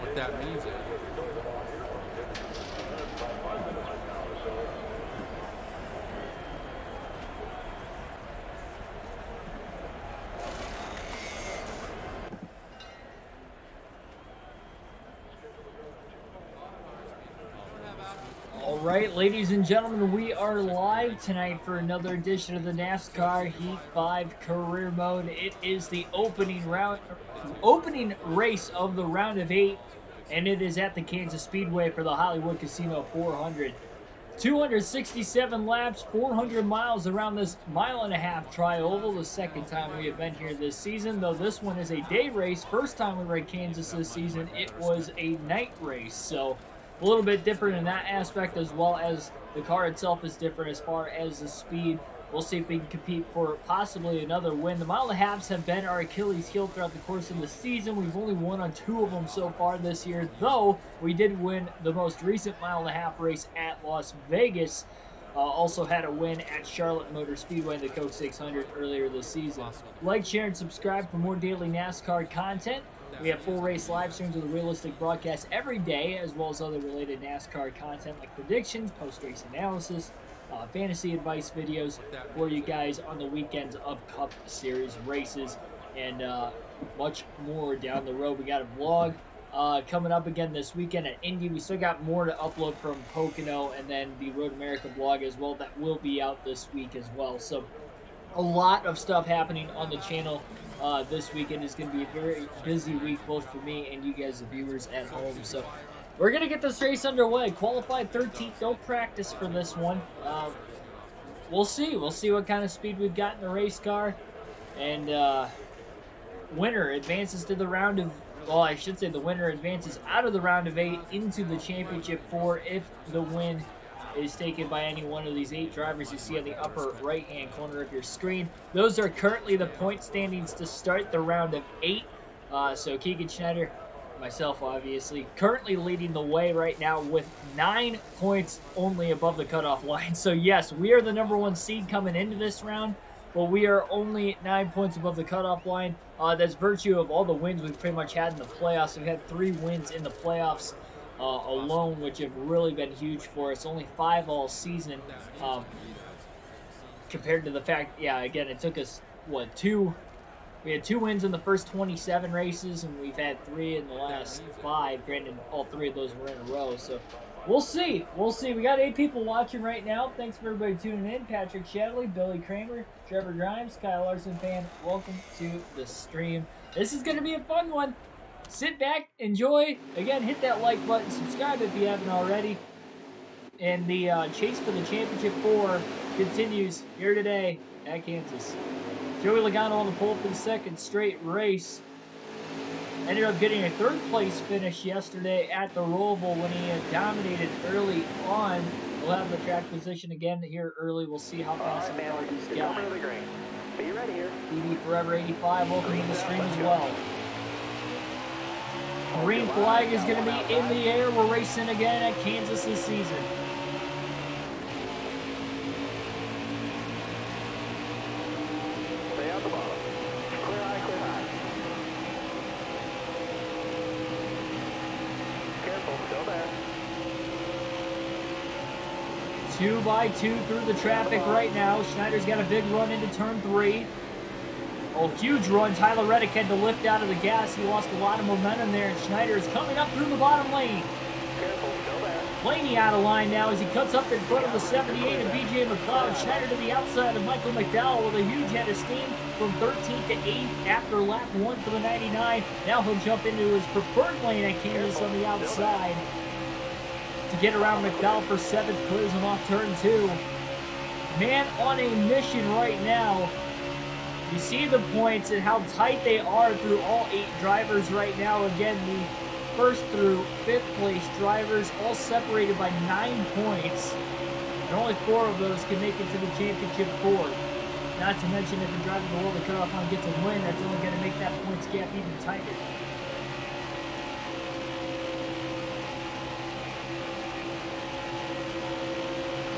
with that music. All right, ladies and gentlemen, we are live tonight for another edition of the NASCAR Heat 5 Career Mode. It is the opening race of the round of 8, and it is at the Kansas Speedway for the Hollywood Casino 400. 267 laps, 400 miles around this mile-and-a-half tri-oval, the second time we have been here this season, though this one is a day race. First time we were at Kansas this season, it was a night race, so a little bit different in that aspect, as well as the car itself is different as far as the speed. We'll see if we can compete for possibly another win. The mile-and-a-halves have been our Achilles heel throughout the course of the season. We've only won on 2 of them so far this year, though we did win the most recent mile-and-a-half race at Las Vegas. Also had a win at Charlotte Motor Speedway in the Coke 600 earlier this season. Like, share, and subscribe for more daily NASCAR content. We have full race live streams with a realistic broadcast every day, as well as other related NASCAR content like predictions, post-race analysis, fantasy advice videos for you guys on the weekends of Cup Series races, and much more down the road. We got a vlog coming up again this weekend at Indy. We still got more to upload from Pocono, and then the Road America vlog as well that will be out this week as well. So a lot of stuff happening on the channel. This weekend is going to be a very busy week, both for me and you guys, the viewers at home. So we're going to get this race underway. Qualified 13th, no practice for this one. We'll see. We'll see what kind of speed we've got in the race car. And winner advances to the round of, well, I should say the winner advances out of the round of 8 into the championship 4 if the win is taken by any one of these 8 drivers you see on the upper right-hand corner of your screen. Those are currently the point standings to start the round of 8. So Keegan Schneider, myself obviously, currently leading the way right now with 9 points only above the cutoff line. So yes, we are the number 1 seed coming into this round, but we are only 9 points above the cutoff line. That's virtue of all the wins we've pretty much had in the playoffs. We've had 3 wins in the playoffs alone, which have really been huge for us. Only 5 all season, compared to the fact, yeah, again, it took us, what, 2? We had 2 wins in the first 27 races, and we've had 3 in the last 5. Granted, all 3 of those were in a row, so we'll see. We'll see. We got 8 people watching right now. Thanks for everybody tuning in. Patrick Shadley, Billy Kramer, Trevor Grimes, Kyle Larson fan. Welcome to the stream. This is going to be a fun one. Sit back, enjoy. Again, hit that like button, subscribe if you haven't already. And the chase for the championship 4 continues here today at Kansas. Joey Logano on the pole for the second straight race. Ended up getting a 3rd place finish yesterday at the Roval when he dominated early on. We'll have the track position again here early. We'll see how fast the car he's got. Be ready here. TV Forever 85, welcome to the stream as well. Green flag is going to be in the air. We're racing again at Kansas this season. Stay out the bottom. Clear high, clear high. Careful, still there. 2 by 2 through the traffic right now. Schneider's got a big run into turn 3. Oh, huge run. Tyler Reddick had to lift out of the gas. He lost a lot of momentum there, and Schneider is coming up through the bottom lane. Careful, still there. Blaney out of line now as he cuts up in front of the 78 of BJ McLeod. Schneider to the outside of Michael McDowell with a huge head of steam from 13th to 8th after lap 1 for the 99. Now he'll jump into his preferred lane at Kansas on the outside to get around McDowell for 7th, clears him off turn 2. Man on a mission right now. You see the points and how tight they are through all 8 drivers right now. Again, the 1st through 5th place drivers all separated by 9 points. And only 4 of those can make it to the championship 4. Not to mention if a driver below the cutoff line gets a win, that's only going to make that points gap even tighter.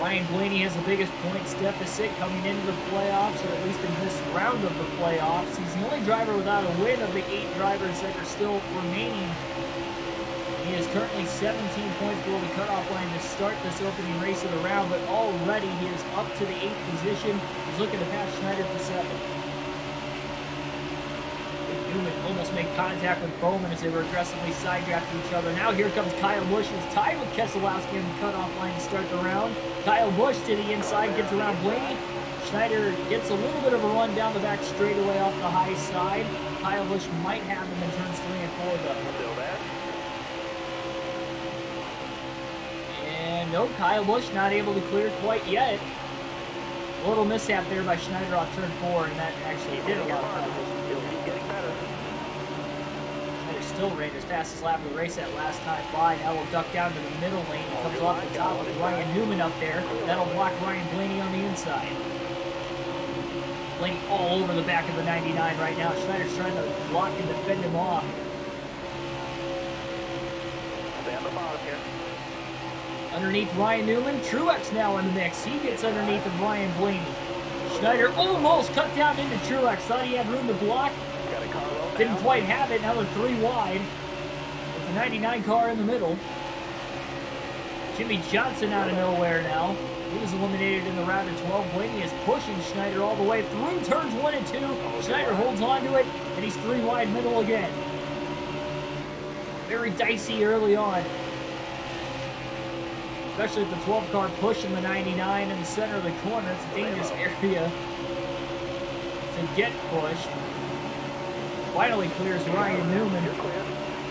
Ryan Blaney has the biggest points deficit coming into the playoffs, or at least in this round of the playoffs. He's the only driver without a win of the 8 drivers that are still remaining He is currently 17 points below the cutoff line to start this opening race of the round, but already he is up to the 8th position. He's looking to pass Schneider for 7th. Newman almost made contact with Bowman as they were aggressively side-drafting each other. Now here comes Kyle Busch, who's tied with Keselowski on the cutoff line to start the round. Kyle Busch to the inside, gets around Blaney. Schneider gets a little bit of a run down the back straightaway off the high side. Kyle Busch might have him in turns 3 and 4, though. Still there. And no, Kyle Busch not able to clear quite yet. A little mishap there by Schneider off turn 4, and that actually did allow Kyle Busch. He'll keep getting better. Schneider still ran his fastest lap of the race that last time by. Now we'll duck down to the middle lane. He comes off the top with Ryan Newman up there. That'll block Ryan Blaney on the inside. Blaney all over the back of the 99 right now. Schneider's trying to block and defend him off. Stay on the bottom here. Underneath Ryan Newman, Truex now in the mix. He gets underneath of Ryan Blaney. Schneider almost cut down into Truex. Thought he had room to block. Got a car roll now. Didn't quite have it. Now they're 3 wide. With the 99 car in the middle. Jimmy Johnson out of nowhere now. He was eliminated in the round of 12. Blaney is pushing Schneider all the way through turns 1 and 2. Schneider holds on to it, and he's 3 wide middle again. Very dicey early on. Especially with the 12 car pushing the 99 in the center of the corner. It's a dangerous area to get pushed. Finally clears Ryan Newman. You're clear.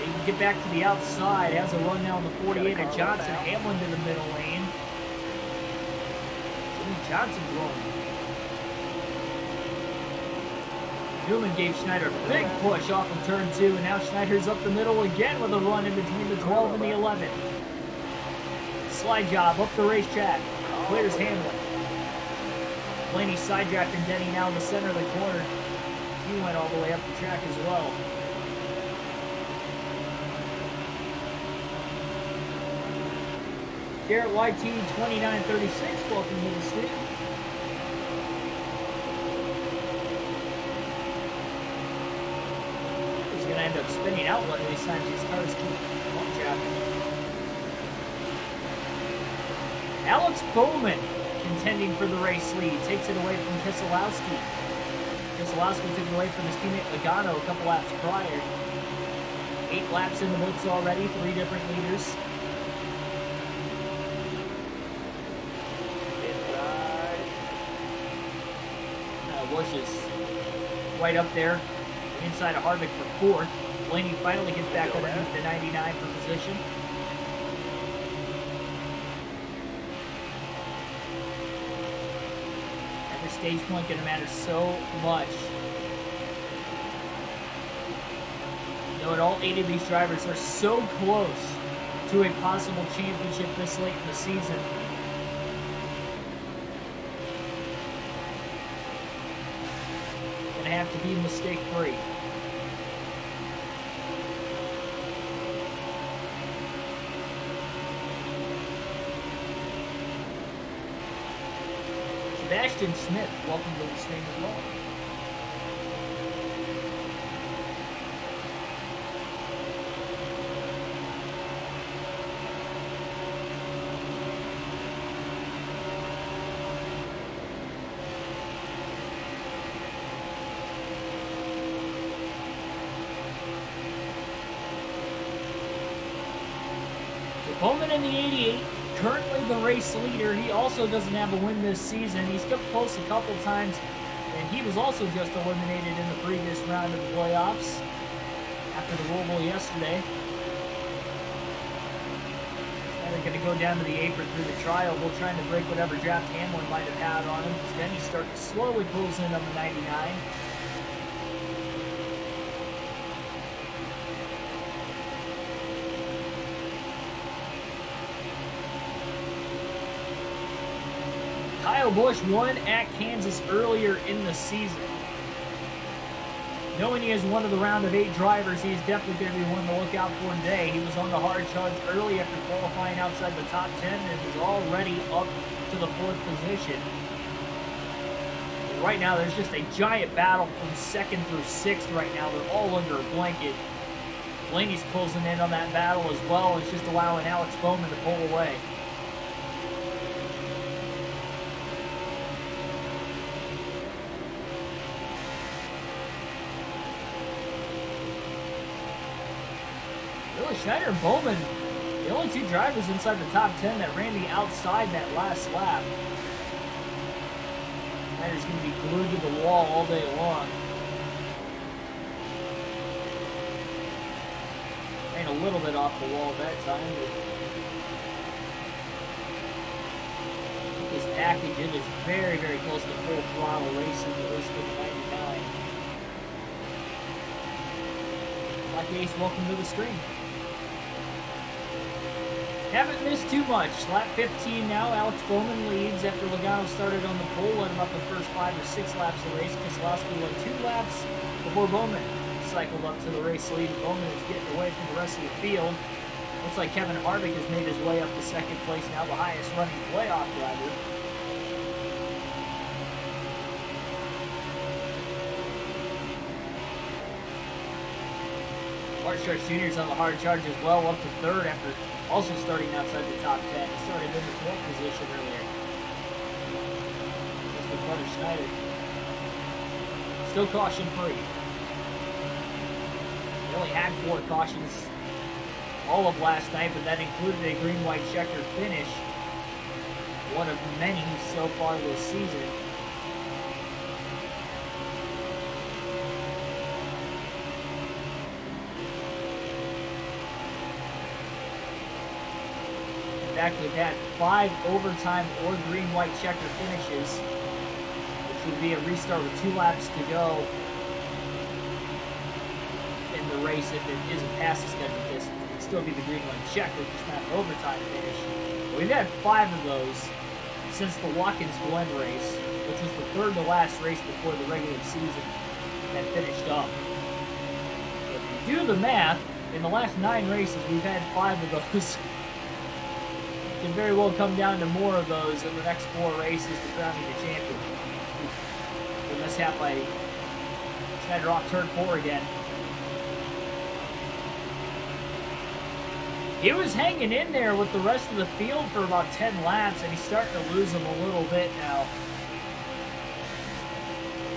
He can get back to the outside. Has a run down the 48 of Johnson. Hamlin to the middle lane. Jimmy Johnson's rolling. Newman gave Schneider a big push off of turn 2, and now Schneider's up the middle again with a run in between the 12 and the 11. Slide job up the racetrack. Clears Hamlin. Blaney side drafting Denny now in the center of the corner. He went all the way up the track as well. Garrett YT 2936, welcome to the stream. He's going to end up spinning out one of these times. These cars keep on traffic. Alex Bowman contending for the race lead. Takes it away from Keselowski. Keselowski took it away from his teammate Logano a couple laps prior. 8 laps in the books already, 3 different leaders. Inside. Busch is right up there, inside of Harvick for 4th. Blaney finally gets back underneath the 99 for position. Every stage point going to matter so much. You know, and all 8 of these drivers are so close to a possible championship this late in the season. Gonna have to be mistake-free. Sebastian Smith, welcome to the stream as well. Bowman in the 88, currently the race leader. He also doesn't have a win this season. He's come close a couple times, and he was also just eliminated in the previous round of the playoffs after the Roval yesterday. Now they're going to go down to the apron through the trial. We'll try to break whatever draft Hamlin might have had on him. Then he starts to slowly pulls in on the 99. Kyle Busch won at Kansas earlier in the season. Knowing he is one of the round of 8 drivers, he's definitely going to be one to look out for today. He was on the hard charge early after qualifying outside the top 10 and is already up to the 4th position. And right now, there's just a giant battle from 2nd through 6th right now. They're all under a blanket. Blaney's closing in on that battle as well. It's just allowing Alex Bowman to pull away. Really, Schneider and Bowman, the only two drivers inside the top 10 that ran the outside that last lap. Schneider's going to be glued to the wall all day long. Ran a little bit off the wall that time, but this package, it is very, very close to full throttle racing the race for the 99. Black Ace, welcome to the stream. Haven't missed too much. Lap 15 now. Alex Bowman leads after Logano started on the pole at about the first 5 or 6 laps of the race. Keselowski won 2 laps before Bowman cycled up to the race lead. Bowman is getting away from the rest of the field. Looks like Kevin Harvick has made his way up to second place now, the highest running playoff driver. Mark Sharks Jr. is on the hard charge as well, up to third after also starting outside the top 10. He started in the 12th position earlier. That's the front of Schneider. Still caution free. They only had 4 cautions all of last night, but that included a green-white checkered finish. One of many so far this season. In fact, we've had 5 overtime or green-white checker finishes, which would be a restart with 2 laps to go in the race if it isn't past the scheduled distance. It would still be the green-white checker, just not an overtime finish. But we've had 5 of those since the Watkins Glen race, which was the third to last race before the regular season had finished up. So if you do the math, in the last 9 races, we've had 5 of those. Can very well come down to more of those in the next 4 races to crowning the champion. The mishap by Schneider off turn 4 again. He was hanging in there with the rest of the field for about 10 laps, and he's starting to lose them a little bit now.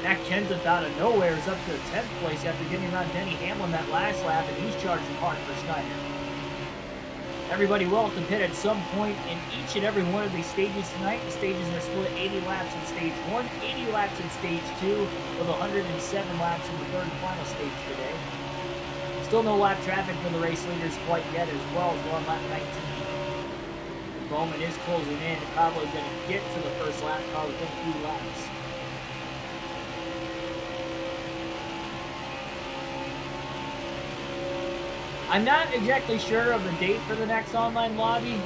Matt Kenseth out of nowhere is up to the 10th place after getting around Denny Hamlin that last lap, and he's charging hard for Schneider. Everybody will at the pit at some point in each and every one of these stages tonight. The stages are split 80 laps in stage 1, 80 laps in stage 2, with 107 laps in the third and final stage today. Still no lap traffic for the race leaders quite yet, as well as we're on lap 19. Bowman is closing in, probably going to get to the first lap car within a few laps. I'm not exactly sure of the date for the next online lobby.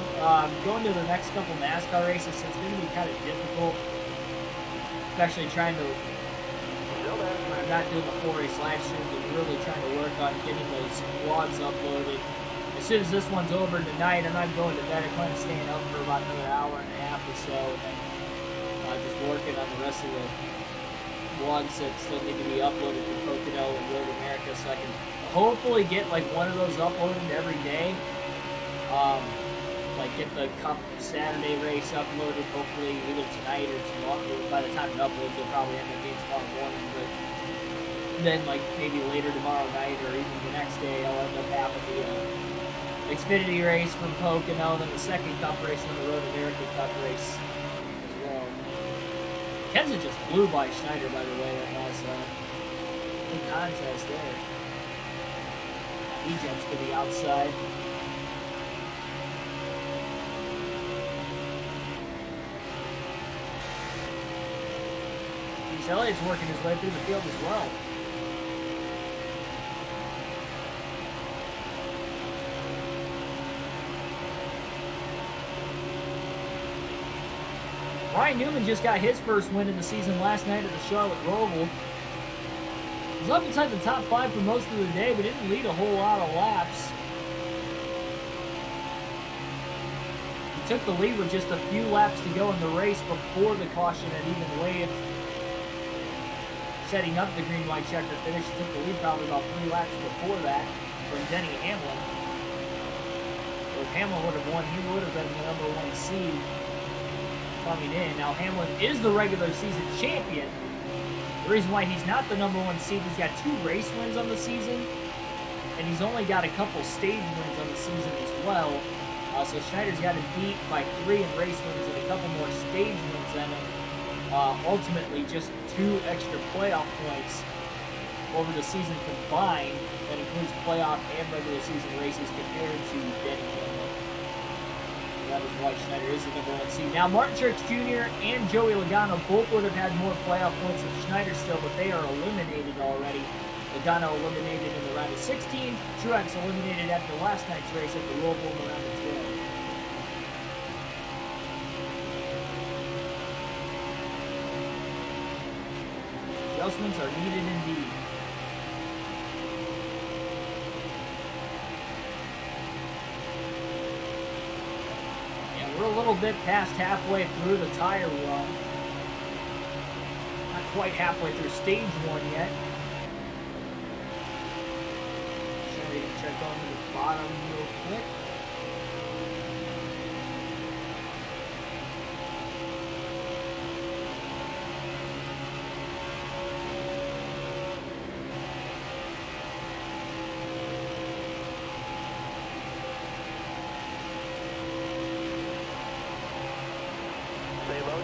Going to the next couple NASCAR races, so it's going to be kind of difficult, especially trying to, I'm not doing the 4-race live stream, but really trying to work on getting those vlogs uploaded. As soon as this one's over tonight, I'm not going to bed. I'm kind of staying up for about another hour and a half or so, and then just working on the rest of the vlogs that still need to be uploaded to Pocono and Road America, so I can hopefully get like one of those uploaded every day. Like get the Cup Saturday race uploaded hopefully either tonight or tomorrow. By the time it uploads, it'll probably end up being tomorrow morning, but then like maybe later tomorrow night or even the next day, I'll end up having the Xfinity race from Pocono, then the second Cup race, and the Road America Cup race as well. Kenseth just blew by Schneider, by the way, that last big contest there. He jumps to the outside. Elliott's working his way through the field as well. Ryan Newman just got his first win of the season last night at the Charlotte Roval. He was up inside the top 5 for most of the day, but didn't lead a whole lot of laps. He took the lead with just a few laps to go in the race before the caution had even waved, setting up the green-white checker finish. He took the lead probably about 3 laps before that. from Denny Hamlin. So if Hamlin would have won, he would have been the #1 seed coming in. Now Hamlin is the regular season champion. The reason why he's not the #1 seed, he's got 2 race wins on the season, and he's only got a couple stage wins on the season as well. So Schneider's got to beat by 3 in race wins and a couple more stage wins than him. Ultimately, just 2 extra playoff points over the season combined. That includes playoff and regular season races compared to Denny Hamlin. That is why Schneider is the #1 seed. Now, Martin Truex Jr. and Joey Logano both would have had more playoff points than Schneider still, but they are eliminated already. Logano eliminated in the round of 16. Truex eliminated after last night's race at the Roval in the round of 12. Adjustments are needed indeed. We're a little bit past halfway through the tire run. Not quite halfway through stage 1 yet. Trying to check on the bottom real quick.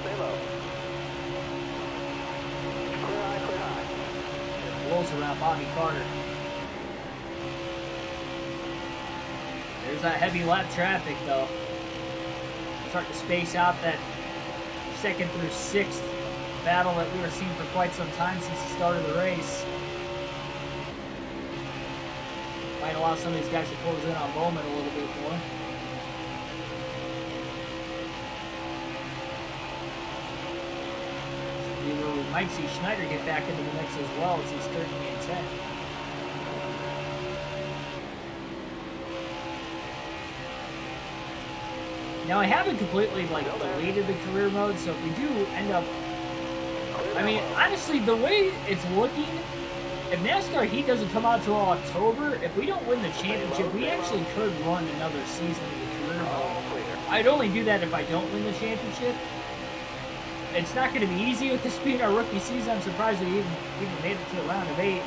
Stay low. Clear high. It blows around Bobby Carter. There's that heavy lap traffic though. Start to space out that 2nd through 6th battle that we were seeing for quite some time since the start of the race. Might allow some of these guys to close in on Bowman a little bit more. We might see Schneider get back into the mix as well as he's 13 and 10. Now I haven't completely deleted the career mode, so if we do end up, I mean, honestly, the way it's looking, if NASCAR Heat doesn't come out till October, if we don't win the championship, we actually could run another season of the career mode. I'd only do that if I don't win the championship. It's not going to be easy with this being our rookie season. I'm surprised we even made it to a round of 8.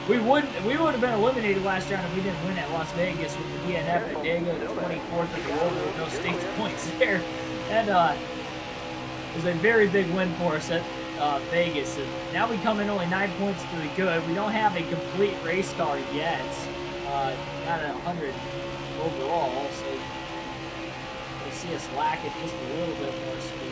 We would have been eliminated last round if we didn't win at Las Vegas with the DNF at Dega, the 24th at the Roval with no stage points there. And it was a very big win for us at Vegas. And now we come in only 9 points to the good. We don't have a complete race car yet. Not at 100 overall, so you'll see us lack it just a little bit more speed.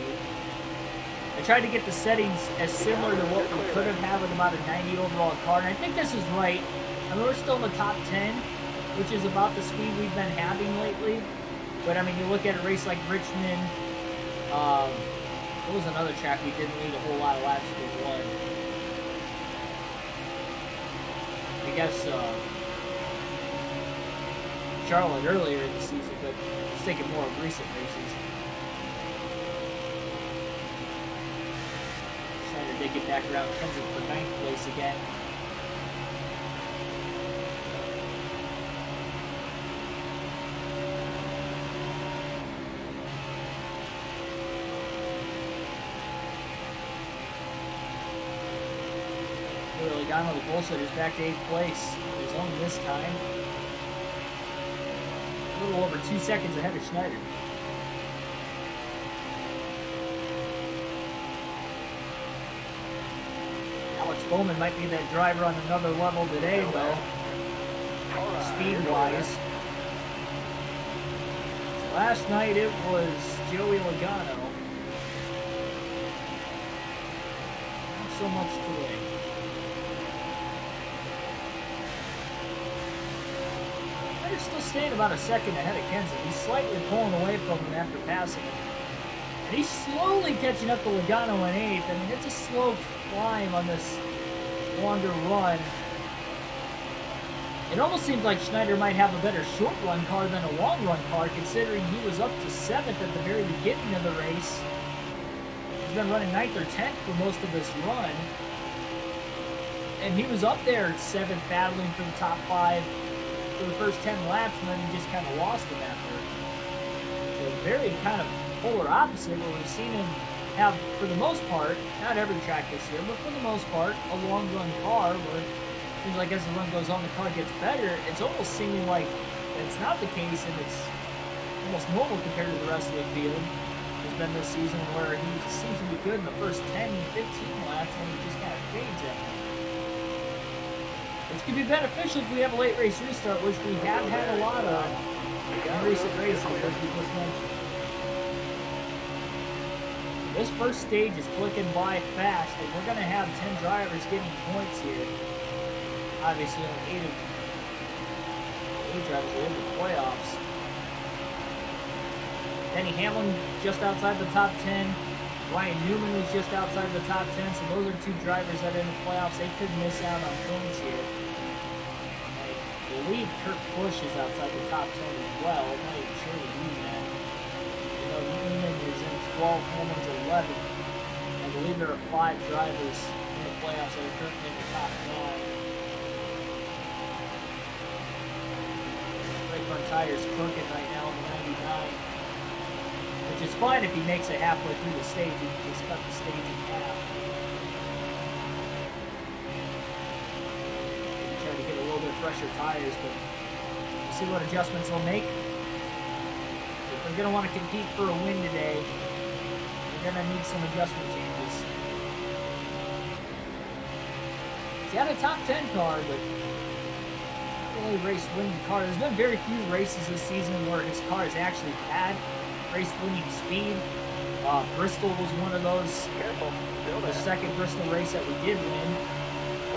I tried to get the settings as similar to what we could have had with about a 90 overall car, and I think this is right. I mean, we're still in the top 10, which is about the speed we've been having lately. But I mean, you look at a race like Richmond, there was another track we didn't lead a whole lot of laps to win. I guess Charlotte earlier in the season, but just thinking more of recent races. They get back around Kendrick for 9th place again. Really got on the bullshitters back to 8th place on his own this time. A little over 2 seconds ahead of Schneider. Bowman might be that driver on another level today, though, speed-wise. Last night it was Joey Logano. Not so much today. They're still staying about a second ahead of Kenzie. He's slightly pulling away from him after passing him. And he's slowly catching up to Logano in 8th. I mean, it's a slow climb on this longer run. It almost seems like Schneider might have a better short run car than a long run car, considering he was up to 7th at the very beginning of the race. He's been running 9th or 10th for most of this run. And he was up there at 7th, battling for the top 5 for the first 10 laps, and then he just kind of lost him after. So very kind of polar opposite where we've seen him have, for the most part, not every track this year, but for the most part, a long run car where it seems like as the run goes on, the car gets better. It's almost seeming like it's not the case, and it's almost normal compared to the rest of the field. Has been this season where he seems to be good in the first 10, 15 laps, and he just kind of fades at them. Which could be beneficial if we have a late race restart, which we have had a lot of in recent races, as we just mentioned. This first stage is clicking by fast, and we're going to have 10 drivers getting points here. Obviously, only 8 drivers are in the playoffs. Denny Hamlin just outside the top 10. Ryan Newman was just outside the top 10, so those are 2 drivers that are in the playoffs. They could miss out on points here. I believe Kurt Busch is outside the top 10 as well. I'm not even sure he's doing that. You know, Newman is in 12, Hamlin's 11. I believe there are 5 drivers in the playoffs that are currently in the top 9. Brake front tires crooked right now on the 99. Which is fine if he makes it halfway through the stage. He can just cut the stage in half. Maybe try to get a little bit fresher tires, but we'll see what adjustments he'll make. If they're going to want to compete for a win today, they're going to need some adjustment changes. He's got a top 10 car, but not really race-winning car. There's been very few races this season where his car has actually had race-winning speed. Bristol was one of those. Careful. The second Bristol race that we did win.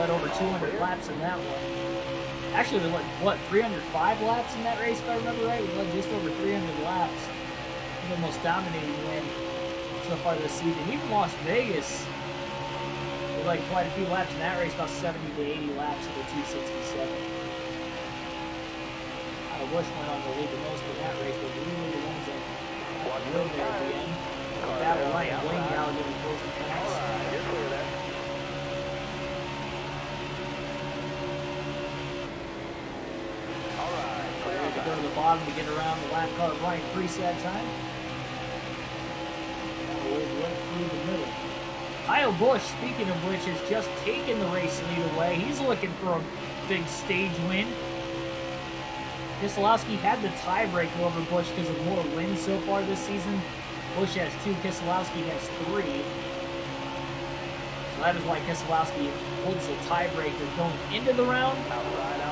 Led over 200 laps in that one. Actually, we led, what, 305 laps in that race, if I remember right? We led just over 300 laps. The most dominating win so far this season. Even Las Vegas, we led quite a few laps in that race, about 70 to 80 laps in the 267. I wish went on to lead the most in that race, but we were the ones that win there at the end. Battle Ryan Blaney out doing closing tracks. Alright, you're clear there. Alright, clear To go to the bottom to get around the lap car. Ryan Preece that time. Now we'll right through the middle. Kyle Busch, speaking of which, has just taken the race lead away. He's looking for a big stage win. Keselowski had the tiebreaker over Busch because of more wins so far this season. Busch has 2, Keselowski has 3. So that is why Keselowski holds the tiebreaker going into the round.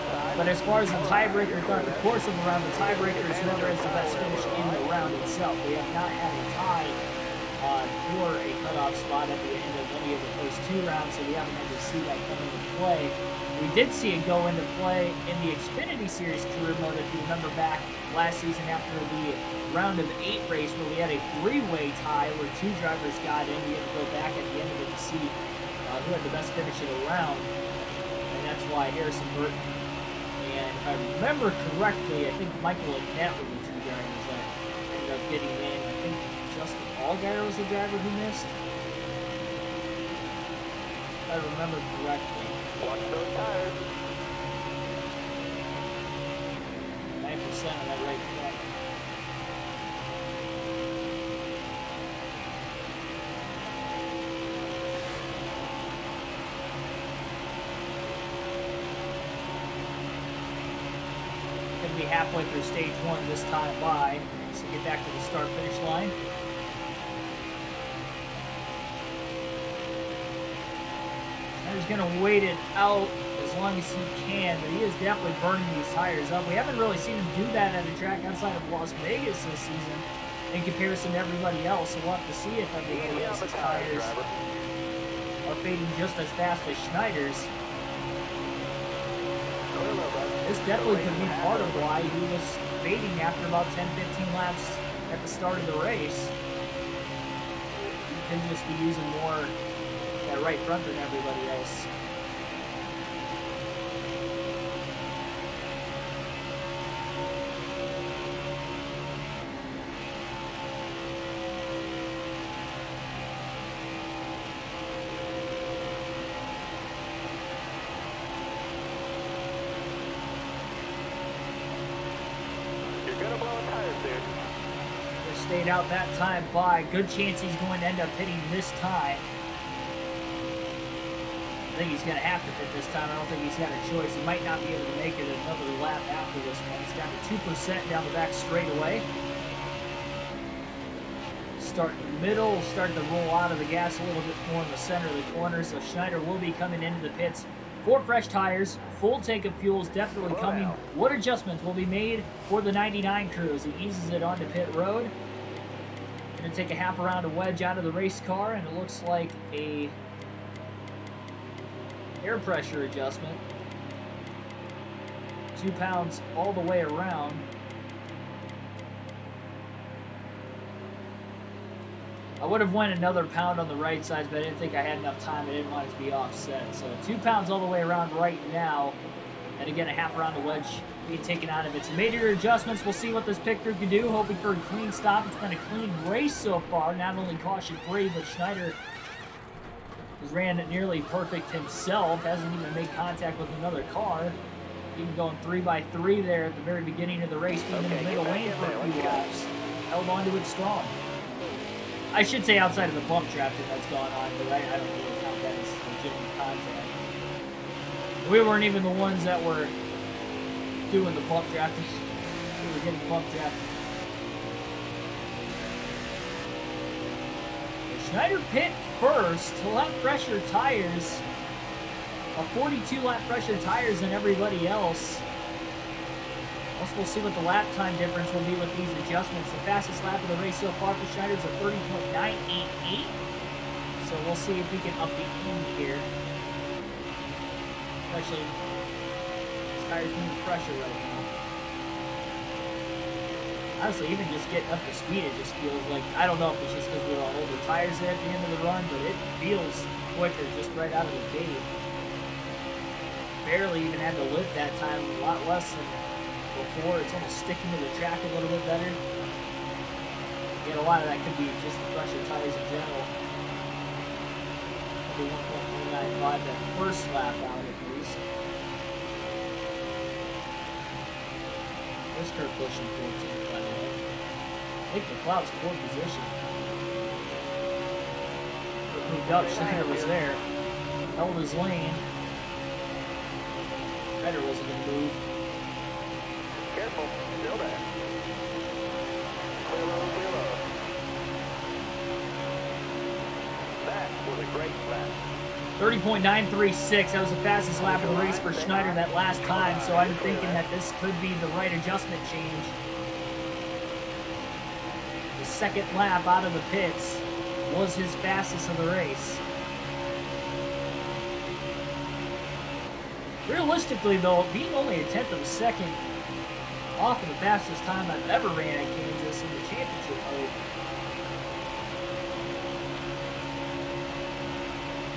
outside. But as far as the tiebreaker throughout the course of the round, the tiebreaker is whoever has the best finish in the round itself. We have not had a tie for a cutoff spot at the end of any of the first 2 rounds, so we haven't had to see that come into play. We did see it go into play in the Xfinity Series career mode, if you remember back last season after the round of 8 race where we had a 3-way tie where 2 drivers got in. We had to go back at the end of it to see who had the best finish of the round. And that's why Harrison Burton and, if I remember correctly, I think Michael Annett were the 2 drivers that ended up getting in. I think Justin Allgaier was the driver who missed, if I remember correctly. Watch those tires. 9% on that right front. Gonna be halfway through stage 1 this time by, so get back to the start-finish line. He's going to wait it out as long as he can, but he is definitely burning these tires up. We haven't really seen him do that at a track outside of Las Vegas this season in comparison to everybody else, so we'll have to see if everybody else's tires are fading just as fast as Schneider's. This definitely could be part of why he was fading after about 10-15 laps at the start of the race. He could just be using more that right front than everybody else. stayed out that time by. Good chance he's going to end up hitting this time. I think he's going to have to hit this time. I don't think he's got a choice. He might not be able to make it another lap after this one. He's down to 2% down the back straightaway. Starting in the middle, starting to roll out of the gas a little bit more in the center of the corner. So Schneider will be coming into the pits for fresh tires. Full tank of fuel is definitely coming. What adjustments will be made for the 99 crew as he eases it onto pit road? Going to take a half around a wedge out of the race car, and it looks like a air pressure adjustment. 2 pounds all the way around. I would have went another pound on the right side, but I didn't think I had enough time. I didn't want it to be offset. So 2 pounds all the way around right now. And again, a half around the wedge being taken out of it. Some major adjustments. We'll see what this pit crew can do. Hoping for a clean stop. It's been a clean race so far. Not only caution-free, but Schneider has ran it nearly perfect himself. Hasn't even made contact with another car. Even going 3x3 there at the very beginning of the race. Being in the middle lane for a few laps. Held on to it strong. I should say outside of the bump drafting that's gone on, but I don't really count that as legitimate contact. We weren't even the ones that were doing the bump drafting. We were getting bump drafted. Schneider pit first. He'll have fresher tires. A 42 lap fresher tires than everybody else. Also, we'll see what the lap time difference will be with these adjustments. The fastest lap of the race so far for Schneider is a 30.988. So we'll see if we can up the end here. Especially, his tires need pressure right now. Honestly, even just getting up to speed, it just feels like, I don't know if it's just because we're on older tires there at the end of the run, but it feels quicker just right out of the gate. Barely even had to lift that time, a lot less than before. It's almost sticking to the track a little bit better. Again, a lot of that could be just the fresher tires in general. Maybe 1.195 that first lap out at least. This curve pushing 14, by the way. I think McLeod's poor position. Moved up, Schneider was there. Held his lane. Schneider wasn't going to move. Careful, still there. Clear low, clear low. That was a great lap. 30.936. That was the fastest lap of the race for Schneider that last time, so I'm thinking that this could be the right adjustment change. The second lap out of the pits was his fastest of the race. Realistically, though, being only a tenth of a second off of the fastest time I've ever ran at Kansas in the championship mode.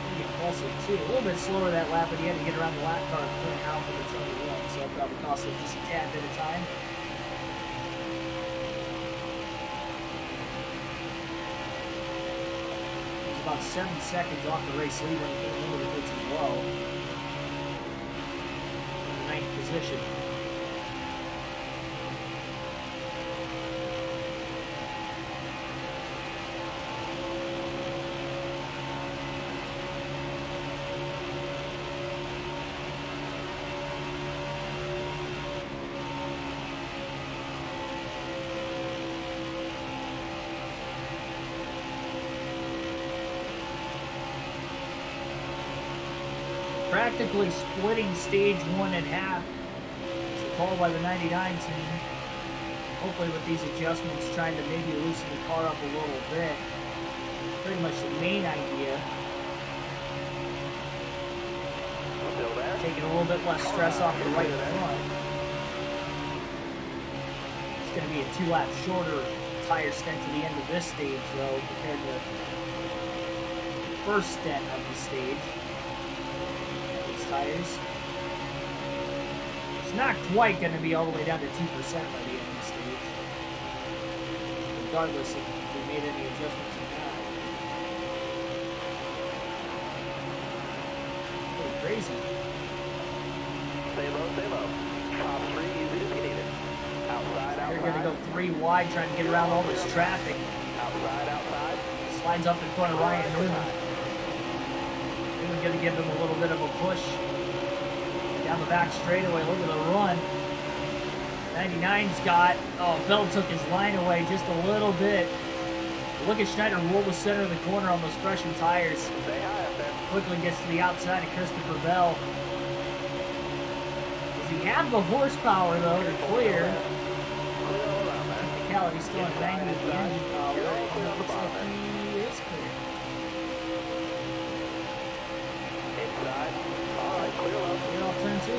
Pretty impressive, too. A little bit slower that lap, but he had to get around the lap car and clear out for the turn to run, so that probably cost him just a tad bit of time. He was about 7 seconds off the race lead when he came into the pits as well. In the 9th position. Practically splitting stage 1 in half. It's a call by the 99 team. Hopefully with these adjustments, trying to maybe loosen the car up a little bit. Pretty much the main idea. Taking a little bit less stress off the right front. It's going to be a 2-lap shorter tire stint to the end of this stage, though, compared to the first stint of the stage. Tires. It's not quite going to be all the way down to 2% by the end of the stage, regardless if we made any adjustments or not. Pretty crazy. Stay low, stay low. Top 3 easy if you need it. Outside, outside. going to go 3 wide, trying to get around all this traffic. Outside. Slides up in front of Ryan Newman. Newman going to give him a little bit of a push. Down the back straightaway, look at the run. 99's got, oh, Bell took his line away just a little bit. Look at Schneider roll the center of the corner on those freshened tires. Stay high up there. Quickly gets to the outside of Christopher Bell. Does he have the horsepower, though, to clear? Technicality still at 90 with the engine power. And it looks like he is clear. Inside. All right, clear up. Clear off turn 2.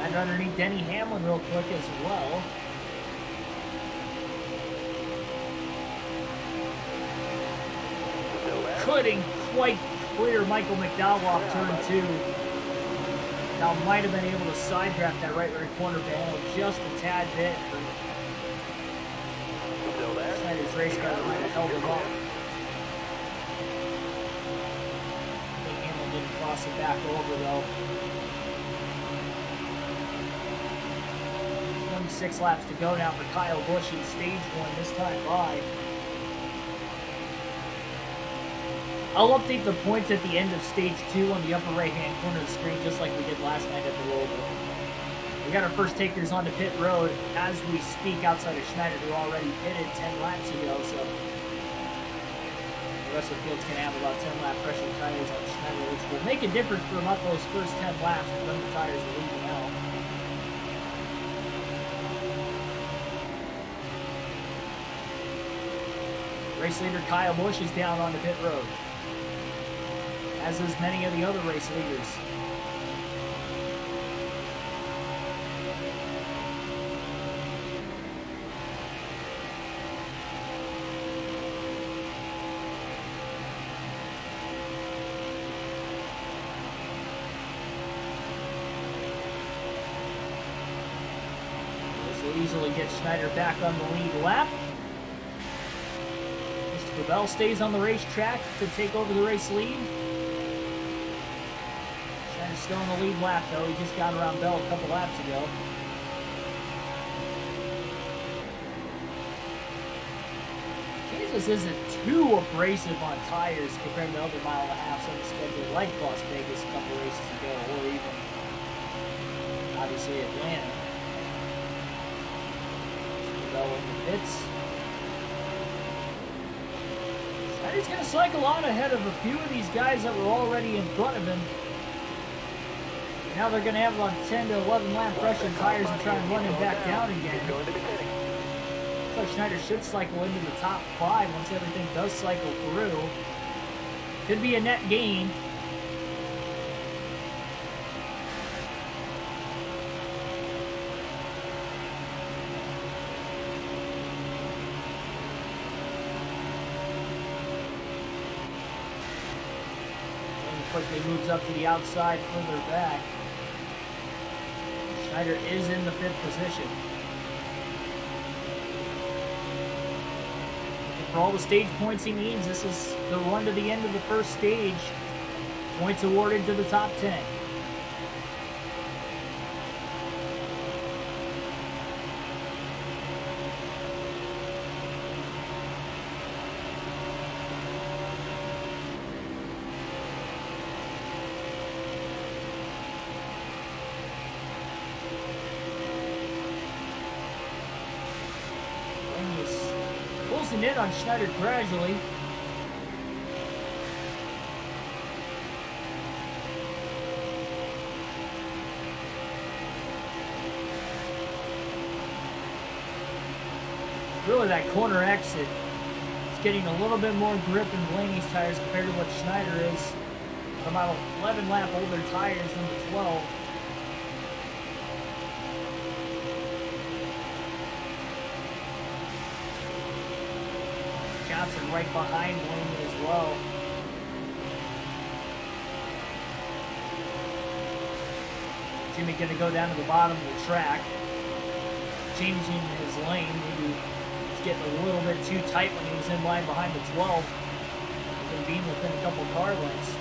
And underneath Denny Hamlin real quick as well. Couldn't quite clear Michael McDowell off turn 2. Now might have been able to side draft that right rear corner panel just a tad bit. Still there? Schneider's race car might have held him up. I think Hamlin didn't cross it back over though. 26 laps to go now for Kyle Busch in stage 1 this time by. I'll update the points at the end of stage 2 on the upper right hand corner of the screen just like we did last night at the Roval. We got our first takers onto pit road as we speak outside of Schneider, who already pitted 10 laps ago, so the rest of the field's going to have about 10 lap pressure tires on Schneider, which will make a difference for about those first 10 laps when the tires are leaving out. Race leader Kyle Busch is down on the pit road, as is many of the other race leaders. This will easily get Schneider back on the lead lap. Bell stays on the racetrack to take over the race lead. Schneider's still in the lead lap, though. He just got around Bell a couple laps ago. Kansas isn't too abrasive on tires compared to other mile-and-a-halfs on the schedule, like Las Vegas a couple races ago, or even, obviously, Atlanta. Bell in the pits. He's going to cycle on ahead of a few of these guys that were already in front of him. Now they're going to have about 10 to 11 lap pressure tires and try and run him back down again. So Schneider should cycle into the top 5 once everything does cycle through. Could be a net gain. Quickly moves up to the outside, further back. Schneider is in the 5th position. For all the stage points he needs, this is the run to the end of the first stage. Points awarded to the top 10. Closing in on Schneider gradually. Really, that corner exit is getting a little bit more grip in Blaney's tires compared to what Schneider is. About 11 lap older tires than the 12. Johnson right behind Blaney as well. Jimmy going to go down to the bottom of the track, changing his lane. Maybe he's getting a little bit too tight when he was in line behind the 12. And being within a couple car lengths.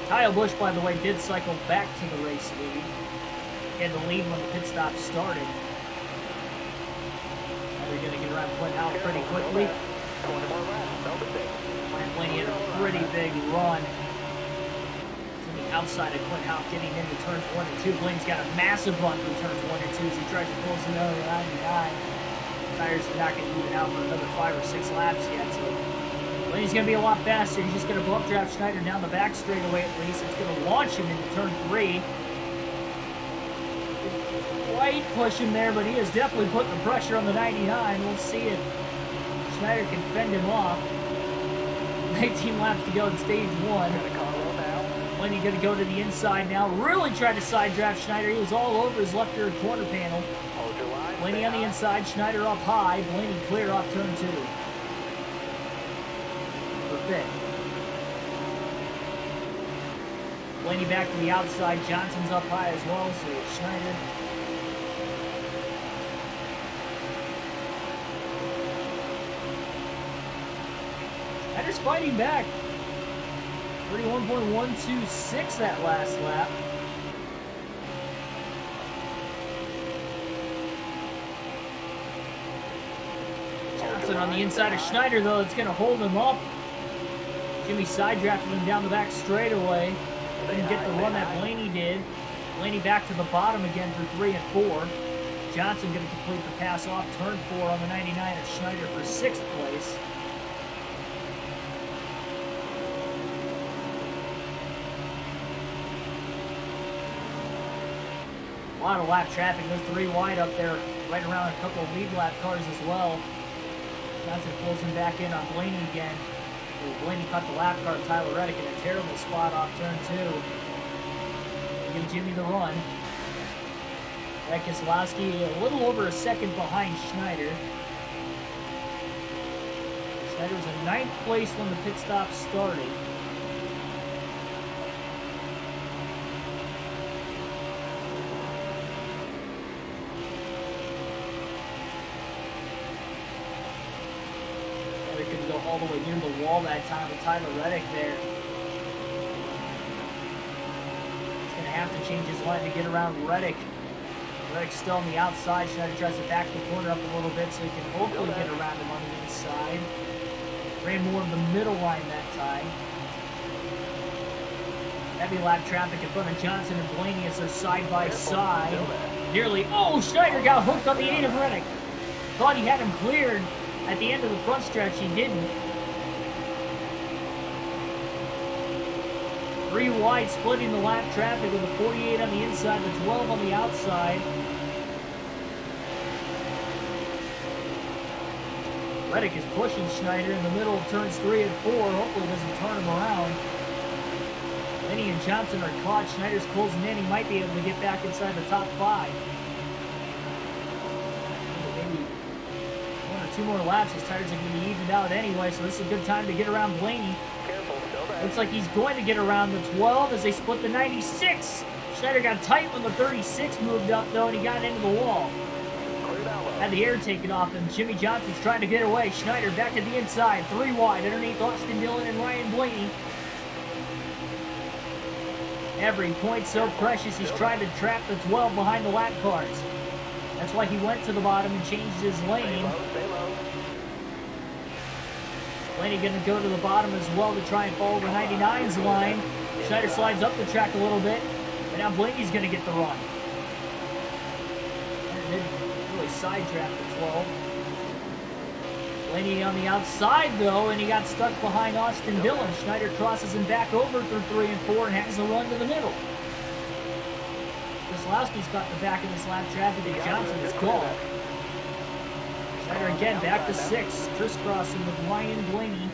Kyle Busch, by the way, did cycle back to the race lead. He had the lead when the pit stop started. Now they're going to get around Clint Howell pretty quickly. Blaney had a pretty big run. To the outside of Clint Howell getting into turns 1 and 2. Blaney's got a massive run through turns 1 and 2 as he tries to close another 99. Tires are not going to even out for another 5 or 6 laps yet, so Blaney's going to be a lot faster. He's just going to bump draft Schneider down the back straightaway at least. It's going to launch him into turn 3. Quite push him there, but he is definitely putting the pressure on the 99. We'll see if Schneider can fend him off. 19 laps to go in stage 1. Blaney going to go to the inside now. Really tried to side draft Schneider. He was all over his left rear quarter panel. Blaney on the inside, Schneider up high. Blaney clear off turn 2. For fifth. Blaney back to the outside. Johnson's up high as well, so Schneider. Schneider's fighting back. 31.126 that last lap. Johnson on the inside of Schneider, though, it's going to hold him up. Jimmy side drafted him down the back straightaway. Didn't get the run that Blaney did. Blaney back to the bottom again through 3 and 4. Johnson going to complete the pass off turn 4 on the 99 of Schneider for 6th place. A lot of lap traffic. Those 3 wide up there, right around a couple of lead lap cars as well. Johnson pulls him back in on Blaney again. Blaney caught the lap car of Tyler Reddick in a terrible spot off turn 2. Give Jimmy the run. Brad Keselowski a little over a second behind Schneider. Schneider was in 9th place when the pit stop started. Could go all the way near the wall that time with Tyler Reddick there. He's going to have to change his line to get around Reddick. Reddick's still on the outside. Schneider tries to back the corner up a little bit so he can hopefully get around him on the inside. Ran more of the middle line that time. Heavy lap traffic in front of Johnson and Blaney as they're side by side. Nearly, oh, Schneider got hooked on the 8 of Reddick. Thought he had him cleared. At the end of the front stretch, he didn't. 3 wide, splitting the lap traffic with a 48 on the inside, the 12 on the outside. Reddick is pushing Schneider in the middle of turns 3 and 4. Hopefully doesn't turn him around. Lenny and Johnson are caught. Schneider's closing in. He might be able to get back inside the top 5. 2 more laps, his tires are going to be evened out anyway, so this is a good time to get around Blaney. Looks like he's going to get around the 12 as they split the 96. Schneider got tight when the 36 moved up, though, and he got into the wall. Had the air taken off him. Jimmy Johnson's trying to get away. Schneider back at the inside, 3 wide, underneath Austin Dillon and Ryan Blaney. Every point so precious, he's trying to trap the 12 behind the lap cars. That's why he went to the bottom and changed his lane. Blaney going to go to the bottom as well to try and follow the 99's line. Schneider slides up the track a little bit, and now Blaney's going to get the run. And didn't really side draft the 12. Blaney on the outside though, and he got stuck behind Austin Dillon. Schneider crosses him back over through 3 and 4 and has a run to the middle. Keselowski's got the back of this lap traffic and Johnson is called. Schneider again back to 6, crisscrossing with Ryan Blaney.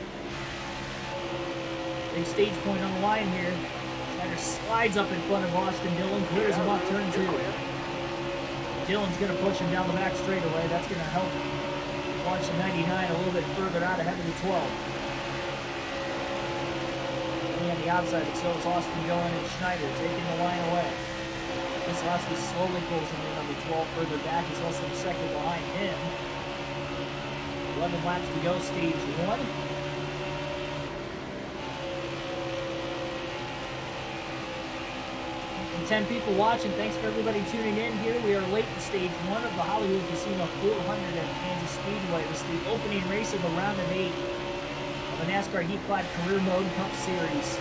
Big stage point on the line here. Schneider slides up in front of Austin Dillon, clears him off turn 2. Dillon's going to push him down the back straightaway. That's going to help launch the 99 a little bit further out ahead of the 12. And on the outside, so it's Austin Dillon and Schneider taking the line away. Keselowski slowly pulls him in on the 12 further back. He's also second behind him. 11 laps to go, stage 1. And 10 people watching. Thanks for everybody tuning in here. We are late in stage 1 of the Hollywood Casino 400 at Kansas Speedway. This is the opening race of the round of 8 of the NASCAR Heat 5 Career Mode Cup Series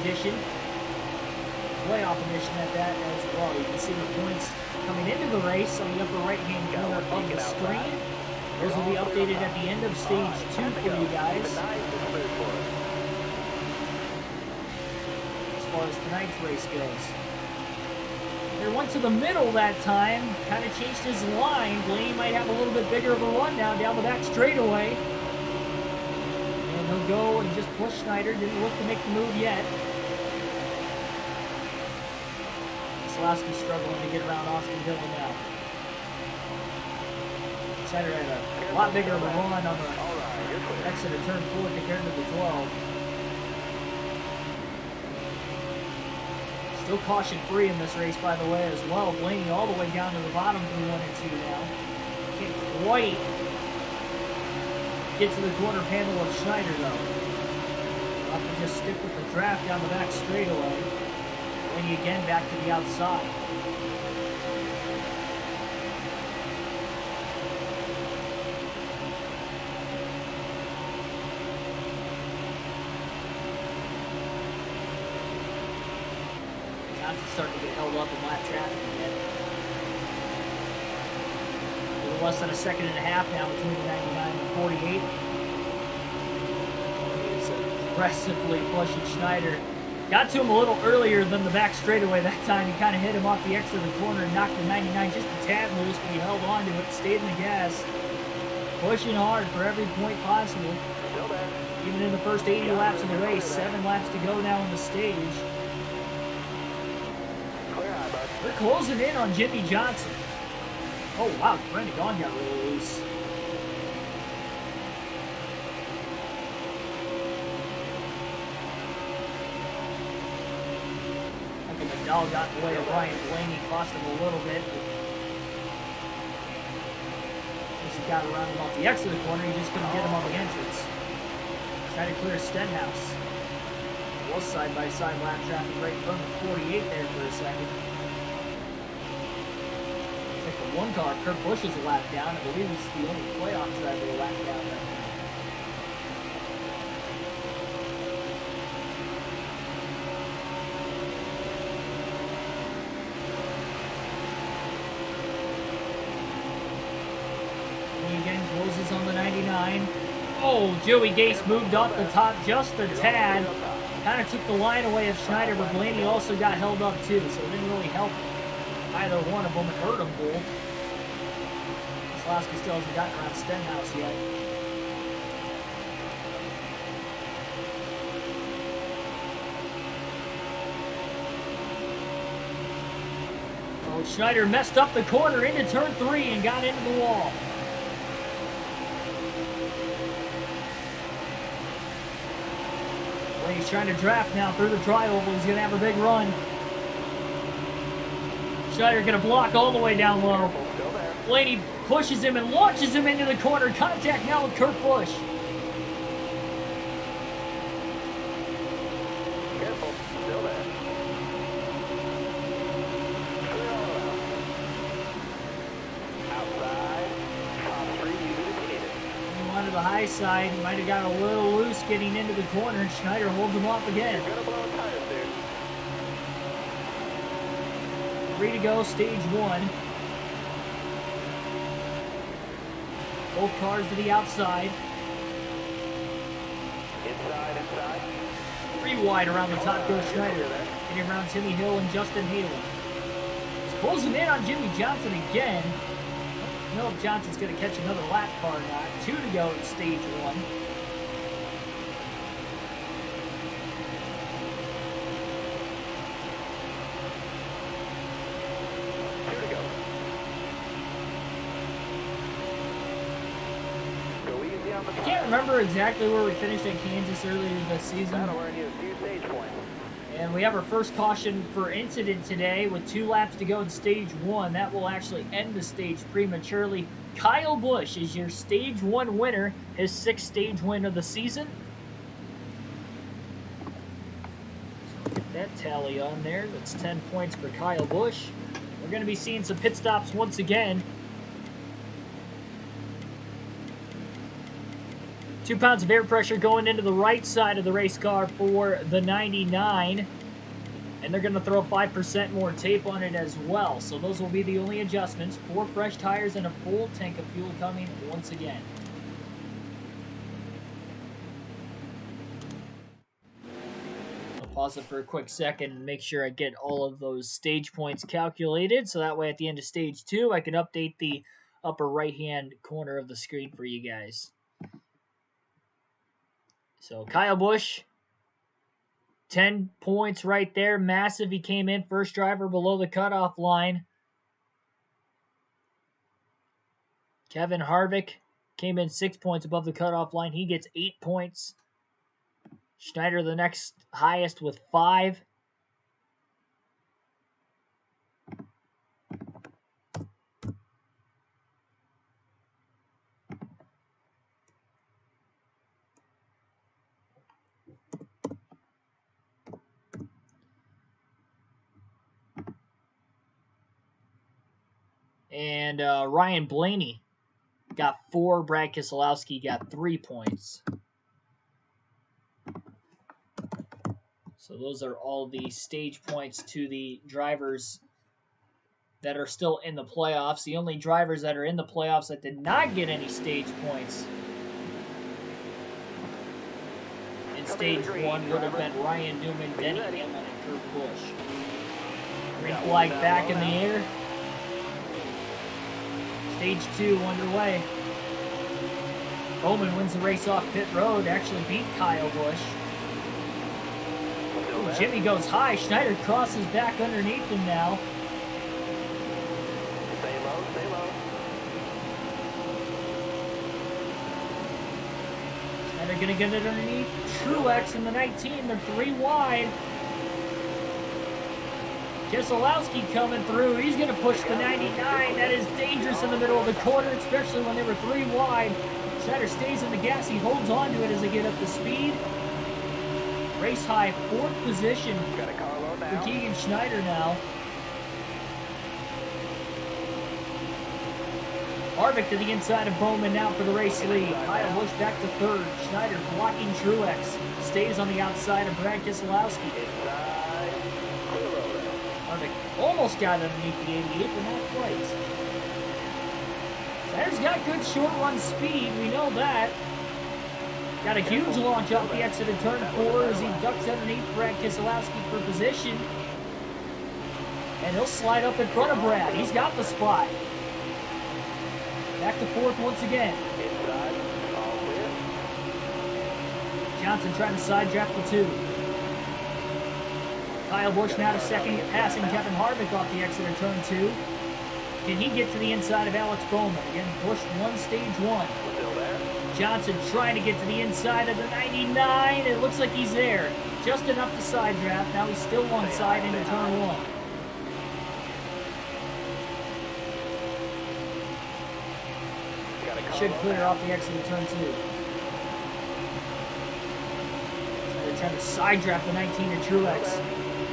edition. Playoff edition at that as well. You can see the points coming into the race on the upper right-hand corner of the screen. Those will be updated at the end of stage 2 for you guys. As far as tonight's race goes. He went to the middle that time, kind of changed his line. Blaney might have a little bit bigger of a run now down the back straightaway. And he'll go and just push Schneider. Didn't look to make the move yet. Keselowski struggling to get around Austin Dillon now. Schneider had a lot bigger of a run on the exit of turn 4 compared to the 12. Still caution-free in this race, by the way, as well. Blaney all the way down to the bottom through 1 and 2 now. Can't quite get to the quarter panel of Schneider, though. Have to just stick with the draft down the back straightaway. Blaney again back to the outside. Starting to get held up in lap traffic again. A little less than a second and a half now between the 99 and 48. He's aggressively pushing Schneider. Got to him a little earlier than the back straightaway that time. He kind of hit him off the exit of the corner and knocked the 99 just a tad loose, but he held on to it, stayed in the gas. Pushing hard for every point possible. Even in the first 80 laps of the race, 7 laps to go now in the stage. They're closing in on Jimmy Johnson. Oh, wow, Brendan Gaughan got really loose. I think McDowell got in the way of Ryan Blaney, cost him a little bit. Once he got around him off the exit of the corner, he just couldn't get him on the entrance. Tried to clear Stenhouse. Was side-by-side lap traffic right in front of 48 there for a second. The one car, Kurt Busch is a lap down. I believe he's the only playoff driver a lap down right now. He again closes on the 99. Oh, Joey Gase moved off the top just a tad. Kind of took the line away of Schneider, but Blaney also got held up too, so it didn't really help either one of them. It hurt them both. Keselowski still hasn't gotten around Stenhouse yet. Oh, Schneider messed up the corner into turn 3 and got into the wall. Well, he's trying to draft now through the tri-oval. He's going to have a big run. Schneider going to block all the way down low. Blaney pushes him and launches him into the corner. Contact now with Kurt Busch. Careful, still there. Outside, top 3 indicated. On to the high side. He might have got a little loose getting into the corner, and Schneider holds him off again. You're gonna blow a tire, dude. 3 to go, stage 1. Both cars to the outside. Inside. 3 wide around the top goes Schneider. Getting around Timmy Hill and Justin Haley. He's closing in on Jimmy Johnson again. I don't know if Johnson's going to catch another lap car or not. 2 to go in stage 1. I can't remember exactly where we finished at Kansas earlier this season. That'll earn you a few stage points. And we have our first caution for incident today with 2 laps to go in stage 1. That will actually end the stage prematurely. Kyle Busch is your stage 1 winner, his 6th stage win of the season. So get that tally on there. That's 10 points for Kyle Busch. We're going to be seeing some pit stops once again. 2 pounds of air pressure going into the right side of the race car for the 99. And they're going to throw 5% more tape on it as well. So those will be the only adjustments. 4 fresh tires and a full tank of fuel coming once again. I'll pause it for a quick second and make sure I get all of those stage points calculated. So that way at the end of stage 2, I can update the upper right-hand corner of the screen for you guys. So Kyle Busch, 10 points right there. Massive. He came in first driver below the cutoff line. Kevin Harvick came in 6 points above the cutoff line. He gets 8 points. Schneider the next highest with 5. And Ryan Blaney got 4. Brad Keselowski got 3 points. So those are all the stage points to the drivers that are still in the playoffs. The only drivers that are in the playoffs that did not get any stage points in stage 1 would have been Ryan Newman, Denny Hamlin, and Kurt Busch. Green flag back in the air. Stage 2 underway. Bowman wins the race off pit road, actually beat Kyle Busch. Ooh, Jimmy goes high. Schneider crosses back underneath him now. Stay low, stay low. Schneider gonna get it underneath Truex in the 19. They're 3 wide. Keselowski coming through. He's going to push the 99. That is dangerous in the middle of the corner, especially when they were 3 wide. Schneider stays in the gas. He holds on to it as they get up to speed. Race high 4th position for Keegan Schneider now. Harvick to the inside of Bowman now for the race lead. Kyle Busch back to 3rd. Schneider blocking Truex. Stays on the outside of Brad Keselowski. Harvick almost got underneath the 88, but not quite. Schneider's got good short run speed, we know that. Got a huge launch off the exit of turn 4 as he ducks underneath Brad Keselowski for position. And he'll slide up in front of Brad. He's got the spot. Back to 4th once again. Johnson trying to side draft the 2. Kyle Busch now to 2nd, passing Kevin Harvick off the exit of turn 2. Can he get to the inside of Alex Bowman? Again, Busch won stage 1. Johnson trying to get to the inside of the 99. It looks like he's there. Just enough to side draft. Now he's still one side into turn 1. Should clear off the exit of turn 2. They're trying to side draft the 19 to Truex.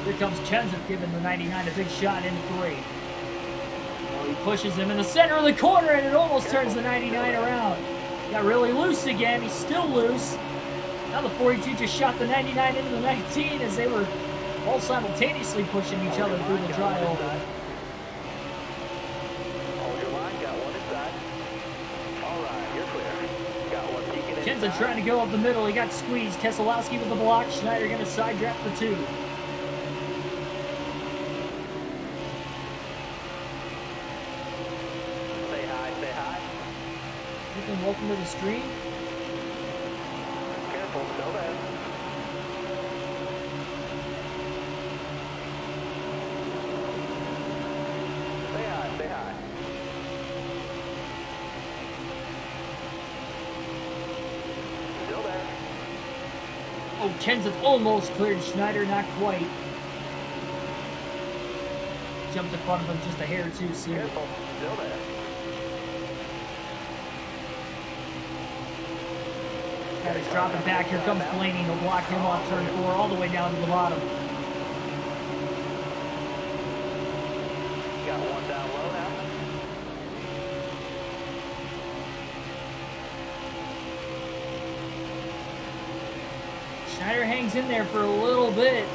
Here comes Kenseth giving the 99 a big shot into 3. Oh, he pushes him in the center of the corner and it almost turns the 99 around. Got really loose again. He's still loose. Now the 42 just shot the 99 into the 19 as they were all simultaneously pushing each other through the dry oval. Hold your line, got one inside. All right, you're clear. Got one peeking inside. Kenseth trying to go up the middle. He got squeezed. Keselowski with the block. Schneider going to side draft the 2. Say hi, say hi. Ethan, welcome to the stream. Careful, still there. Say hi, say hi. Oh, Kenseth almost cleared Schneider, not quite. Jumped in front of him just a hair too soon. Careful, still there. He's dropping back. Here comes Blaney. He'll block him off turn 4 all the way down to the bottom. Got one down low now. Schneider hangs in there for a little bit.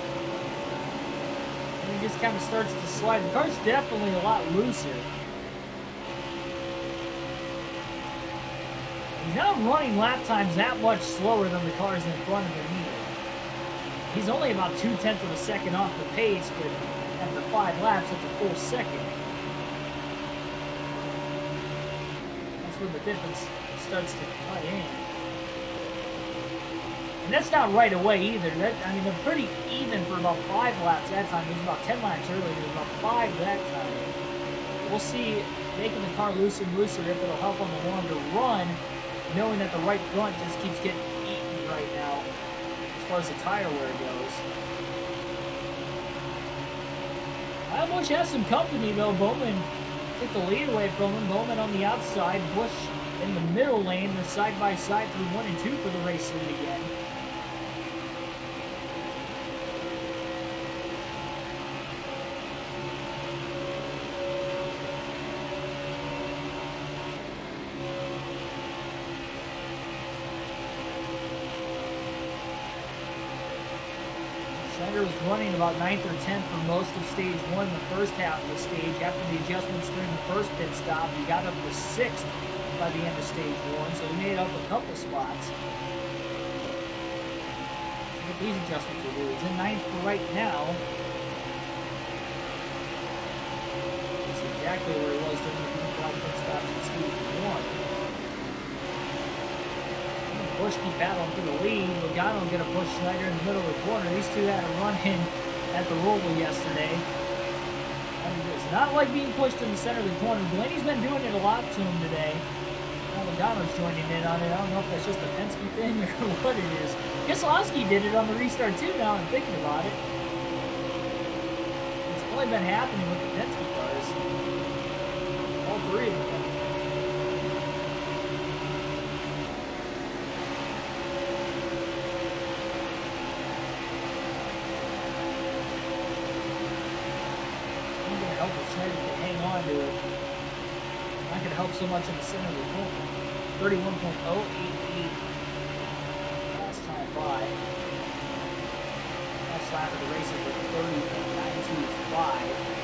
And he just kind of starts to slide. The car's definitely a lot looser. He's not running lap times that much slower than the cars in front of him either. He's only about 0.2 of a second off the pace, but after 5 laps, that's a full second. That's where the difference starts to cut in. And that's not right away either. I mean, they're pretty even for about 5 laps that time. It was about 10 laps earlier. It was about 5 that time. We'll see, making the car looser and looser, if it'll help on the longer run, knowing that the right front just keeps getting eaten right now as far as the tire wear goes. Kyle Busch has some company though. Bowman took the lead away from him. Bowman on the outside, Busch in the middle lane. They're side by side through 1 and 2 for the race lead again. Schneider was running about 9th or 10th for most of stage 1 in the first half of the stage. After the adjustments during the first pit stop, he got up to 6th by the end of stage 1, so he made up a couple spots. What these adjustments will do. He's in 9th for right now. That's exactly where he was during the pit stops in stage 1. Busch keep battling for the lead. Logano going to push Schneider in the middle of the corner. These two had a run-in at the Roval yesterday. I mean, it's not like being pushed in the center of the corner. Blaney's been doing it a lot to him today. Now Logano's joining in on it. I don't know if that's just a Penske thing or what it is. Keselowski did it on the restart too now I'm thinking about it. It's only been happening with the Penske cars. All 3 of them. Help if Schneider can hang on to it. Not going to help so much in the center of the corner. 31.088 last time by. Last lap of the race is at 30.925.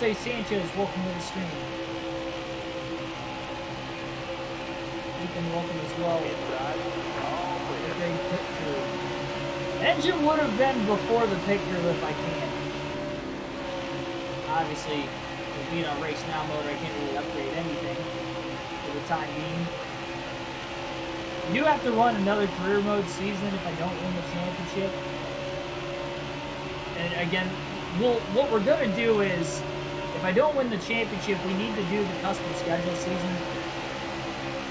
Jose Sanchez, welcome to the stream. Ethan, welcome as well. Great pit crew. Engine would have been before the pit crew if I can. Obviously, with being on race now mode, I can't really upgrade anything for the time being. I do have to run another career mode season if I don't win the championship. And again, what we're going to do is, if I don't win the championship, we need to do the custom schedule season.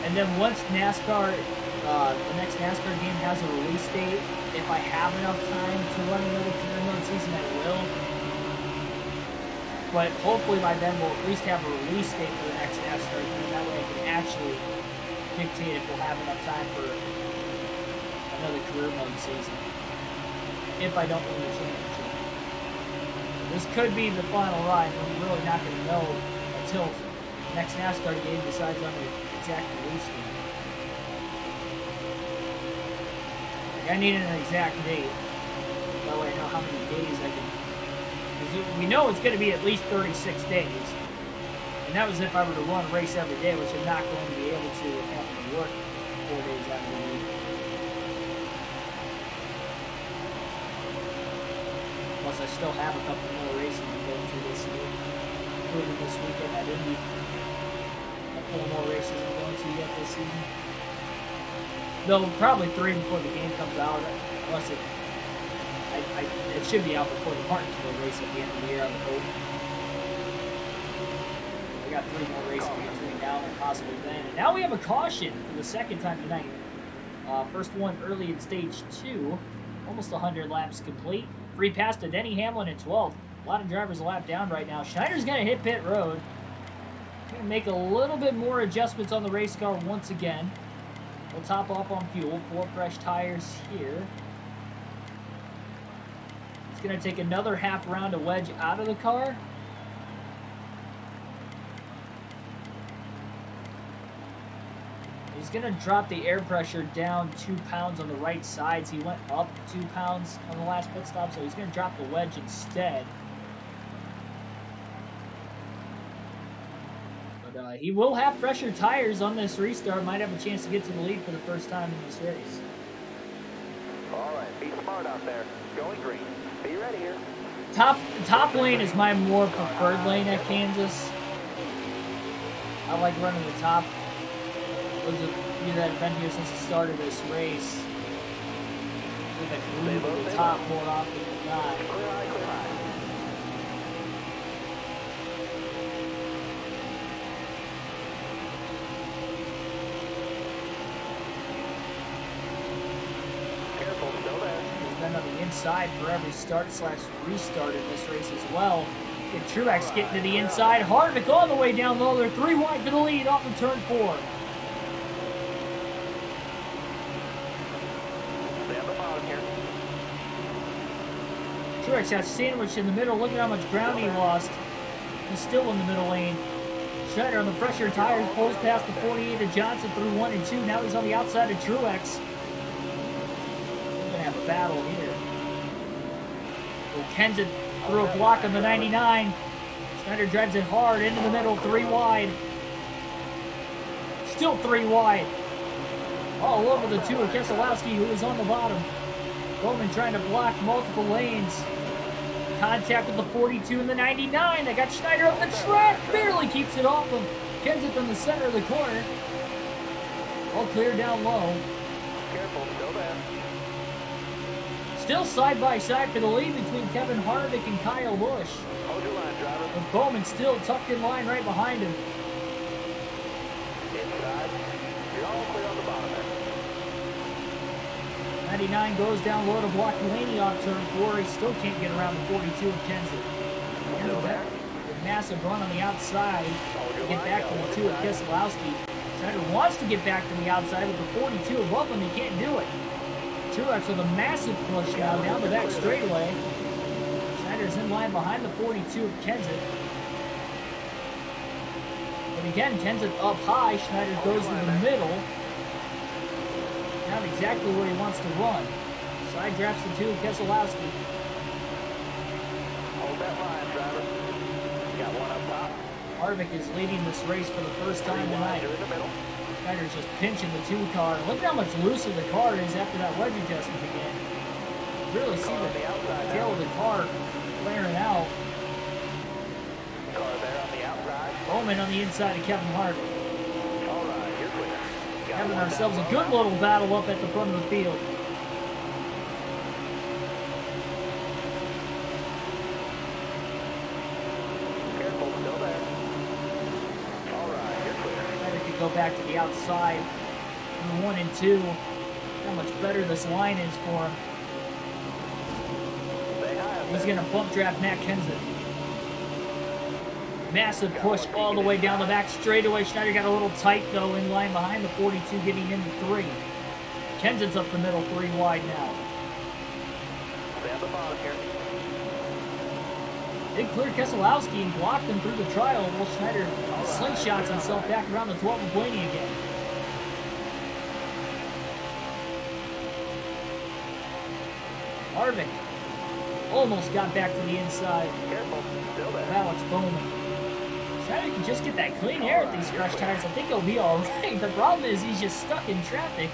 And then once NASCAR, the next NASCAR game has a release date, if I have enough time to run another career mode season, I will. But hopefully by then we'll at least have a release date for the next NASCAR game. That way I can actually dictate if we'll have enough time for another career mode season. If I don't win the championship. This could be the final ride, but we're really not going to know until the next NASCAR game decides on the exact release date. Like, I need an exact date. That way I know how many days I can... Because we know it's going to be at least 36 days. And that was if I were to run a race every day, which I'm not going to be able to if I have to work 4 days out of the week. Plus, I still have a couple more races to go through this year, including this weekend at Indy. A couple more races I'm going to yet this season. Though probably 3 before the game comes out, unless it should be out before the Martinsville race at the end of the year on the boat. We got 3 more races between now and possibly then. And now we have a caution for the second time tonight. First one early in stage 2, almost 100 laps complete. Free pass to Denny Hamlin in 12th. A lot of drivers a lap down right now. Schneider's going to hit pit road. Going to make a little bit more adjustments on the race car once again. We'll top off on fuel. 4 fresh tires here. He's going to take another half round to wedge out of the car. He's going to drop the air pressure down 2 pounds on the right sides. He went up 2 pounds on the last pit stop, so he's going to drop the wedge instead. But he will have fresher tires on this restart. Might have a chance to get to the lead for the first time in this race. All right, be smart out there. Going green. Be ready here. Top lane is my more preferred lane at Kansas. I like running the top. Those of you that have been here since the start of this race, we've been moving to the top more often than not. Clear high, clear high. Careful, still there. He's been on the inside for every start/restart in this race as well. Get Truex getting to the inside. Harvick all the way down low. They're 3 wide for the lead off of turn 4. Truex got sandwiched in the middle. Look at how much ground he lost. He's still in the middle lane. Schneider on the fresher tires pulls past the 48 of Johnson through 1 and 2. Now he's on the outside of Truex. We're going to have a battle here. Kenseth threw a block on the 99. Schneider drives it hard into the middle, 3 wide. Still 3 wide. All over the 2 of Keselowski, who is on the bottom. Bowman trying to block multiple lanes. Contact with the 42 and the 99. They got Schneider up the track. Barely keeps it off of Kenseth in the center of the corner. All clear down low. Careful, still there. Still side by side for the lead between Kevin Harvick and Kyle Busch. Hold your line, driver. But Bowman still tucked in line right behind him. Inside. You're all clear on the bottom there. 99 goes down low to block Delaney off turn 4. He still can't get around the 42 of Kenseth. Still there. With massive run on the outside to get back to the 2 of Keselowski. Schneider wants to get back to the outside with the 42 above him. He can't do it. Truex with a massive push now down the back straightaway. Schneider's in line behind the 42 of Kenseth. But again, Kenseth up high. Schneider goes to the middle. Not exactly where he wants to run. Side drafts the 2 of Keselowski. Hold that line, driver. Got one up top. Harvick is leading this race for the first time tonight. You're in the middle. Schneider's just pinching the 2 car. Look at how much looser the car is after that wedge adjustment again. You really see the tail of the car flaring out. Car there on the outside. Bowman on the inside of Kevin Harvick. All right, you're clear. Got Having one ourselves down a good little battle up at the front of the field. Careful, still there. All right, you're clear. Schneider could go back to the outside in 1 and 2. How much better this line is for him. Stay high up He's there. going to bump draft Matt Kenseth. Massive push all the way down the back straightaway. Schneider got a little tight, though, in line behind the 42, getting into 3. Kenseth's up the middle, 3 wide now. Stay on the bottom here. They cleared Keselowski and blocked him through the trial. Well, Schneider slingshots himself back around the 12 of Blaney again. Harvick almost got back to the inside Careful, still there. of Alex Bowman. Schneider can just get that clean air at these fresh tires. I think he'll be all right. The problem is he's just stuck in traffic.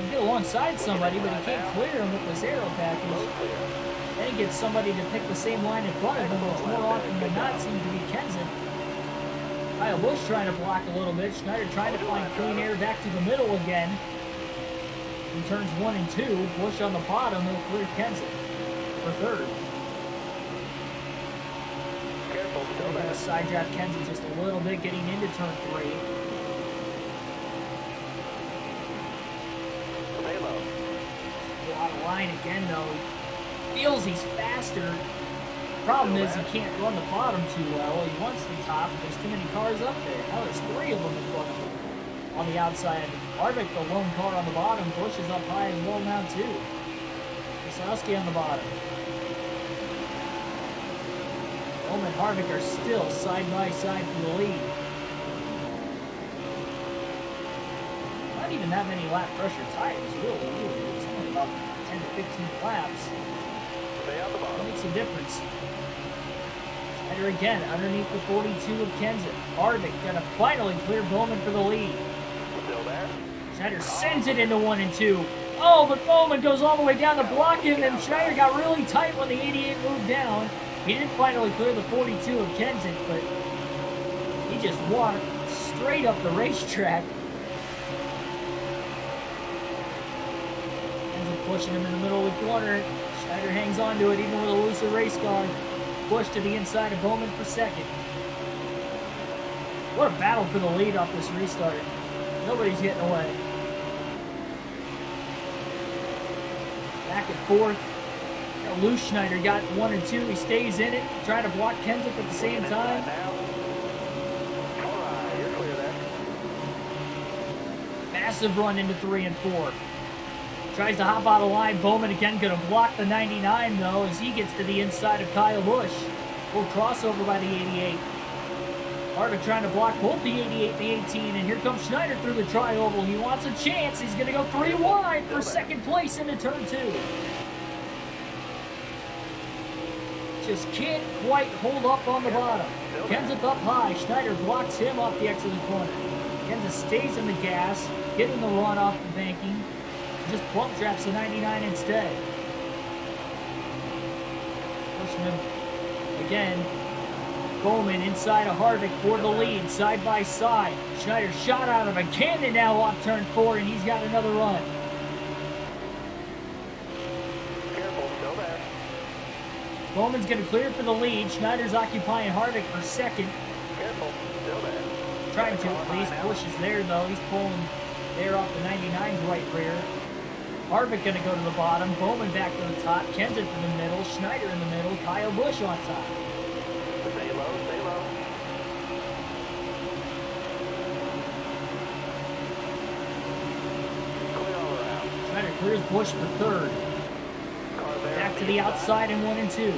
can get alongside somebody, but he can't clear him with this aero package. Then he gets somebody to pick the same line in front of him, which more often than not seems to be Kenseth. Kyle Busch trying to block a little bit. Schneider trying to find clean air back to the middle again. In turns 1 and 2, Busch on the bottom, he'll clear Kenseth for third. Careful, still They're going there. to side draft Kenseth just a little bit getting into turn 3. Stay low. Out of line again though. Feels he's faster. Problem is he can't run the bottom too well. He wants the top, but there's too many cars up there. Now there's 3 of them in front of him. On the outside, Harvick, the lone car on the bottom. Busch is up high as well now too. Keselowski on the bottom. Bowman and Harvick are still side by side for the lead. Not even that many lap pressure tires, really. It's only about 10 to 15 laps. Stay on the bottom. Makes a difference. Schneider again underneath the 42 of Kenseth. Harvick gonna finally clear Bowman for the lead. Still there. Schneider sends it into 1 and 2. Oh, but Bowman goes all the way down to block him, and Schneider got really tight when the 88 moved down. He didn't finally clear the 42 of Kenseth, but he just walked straight up the racetrack. Kenseth pushing him in the middle of the corner. Schneider hangs on to it even with a looser race car. Push to the inside of Bowman for second. What a battle for the lead off this restart. Nobody's getting away. Back and forth. Loose Schneider got 1 and 2. He stays in it, trying to block Kenseth at the same time. All right, you're clear there. Massive run into 3 and 4. Tries to hop out of line. Bowman again going to block the 99 though as he gets to the inside of Kyle Busch. Little crossover by the 88. Harvick trying to block both the 88 and the 18, and here comes Schneider through the tri-oval. He wants a chance. He's going to go 3 wide for second place into turn 2. Just can't quite hold up on the bottom. Kenseth up high. Schneider blocks him off the exit of the corner. Kenseth stays in the gas, getting the run off the banking. Just bump traps the 99 instead. Pushing him again. Bowman inside of Harvick for the lead, side by side. Schneider shot out of a cannon now off turn 4, and he's got another run. Careful, still there. Bowman's going to clear for the lead. Schneider's occupying Harvick for second. Careful, still there. Trying to at least. Busch is there though. He's pulling air off the 99's right rear. Harvick going to go to the bottom. Bowman back to the top. Kenseth in the middle. Schneider in the middle. Kyle Busch on top. Stay low, stay low. Clear all around. Schneider clears Busch for third. Car there. Back to the outside in 1 and 2.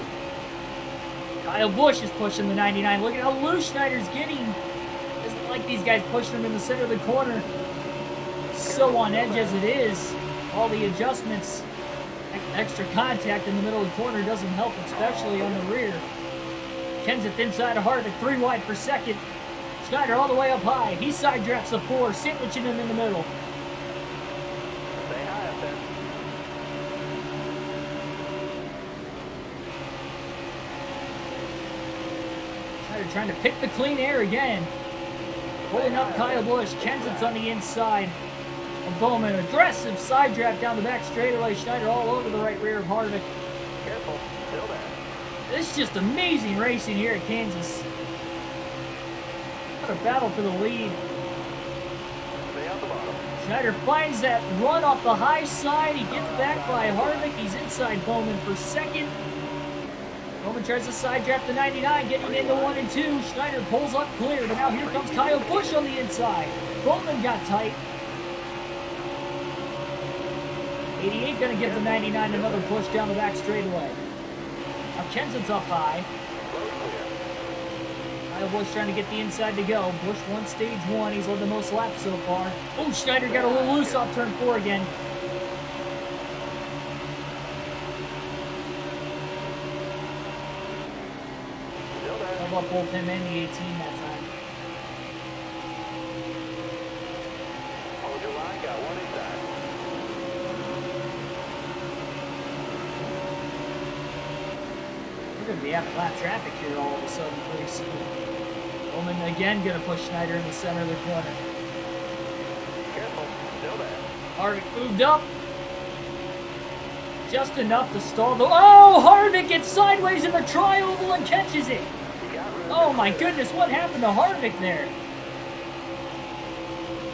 Kyle Busch is pushing the 99. Look at how loose Schneider's getting. Isn't like these guys pushing him in the center of the corner. So on edge as it is. All the adjustments. Extra contact in the middle of the corner doesn't help, especially on the rear. Kenseth inside of Harvick, 3 wide for second. Schneider all the way up high. He side drafts the 4, sandwiching him in the middle. Stay high up there. Schneider trying to pick the clean air again. Pulling up Kyle Busch. Kenseth's on the inside of Bowman. Aggressive side draft down the back straightaway. Schneider all over the right rear of Harvick. Careful, still there. This is just amazing racing here at Kansas. What a battle for the lead. Stay on the bottom. Schneider finds that run off the high side. He gets back by Harvick. He's inside Bowman for second. Bowman tries to side draft the 99, getting into 1 and 2. Schneider pulls up clear, but now here comes Kyle Busch on the inside. Bowman got tight. 88 gonna give the 99 another push down the back straightaway. Now Kenseth's up high. Road clear. Kyle Busch trying to get the inside to go. Busch won stage 1. He's led the most laps so far. Oh, Schneider got a little loose off turn 4 again. Still there. How about both him and the 18 that time? Hold your line, got one inside. like we have lap traffic here all of a sudden pretty soon. Bowman again gonna push Schneider in the center of the corner. Careful, still there. Harvick moved up. Just enough to stall the... Oh, Harvick gets sideways in the tri-oval and catches it. Oh my goodness, what happened to Harvick there?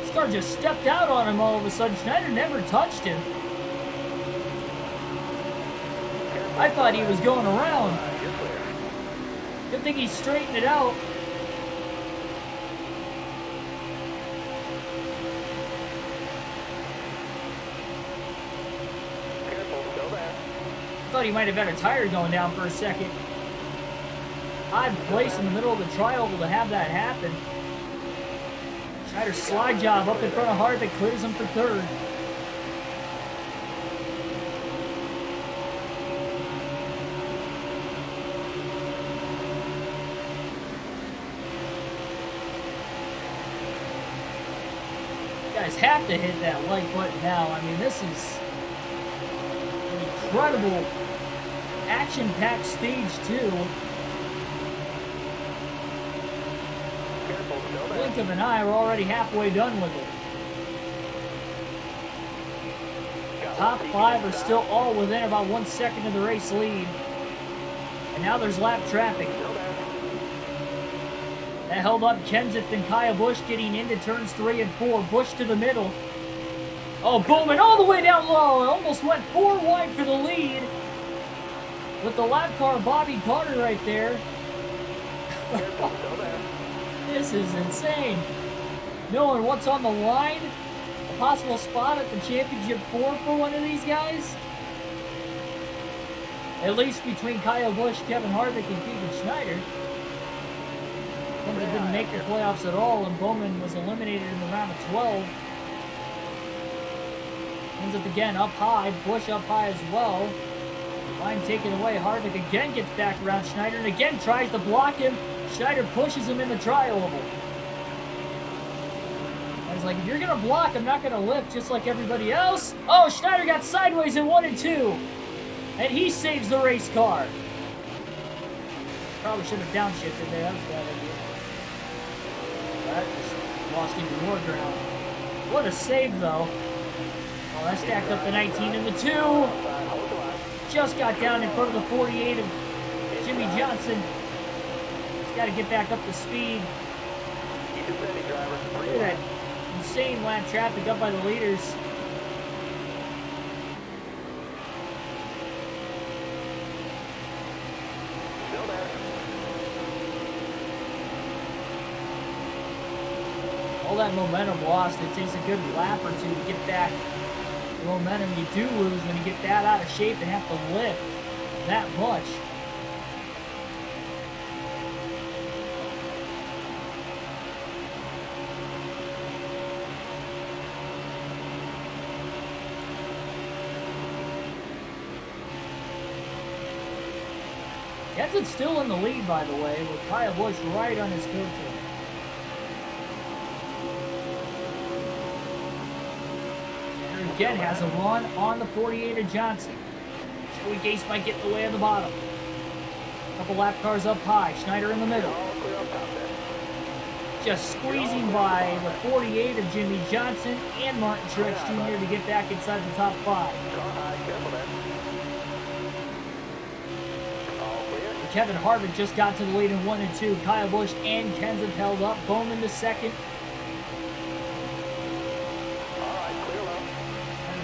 This car just stepped out on him all of a sudden. Schneider never touched him. I thought he was going around. Good thing he straightened it out. Thought he might have had a tire going down for a second. Odd place in the middle of the tri-oval to have that happen. Schneider's slide job up in front of Harvick clears him for third. You guys have to hit that like button now. I mean, this is an incredible action-packed stage 2. Blink of an eye, we're already halfway done with it. Top 5 are still all within about 1 second of the race lead. And now there's lap traffic. That held up Kenseth and Kyle Busch getting into turns 3 and 4. Busch to the middle. Oh, Bowman all the way down low. Almost went 4 wide for the lead. With the lap car, Bobby Carter right there. This is insane. Knowing what's on the line, a possible spot at the championship 4 for one of these guys. At least between Kyle Busch, Kevin Harvick, and Keegan Schneider. Kenseth didn't make the playoffs at all, and Bowman was eliminated in the round of 12. Kenseth again up high, Busch up high as well. Line taken away. Harvick again gets back around Schneider and again tries to block him. Schneider pushes him in the tri-oval. I was like, if you're going to block, I'm not going to lift just like everybody else. Oh, Schneider got sideways in 1 and 2. And he saves the race car. Probably should have downshifted there. That was a bad idea. That just lost even more ground. What a save, though. Well, that stacked up the 19 and the 2. Just got down in front of the 48 of Jimmy Johnson. He's got to get back up to speed. Look at that insane lap traffic up by the leaders. All that momentum lost. It takes a good lap or two to get back the momentum you do lose when you get that out of shape and have to lift that much. Kenseth's still in the lead, by the way, with Kyle Busch right on his coattail. Again has a run on the 48 of Johnson. Joey Gase might get in the way on the bottom. Couple lap cars up high. Schneider in the middle. Just squeezing by the 48 of Jimmy Johnson and Martin Truex Jr. to get back inside the top 5. Kevin Harvick just got to the lead in 1 and 2. Kyle Busch and Kenseth held up. Bowman to second.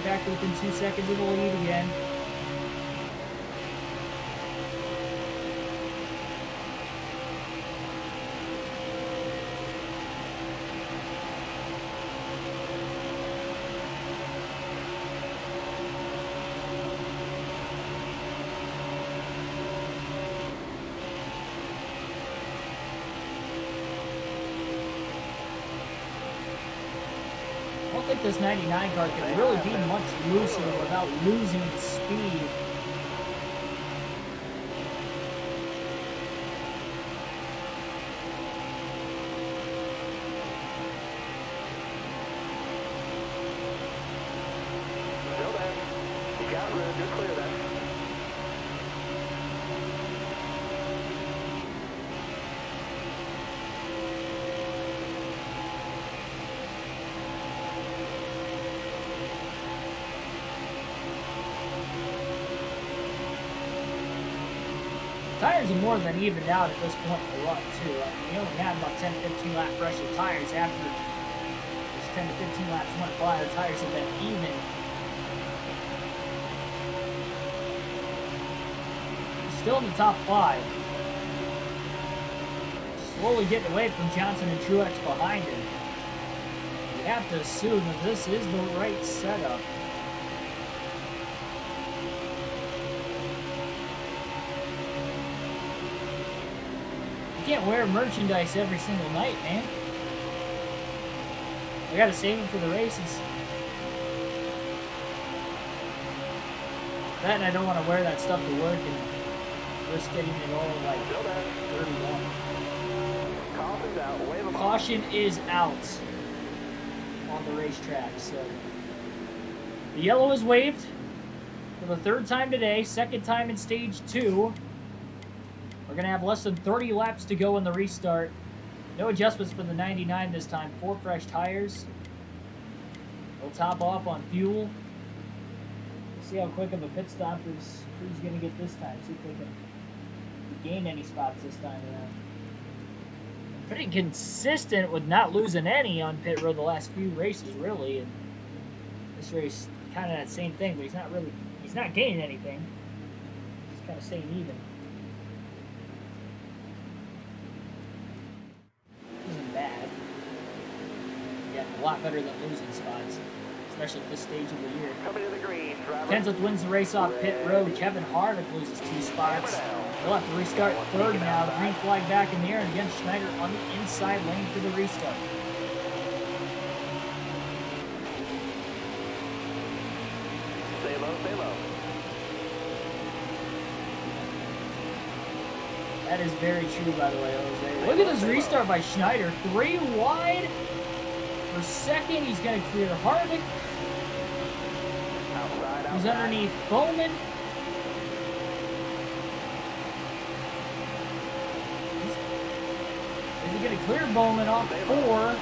Back to within 2 seconds of the lead again. I don't think this 99 car can really be much looser without losing its speed. Still there. You got room, just clear that. Tires are more than evened out at this point in the run, too. We only had about 10 to 15 lap fresh of tires after this 10 to 15 laps went by. The tires have been even. Still in the top 5. Slowly getting away from Johnson and Truex behind him. You have to assume that this is the right setup. You can't wear merchandise every single night, man. I gotta save them for the races. That and I don't want to wear that stuff to work and risk getting it all like 31. Caution is out on the racetrack, so the yellow is waved for the 3rd time today, 2nd time in stage 2. We're going to have less than 30 laps to go in the restart. No adjustments for the 99 this time. 4 fresh tires. We'll top off on fuel. See how quick of a pit stop is Crew's going to get this time. See if they can gain any spots this time around. Pretty consistent with not losing any on pit road the last few races, really. And this race, kind of that same thing, but he's not gaining anything. He's kind of staying even. Isn't bad. Yeah, a lot better than losing spots, especially at this stage of the year. Coming to the green, driver. Kenseth wins the race off pit road. Kevin Harvick loses 2 spots. He'll have to restart 3rd now. The green flag back in the air, and again Schneider on the inside lane for the restart. Stay low, stay low. That is very true, by the way, Jose. Look at this restart by Schneider. 3 wide. For 2nd, he's going to clear Harvick. He's underneath Bowman. Is he going to clear Bowman off 4?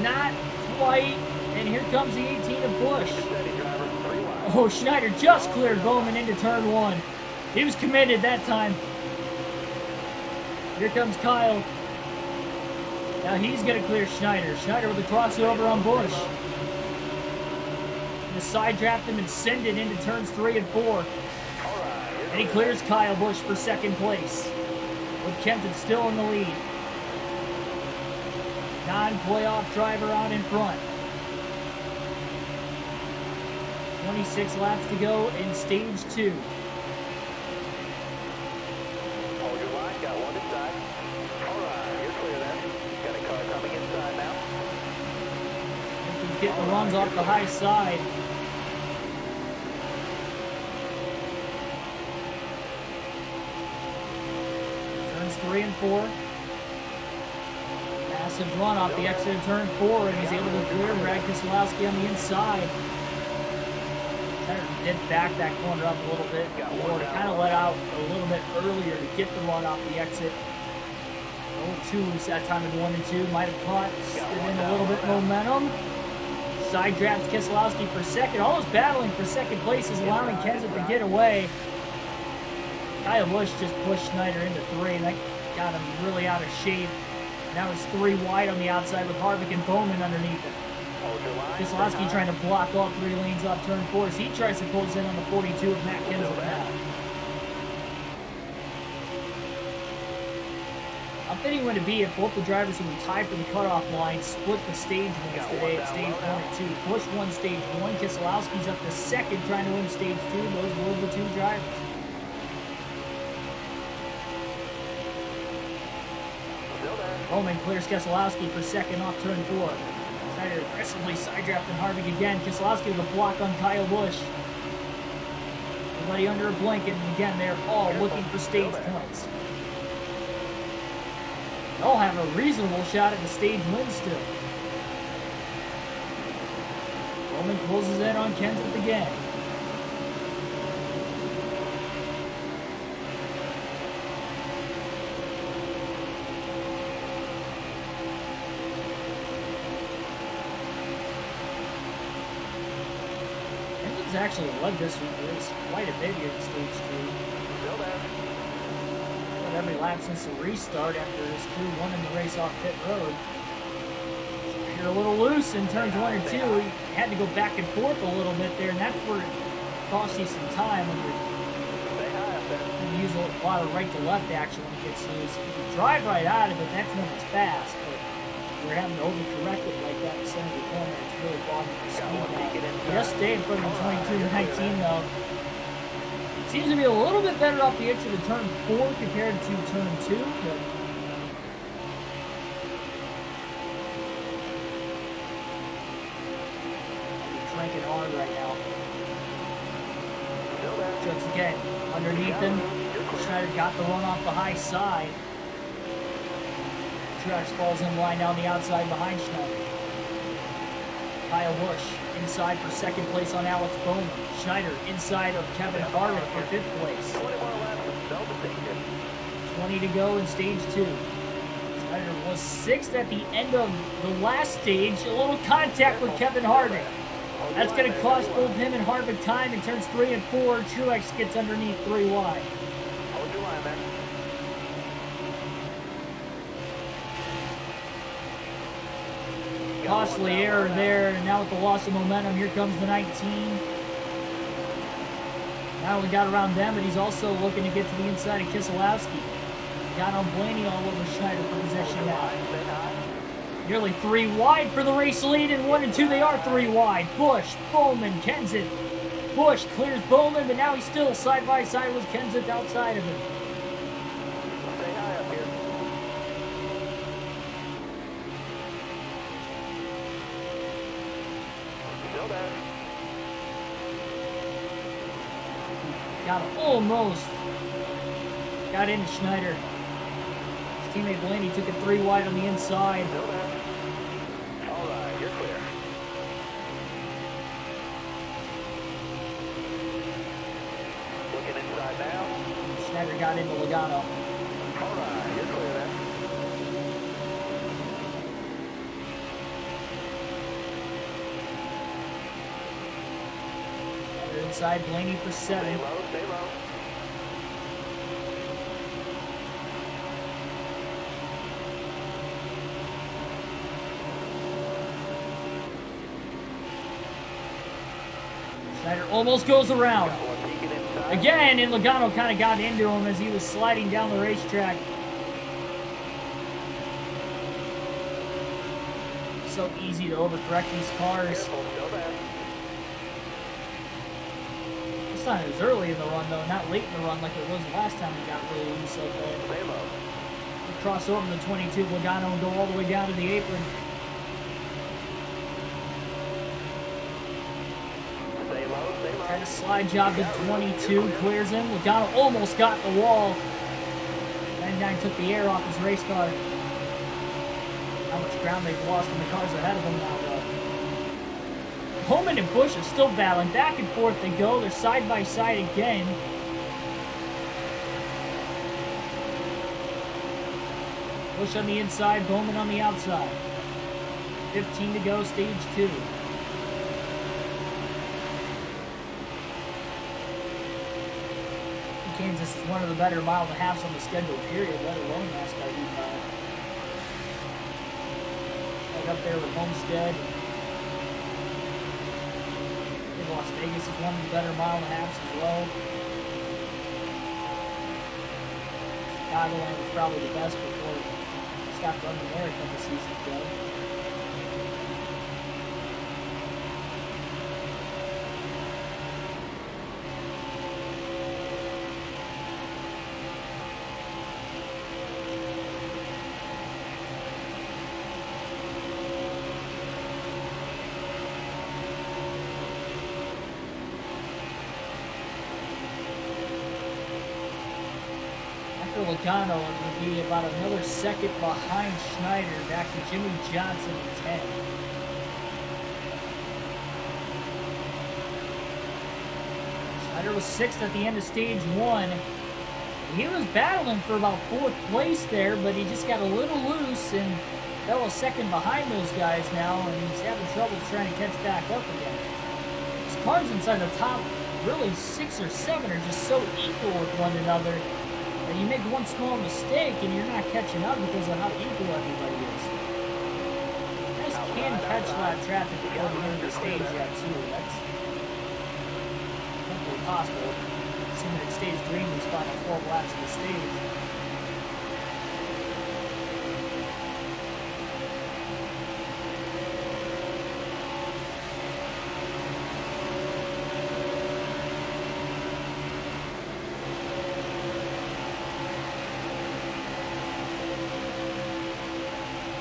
Not quite. And here comes the 18 of Busch. Oh, Schneider just cleared Bowman into turn 1. He was committed that time. Here comes Kyle. Now he's going to clear Schneider. Schneider with a crossover on Busch. The side draft him and send it into turns 3 and 4. And he clears Kyle Busch for 2nd place, with Kenseth still in the lead. Non-playoff driver out in front. 26 laps to go in stage 2. Hold your line, got one inside. All right, you're clear then. Got a car coming inside now. He's getting the runs off the high side. Turns 3 and 4. Massive run off the exit of turn 4, and he's able to clear Brad Keselowski on the inside. Did back that corner up a little bit more to kind of let out a little bit earlier to get the run off the exit. 0-2 that time in 1 and 2. Might have caught it in a little bit momentum. Side drafts Keselowski for 2nd. Almost battling for 2nd place is allowing Kenseth to get away. Kyle Busch just pushed Schneider into 3, and that got him really out of shape. Now it's 3 wide on the outside with Harvick and Bowman underneath him. Keselowski trying to block all 3 lanes off turn 4 as he tries to close in on the 42 of Matt Kenseth now. How fitting would it be if both the drivers who were tied for the cutoff line split the stage wins today at stage 1 and 2? Busch won stage 1, Keselowski's up to 2nd trying to win stage 2. Those were the 2 drivers. Bowman clears Keselowski for 2nd off turn 4. Schneider aggressively side drafting Harvick again. Keselowski with a block on Kyle Busch. Everybody under a blanket, and again, they're all looking for stage points. They'll have a reasonable shot at the stage win still. Bowman closes in on Kenseth again. Cars actually led this race quite a bit here in stage 2. Still there. But every lap since the restart after his crew won in the race off pit road. You're a little loose in turns 1 and 2. He had to go back and forth a little bit there, and that's where it costs you some time when you use a lot of right to left action when it gets loose. If you drive right out of it, that's when it's fast, but we're having to overcorrect it like that in the center of the corner. It's really bogging the speed down. Just stayed in front of the 22-19 though. Seems to be a little bit better off the exit of turn 4 compared to turn 2, but cranking hard right now. Once again, underneath him, Schneider got the run off the high side. Truex falls in line down the outside behind Schneider. Kyle Busch inside for second place on Alex Bowman. Schneider inside of Kevin Harvick for fifth place. 20 to go in stage 2. Schneider was sixth at the end of the last stage. A little contact with Kevin Harvick. That's going to cost both him and Harvick time in turns 3 and 4. Truex gets underneath 3 wide. Hold your line there. Costly error there, and now with the loss of momentum, here comes the 19. Not only got around them, but he's also looking to get to the inside of Keselowski. Got on Blaney all over Schneider for possession now. Nearly 3 wide for the race lead, and 1 and 2 they are 3 wide. Busch, Bowman, Kenseth. Busch clears Bowman, but now he's still side by side with Kenseth outside of him. Stay high up here. Still there. Got into Schneider. His teammate Blaney took it 3 wide on the inside. Still there. All right, you're clear. Looking inside now. Schneider got into Logano. All right, you're clear there. They're inside Blaney for 7. Stay low, stay low. Schneider almost goes around. Got one peeking inside. Again, and Logano kind of got into him as he was sliding down the racetrack. So easy to overcorrect these cars. Careful, still there. This time it was early in the run, though, not late in the run like it was last time we got really loose up there. Stay low. We cross over the 22 Logano and go all the way down to the apron. Stay low, stay low. Trying to slide job to 22, clears him. Logano almost got the wall. 99 took the air off his race car. How much ground they've lost in the cars ahead of them now, though. Bowman and Busch are still battling. Back and forth they go. They're side by side again. Busch on the inside, Bowman on the outside. 15 to go, stage 2. Kansas is one of the better mile and a halves on the schedule, period, let alone NASCAR heat mile. Right up there with Homestead. I think Las Vegas is one of the better mile and a halves as well. Chicagoland was probably the best before it stopped running there a couple seasons ago. Logano would be about another second behind Schneider, back to Jimmy Johnson in 10. Schneider was 6th at the end of stage 1. He was battling for about 4th place there, but he just got a little loose and fell a second behind those guys now, and he's having trouble trying to catch back up again. His cars inside the top, really 6 or 7, are just so equal with one another that you make one small mistake and you're not catching up because of how equal everybody is. You guys can catch lap traffic before the end of the stage yet too. That's definitely possible, assuming it stays green these final 12 laps of the stage.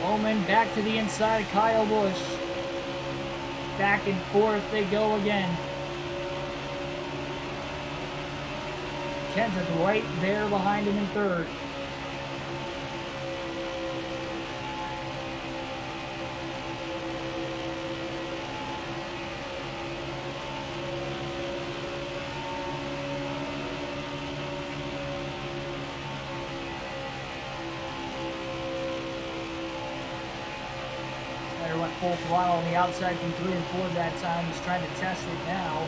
Bowman back to the inside of Kyle Busch. Back and forth they go again. Kenseth right there behind him in third. Went full throttle on the outside from 3 and 4 that time. He's trying to test it now.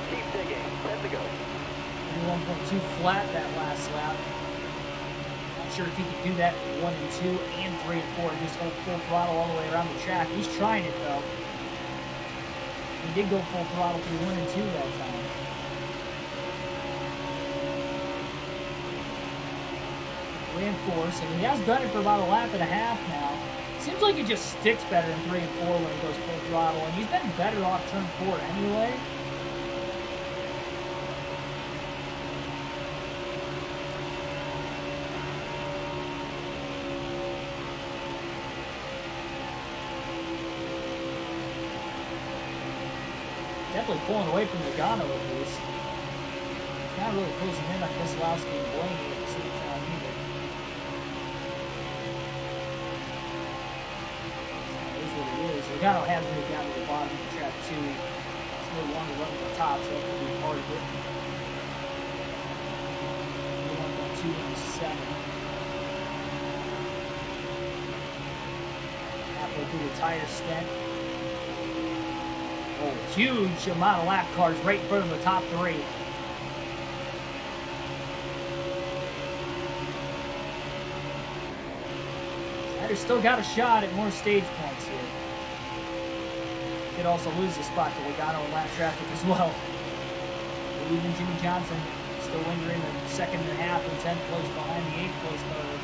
Keep digging. 10 to go. 1.2 flat that last lap. Not sure if he can do that in 1 and 2 and 3 and 4. Just hold full throttle all the way around the track. He's trying it though. He did go full throttle through 1 and 2 that time. Reinforce, and he has done it for about a lap and a half now. Seems like he just sticks better in 3 and 4 when he goes full throttle, and he's been better off turn 4 anyway. Definitely pulling away from Logano at least. Not really closing in on Keselowski and Blaney at the same time either. Logano has moved down to the bottom of the track too. It's no longer running the top, so that could be part of it. 1.2 and 7. Halfway through the tire stint. Oh, huge amount of lap cars right in front of the top 3. Snyder's still got a shot at more stage points here. Could also lose the spot to Logano in lap traffic as well. Even Jimmy Johnson still lingering in 2nd and a half and 10th place behind the 8th place car.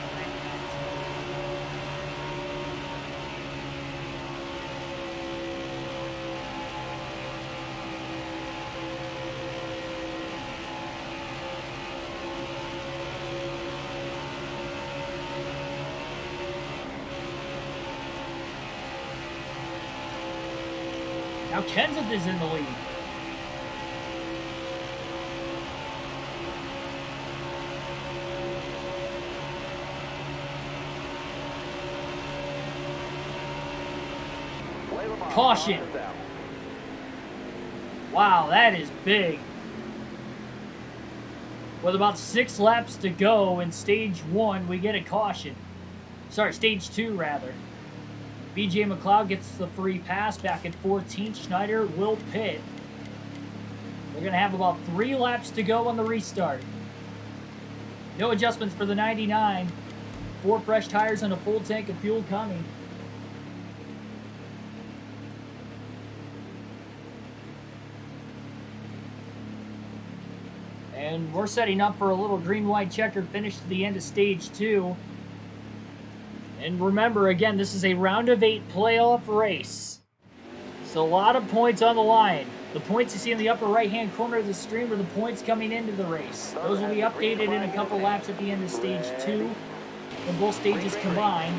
Now Kenseth is in the lead. Caution. Wow, that is big. With about 6 laps to go in stage 1, we get a caution. Sorry, stage 2 rather. BJ McLeod gets the free pass back at 14th. Schneider will pit. They're going to have about 3 laps to go on the restart. No adjustments for the 99. 4 fresh tires and a full tank of fuel coming. And we're setting up for a little green-white checkered finish to the end of stage 2. And remember, again, this is a round of 8 playoff race. So a lot of points on the line. The points you see in the upper right-hand corner of the stream are the points coming into the race. Those will be updated in a couple laps at the end of stage 2, when both stages combine.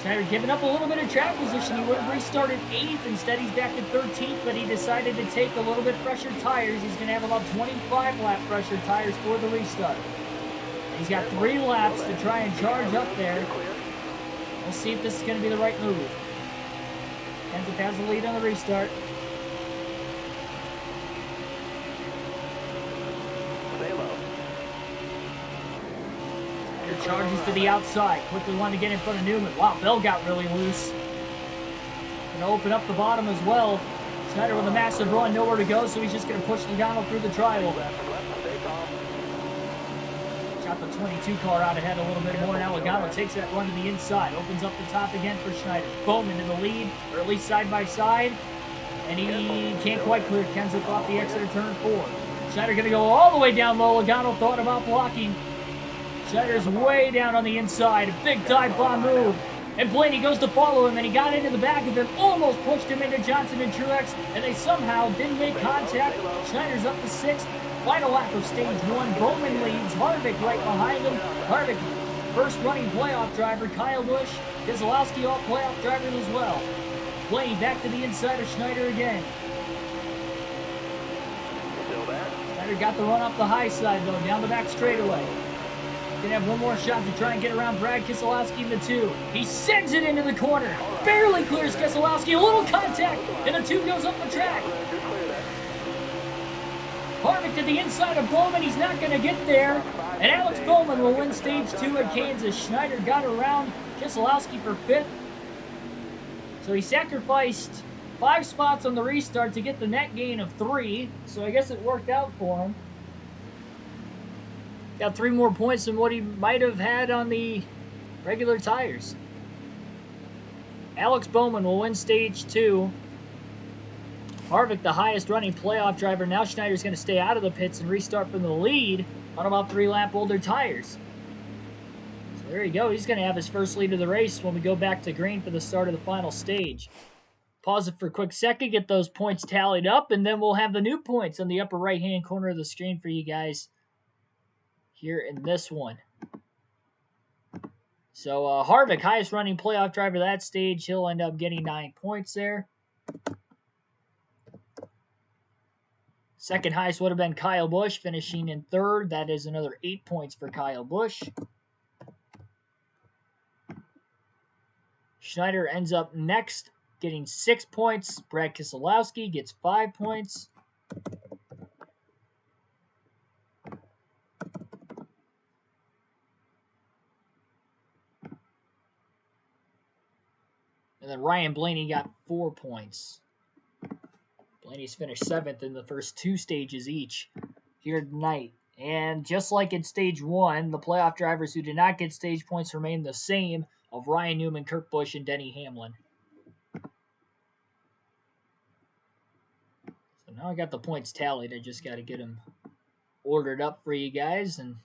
Schneider giving up a little bit of track position. He would have restarted 8th. Instead, he's back at 13th, but he decided to take a little bit fresher tires. He's going to have about 25 lap fresher tires for the restart. He's got 3 laps to try and charge up there. We'll see if this is going to be the right move. Kenseth has the lead on the restart. Schneider charges to the outside. Quickly wanted to get in front of Newman. Wow, Bell got really loose. Going to open up the bottom as well. Schneider with a massive run, nowhere to go, so he's just going to push Logano through the tri-oval. Got the 22 car out ahead a little bit more. Now Logano takes that run to the inside, opens up the top again for Schneider. Bowman in the lead, or at least side by side, and he can't quite clear Kenseth off the exit of turn 4. Schneider going to go all the way down low. Logano thought about blocking. Schneider's way down on the inside. A big dive bomb move. And Blaney goes to follow him, and he got into the back of him, almost pushed him into Johnson and Truex, and they somehow didn't make contact. Schneider's up to 6th. Final lap of stage 1. Bowman leads. Harvick right behind him. Harvick, first running playoff driver. Kyle Busch, Keselowski, all playoff drivers as well. Blaney back to the inside of Schneider again. Schneider got the run up the high side, though, down the back straightaway. Gonna have one more shot to try and get around Brad Keselowski in the 2. He sends it into the corner. Barely clears Keselowski. A little contact, and the 2 goes up the track. Harvick to the inside of Bowman. He's not going to get there. And Alex Bowman will win stage 2 at Kansas. Schneider got around Keselowski for 5th. So he sacrificed 5 spots on the restart to get the net gain of 3. So I guess it worked out for him. Got 3 more points than what he might have had on the regular tires. Alex Bowman will win stage 2. Harvick, the highest running playoff driver. Now Schneider's going to stay out of the pits and restart from the lead on about 3 lap older tires. So there you go. He's going to have his first lead of the race when we go back to green for the start of the final stage. Pause it for a quick second, get those points tallied up, and then we'll have the new points on the upper right-hand corner of the screen for you guys here in this one. So Harvick, highest running playoff driver that stage. He'll end up getting 9 points there. Second highest would have been Kyle Busch, finishing in 3rd. That is another 8 points for Kyle Busch. Schneider ends up next, getting 6 points. Brad Keselowski gets 5 points. And then Ryan Blaney got 4 points. Blaney's finished 7th in the first 2 stages each here tonight. And just like in stage 1, the playoff drivers who did not get stage points remain the same of Ryan Newman, Kurt Busch, and Denny Hamlin. So now I got the points tallied. I just got to get them ordered up for you guys, and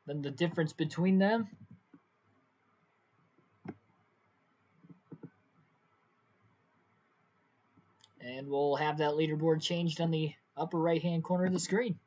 then the difference between them. And we'll have that leaderboard changed on the upper right-hand corner of the screen.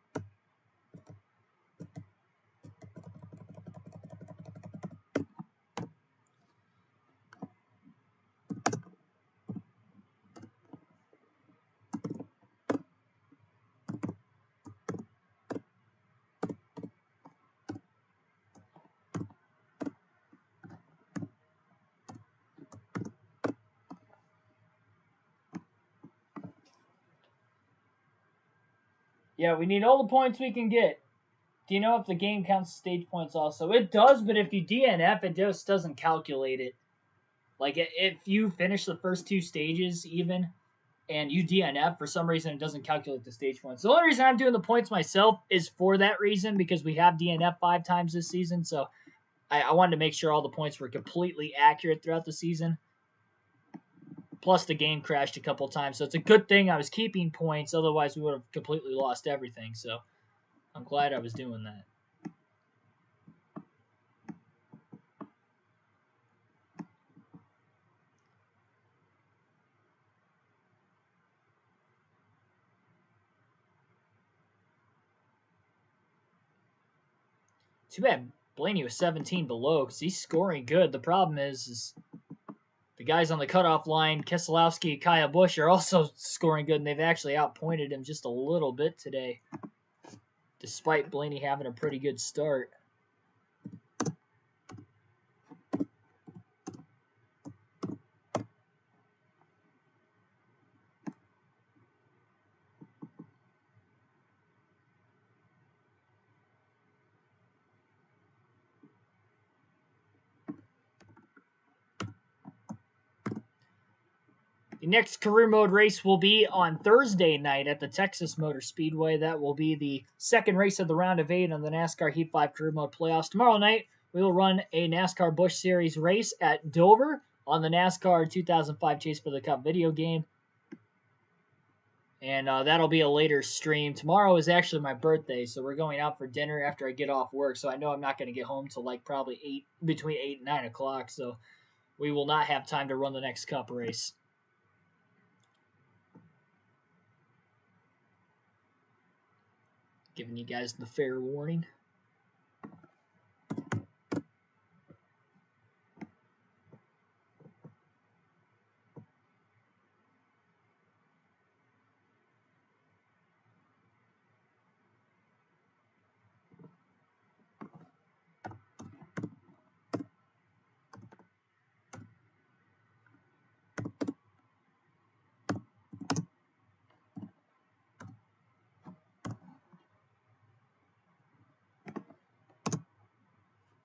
Yeah, we need all the points we can get. Do you know if the game counts stage points also? It does, but if you DNF, it just doesn't calculate it. Like, if you finish the first 2 stages even, and you DNF, for some reason, it doesn't calculate the stage points. The only reason I'm doing the points myself is for that reason, because we have DNF 5 times this season, so I wanted to make sure all the points were completely accurate throughout the season. Plus, the game crashed a couple times, so it's a good thing I was keeping points. Otherwise, we would have completely lost everything. So, I'm glad I was doing that. Too bad Blaney was 17 below, because he's scoring good. The problem is the guys on the cutoff line, Keselowski and Kyle Busch, are also scoring good, and they've actually outpointed him just a little bit today, despite Blaney having a pretty good start. The next career mode race will be on Thursday night at the Texas Motor Speedway. That will be the second race of the round of 8 on the NASCAR Heat 5 career mode playoffs. Tomorrow night, we will run a NASCAR Busch Series race at Dover on the NASCAR 2005 Chase for the Cup video game. And that'll be a later stream. Tomorrow is actually my birthday, so we're going out for dinner after I get off work. So I know I'm not going to get home till like probably between 8 and 9 o'clock. So we will not have time to run the next Cup race. Giving you guys the fair warning.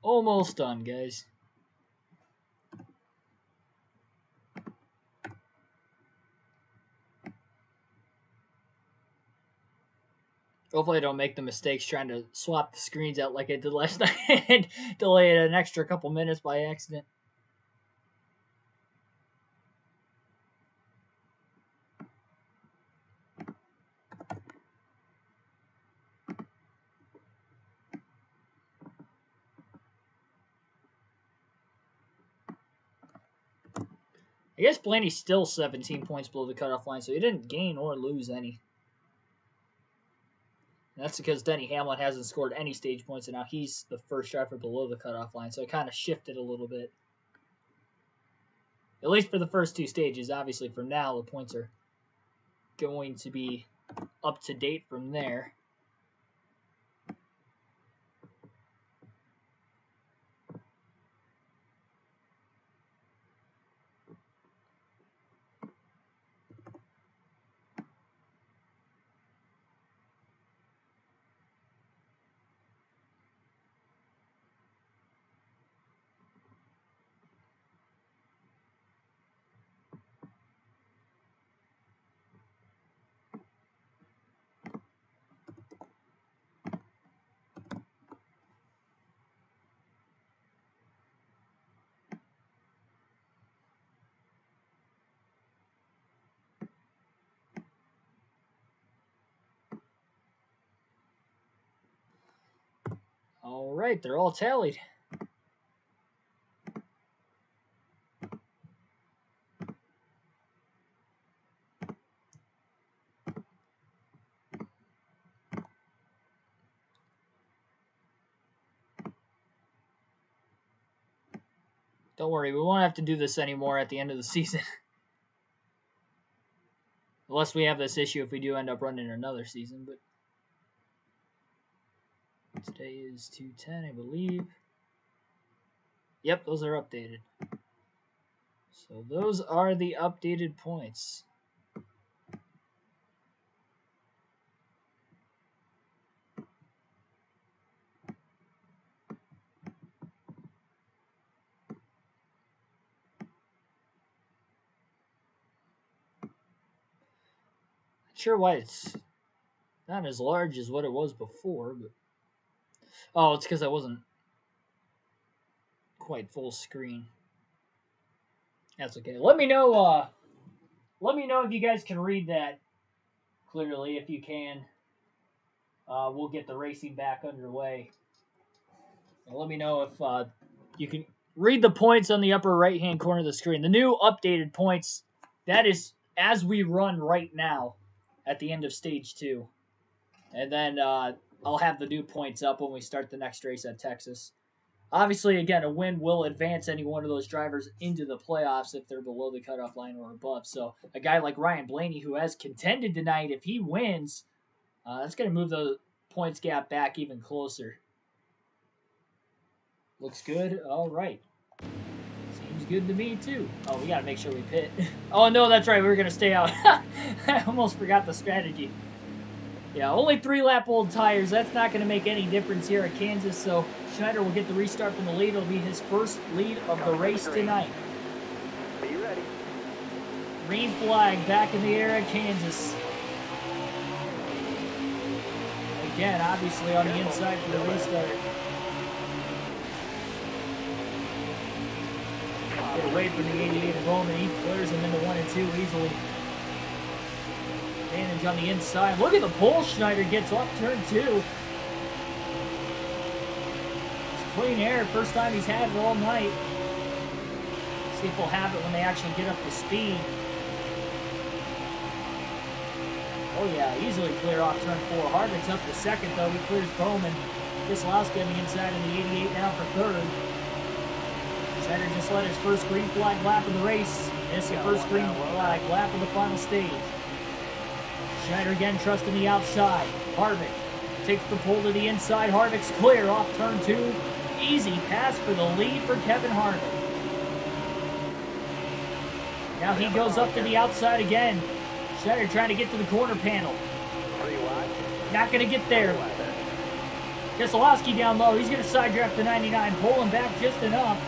Almost done, guys. Hopefully I don't make the mistakes trying to swap the screens out like I did last night and delay it an extra couple minutes by accident. I guess Blaney's still 17 points below the cutoff line, so he didn't gain or lose any. And that's because Denny Hamlin hasn't scored any stage points, and now he's the first driver below the cutoff line, so it kind of shifted a little bit. At least for the first 2 stages. Obviously, from now, the points are going to be up to date from there. All right, they're all tallied. Don't worry, we won't have to do this anymore at the end of the season. Unless we have this issue if we do end up running another season, but today is 210, I believe. Yep, those are updated. So those are the updated points. Not sure why it's not as large as what it was before, but oh, it's because I wasn't quite full screen. That's okay. Let me know. Let me know if you guys can read that clearly. If you can, we'll get the racing back underway. And let me know if you can read the points on the upper right-hand corner of the screen. The new updated points. That is as we run right now at the end of stage 2, and then I'll have the new points up when we start the next race at Texas. Obviously, again, a win will advance any one of those drivers into the playoffs if they're below the cutoff line or above. So a guy like Ryan Blaney, who has contended tonight, if he wins, that's going to move the points gap back even closer. Looks good. All right. Seems good to me, too. Oh, we got to make sure we pit. Oh, no, that's right. We were going to stay out. I almost forgot the strategy. Yeah, only 3-lap-old tires. That's not going to make any difference here at Kansas, so Schneider will get the restart from the lead. It'll be his first lead of the race tonight. Be ready. Green flag back in the air at Kansas. Again, obviously on the inside for the restart. Get away from the 88 of Bowman. He clears him into 1 and 2 easily. Advantage on the inside. Look at the pole Schneider gets off turn 2. It's clean air. First time he's had it all night. See if we'll have it when they actually get up to speed. Oh yeah, easily clear off turn 4. Harvick's up to second though. He clears Bowman. Keselowski on the inside in the 88 now for third. Schneider just led his first green flag lap of the race. Missed the first green flag lap of the final stage. Schneider again trusting the outside. Harvick takes the pole to the inside. Harvick's clear off turn 2. Easy pass for the lead for Kevin Harvick. Now he goes up to the outside again. Schneider trying to get to the corner panel. Not going to get there. Keselowski down low. He's going to side draft to 99. Pull him back just enough.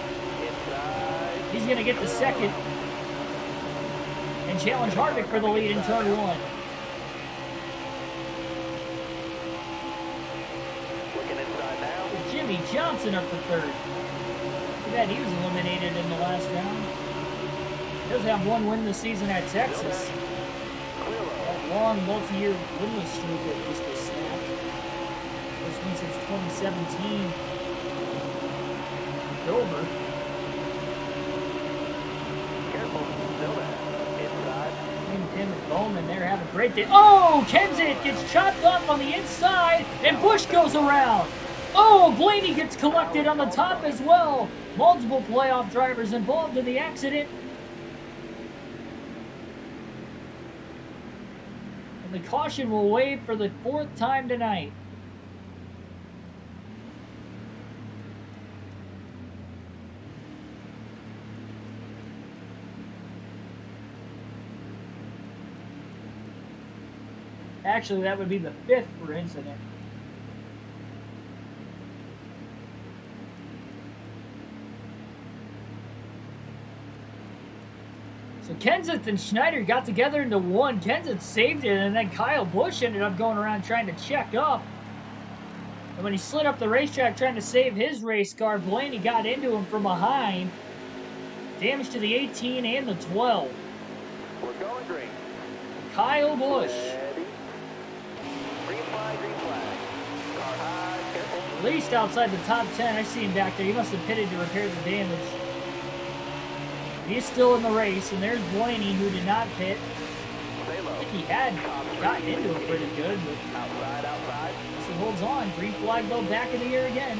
He's going to get the second. And challenge Harvick for the lead in turn 1. Jimmy Johnson up for third. Too bad he was eliminated in the last round. He does have one win this season at Texas. That long multi-year winless streak that just was snapped. First win since 2017. Dover. Careful, still there. Inside. Him and Bowman, they're having a great day. Oh, Kenseth gets chopped off on the inside, and Busch goes around. Oh, Blaney gets collected on the top as well. Multiple playoff drivers involved in the accident. And the caution will wave for the 4th time tonight. Actually, that would be the 5th for incident. So Kenseth and Schneider got together into one. Kenseth saved it, and then Kyle Busch ended up going around trying to check up. And when he slid up the racetrack trying to save his race car, Blaney got into him from behind. Damage to the 18 and the 12. We're going green. Kyle Busch. Green flag, green flag. Car high, careful. At least outside the top 10. I see him back there. He must have pitted to repair the damage. He's still in the race, and there's Blaney, who did not pit. Stay low. I think he had gotten into it pretty good, but Outside, outside. he holds on. Green flag, though, back in the air again.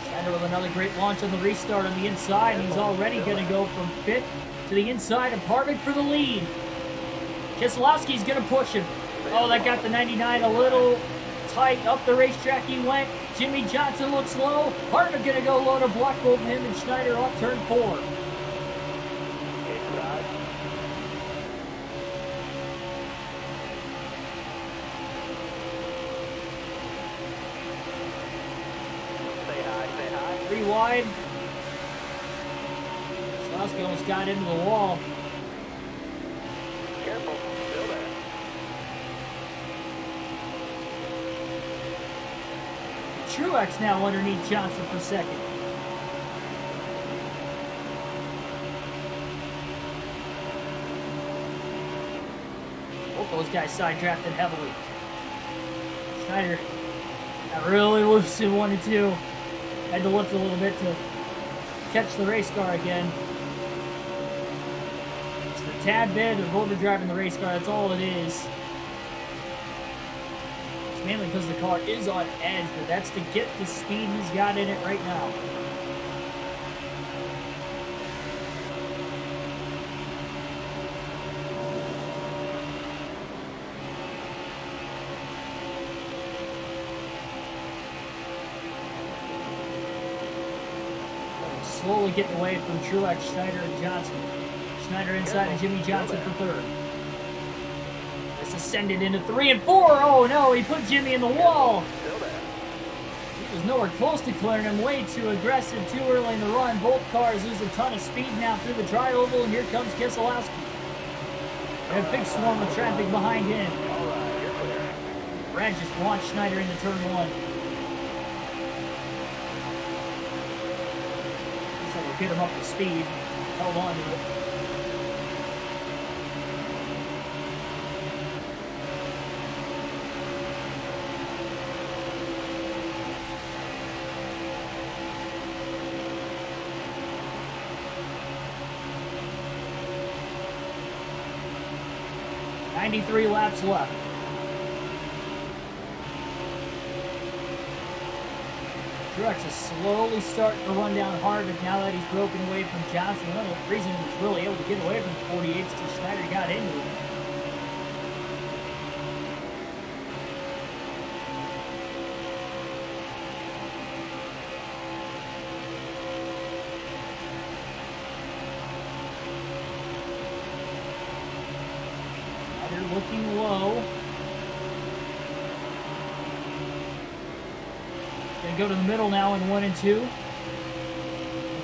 Schneider with another great launch on the restart on the inside, and he's already going to go from 5th to the inside of Harvick for the lead. Keselowski's going to push him. Oh, that got the 99 a little tight. Up the racetrack he went. Jimmy Johnson looks low. Harvick going to go low to block both him and Schneider off turn 4. Inside. Stay high, stay high. 3 wide. Keselowski almost got into the wall. Careful, still there. Truex now underneath Johnson for second. Both those guys side drafted heavily. Schneider got really loose in 1 and 2. Had to lift a little bit to catch the race car again. Just a tad bit of overdriving the race car, that's all it is. Mainly because the car is on edge, but that's to get the speed he's got in it right now. Slowly getting away from Truex, Schneider, and Johnson. Schneider inside and Jimmy Johnson for third. Ascended into 3 and 4. Oh no, he put Jimmy in the wall. Still there. He was nowhere close to clearing him. Way too aggressive, too early in the run. Both cars lose a ton of speed now through the tri-oval, and here comes Keselowski. A big swarm of traffic behind him. All right, you're clear. Brad just launched Schneider into turn one. Looks like we'll get him up to speed. Held on to it. .93 laps left. Truex is slowly starting to run down hard, but now that he's broken away from Johnson, the only reason he was really able to get away from the 48s until Schneider got into him. Schneider looking low. Gonna go to the middle now in 1 and 2.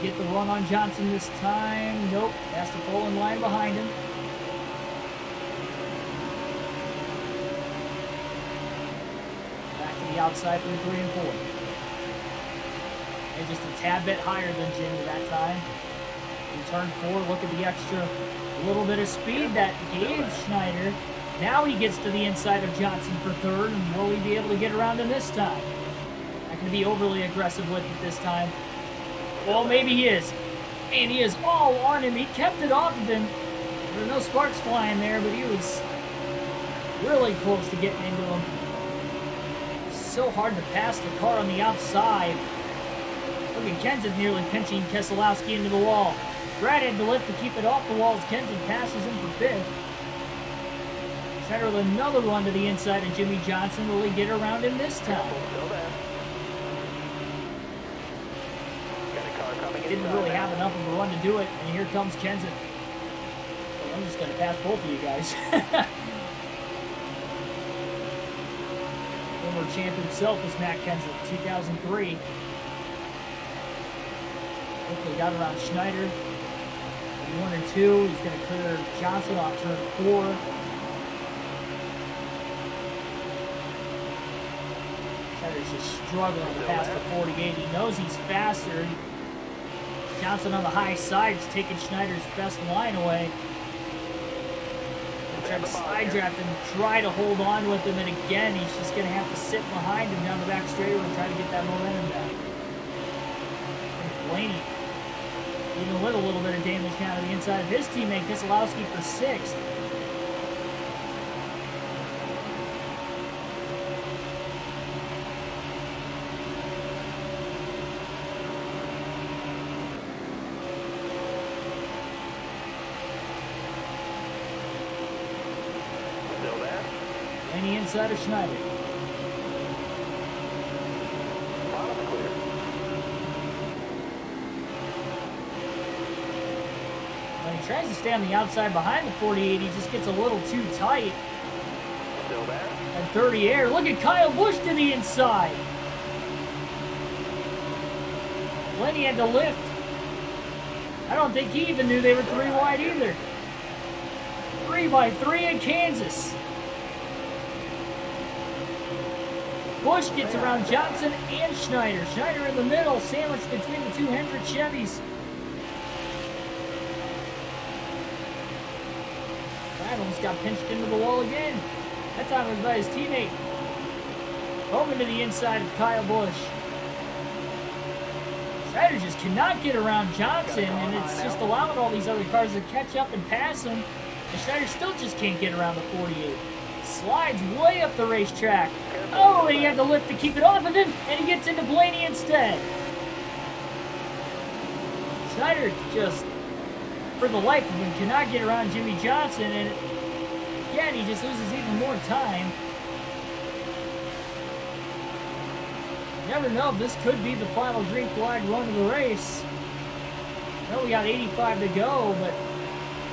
Get the run on Johnson this time. Nope, has to pull in line behind him. Back to the outside through 3 and 4. And just a tad bit higher than Jimmy that time. In turn 4, look at the extra little bit of speed that gave Schneider. Now he gets to the inside of Johnson for third, and will he be able to get around him this time? Not going to be overly aggressive with it this time. Well, maybe he is. And he is all on him. He kept it off of him. There were no sparks flying there, but he was really close to getting into him. So hard to pass the car on the outside. Look at Kenseth nearly pinching Keselowski into the wall. Brad had to lift to keep it off the wall as Kenseth passes him for fifth. Schneider with another run to the inside of Jimmy Johnson. Will he get around him this time? Didn't really have enough of a run to do it, and here comes Kenseth. Well, I'm just going to pass both of you guys. Former champ himself is Matt Kenseth, 2003. Hopefully got around Schneider. 1 and 2, he's going to clear Johnson off turn 4. Schneider's just struggling to pass the 48. He knows he's faster. Johnson on the high side is taking Schneider's best line away. He'll try to side draft and try to hold on with him, and again, he's just going to have to sit behind him down the back straightaway and try to get that momentum back. And Blaney, even with a little bit of damage now to the inside of his teammate, Keselowski for 6th. Blaney inside of Schneider. When he tries to stay on the outside behind the 48, he just gets a little too tight. Still there. At 30 air. Look at Kyle Busch to the inside. Blaney had to lift. I don't think he even knew they were 3 wide either. 3 by 3 in Kansas. Busch gets around Johnson and Schneider. Schneider in the middle, sandwiched between the 2 Hendrick Chevys. Brad almost got pinched into the wall again. That time it was by his teammate. Over to the inside of Kyle Busch. Schneider just cannot get around Johnson, and it's just allowing all these other cars to catch up and pass him. And Schneider still just can't get around the 48. Slides way up the racetrack. Oh, and he had to lift to keep it off of him, and he gets into Blaney instead. Schneider just, for the life of him, cannot get around Jimmy Johnson, and again, he just loses even more time. You never know if this could be the final green flag run of the race. I know we got 85 to go, but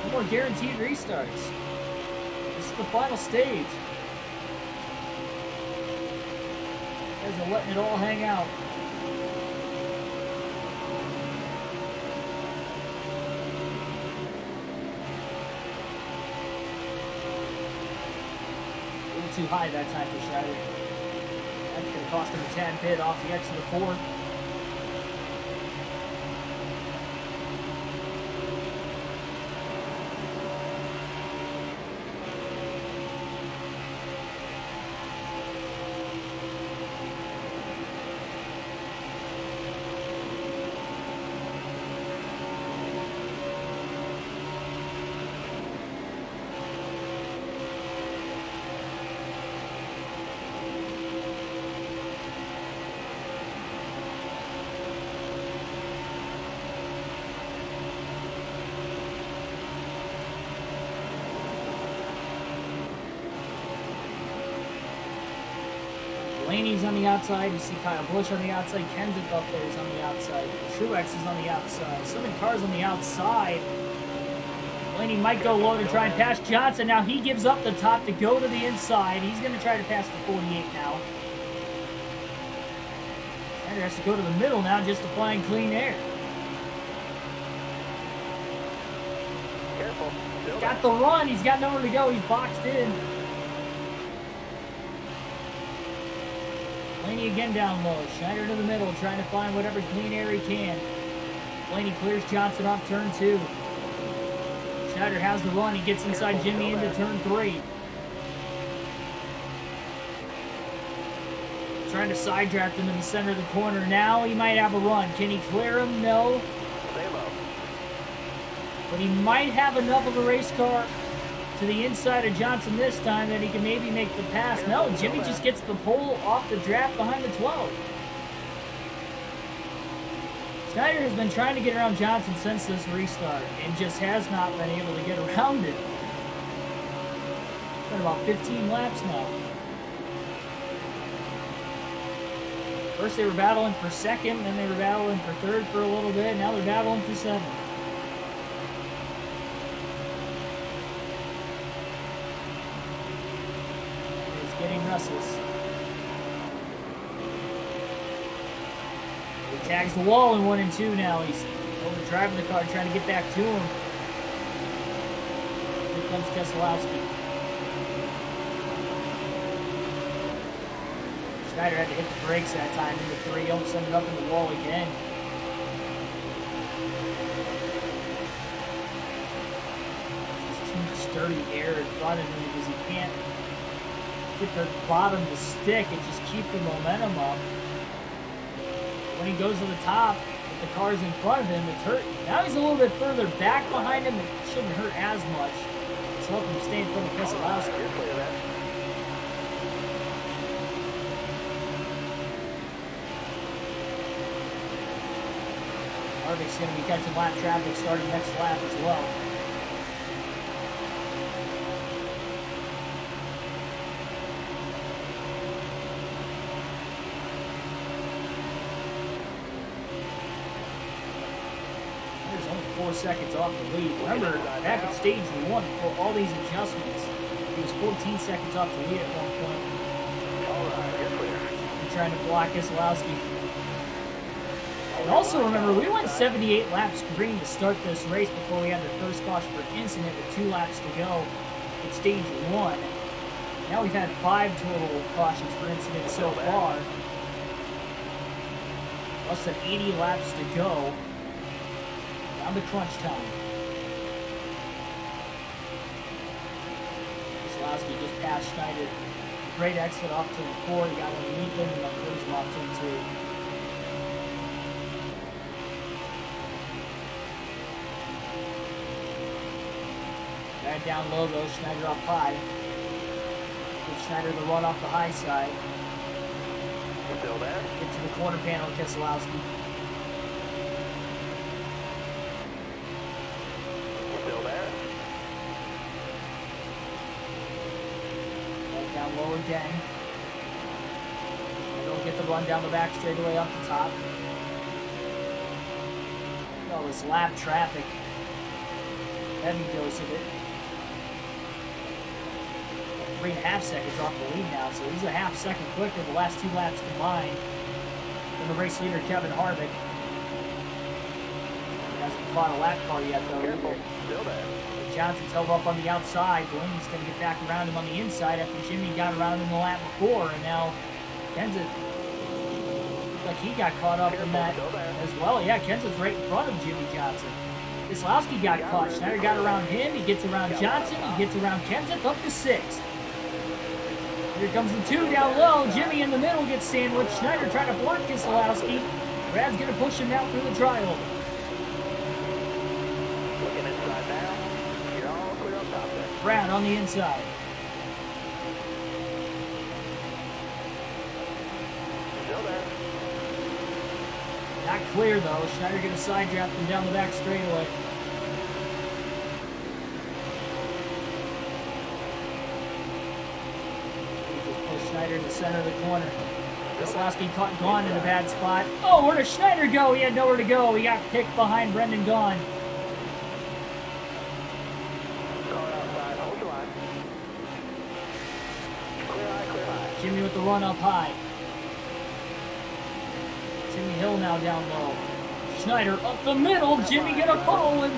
no more guaranteed restarts. This is the final stage. Guys guys are letting it all hang out. A little too high that time for Schneider. That's going to cost him a tad bit off the exit of 4. Blaney's on the outside. You see Kyle Busch on the outside. Kendrick up there is on the outside. Truex is on the outside. So many cars on the outside. Blaney might go low to try and pass Johnson. Now he gives up the top to go to the inside. He's going to try to pass the 48 now. Schneider has to go to the middle now just to find clean air. Careful. He's got the run. He's got nowhere to go. He's boxed in. Blaney again down low. Schneider to the middle, trying to find whatever clean air he can. Blaney clears Johnson off turn 2. Schneider has the run. He gets inside Jimmy into turn 3. Trying to side draft him in the center of the corner. Now he might have a run. Can he clear him? No. But he might have enough of a race car to the inside of Johnson this time that he can maybe make the pass. No, Jimmy just gets the pole off the draft behind the 12. Schneider has been trying to get around Johnson since this restart and just has not been able to get around it. It's been about 15 laps now. First they were battling for second, then they were battling for third for a little bit, now they're battling for 7th. Getting restless. He tags the wall in 1 and 2 now. He's over driving the car, trying to get back to him. Here comes Keselowski. Schneider had to hit the brakes that time into 3. Almost ended up in the wall again. There's too much dirty air in front of him because he can't get the bottom to stick and just keep the momentum up. When he goes to the top, with the cars in front of him, it's hurt. Now he's a little bit further back behind him. It shouldn't hurt as much. It's helping him stay in front of Keselowski. Harvick's going to be catching lap traffic starting next lap as well. There's only 4 seconds off the lead. Remember, back at stage 1, for all these adjustments, he was 14 seconds off the lead at one point. They're trying to block Keselowski. And also remember, we went 78 laps green to start this race before we had the first caution for incident with 2 laps to go at stage 1. Now we've had 5 total cautions for incident so far. Less than 80 laps to go. Down to crunch time. Keselowski just passed Schneider. Great exit off turn 4. He got underneath him and then closed him off turn 2. Right down low though, Schneider up high. Give Schneider the run off the high side. Still there? Get to the corner panel, Keselowski. Still there? Right down low again. And don't get the run down the back straightaway off the top. Look at all this lap traffic. Heavy dose of it. 3.5 seconds off the lead now, so he's a half second quicker the last 2 laps combined than the race leader, Kevin Harvick. He hasn't caught a lap car yet, though. Careful, still there. Johnson's held up on the outside. Blaney's going to get back around him on the inside after Jimmy got around him the lap before, and now Kenseth looks like he got caught up in that as well. Yeah, Kenseth's right in front of Jimmy Johnson. Keselowski got caught. Schneider got around him. He gets around Johnson. He gets around Kenseth up to 6th. Here comes the 2 down low. Jimmy in the middle gets sandwiched. Schneider trying to block Keselowski. Brad's going to push him out through the trioval. Looking inside now. You're all clear up top there. Brad on the inside. Still there. Not clear though. Schneider going to side draft him down the back straightaway. Push Schneider in the center of the corner. Keselowski caught Gaughan in a bad spot. Oh, where does Schneider go? He had nowhere to go. He got picked behind Brendan Gaughan. Car outside. Hold your line. Clear high, clear high. Jimmy with the run up high. Jimmy Hill now down low. Schneider up the middle. Jimmy get a pole. And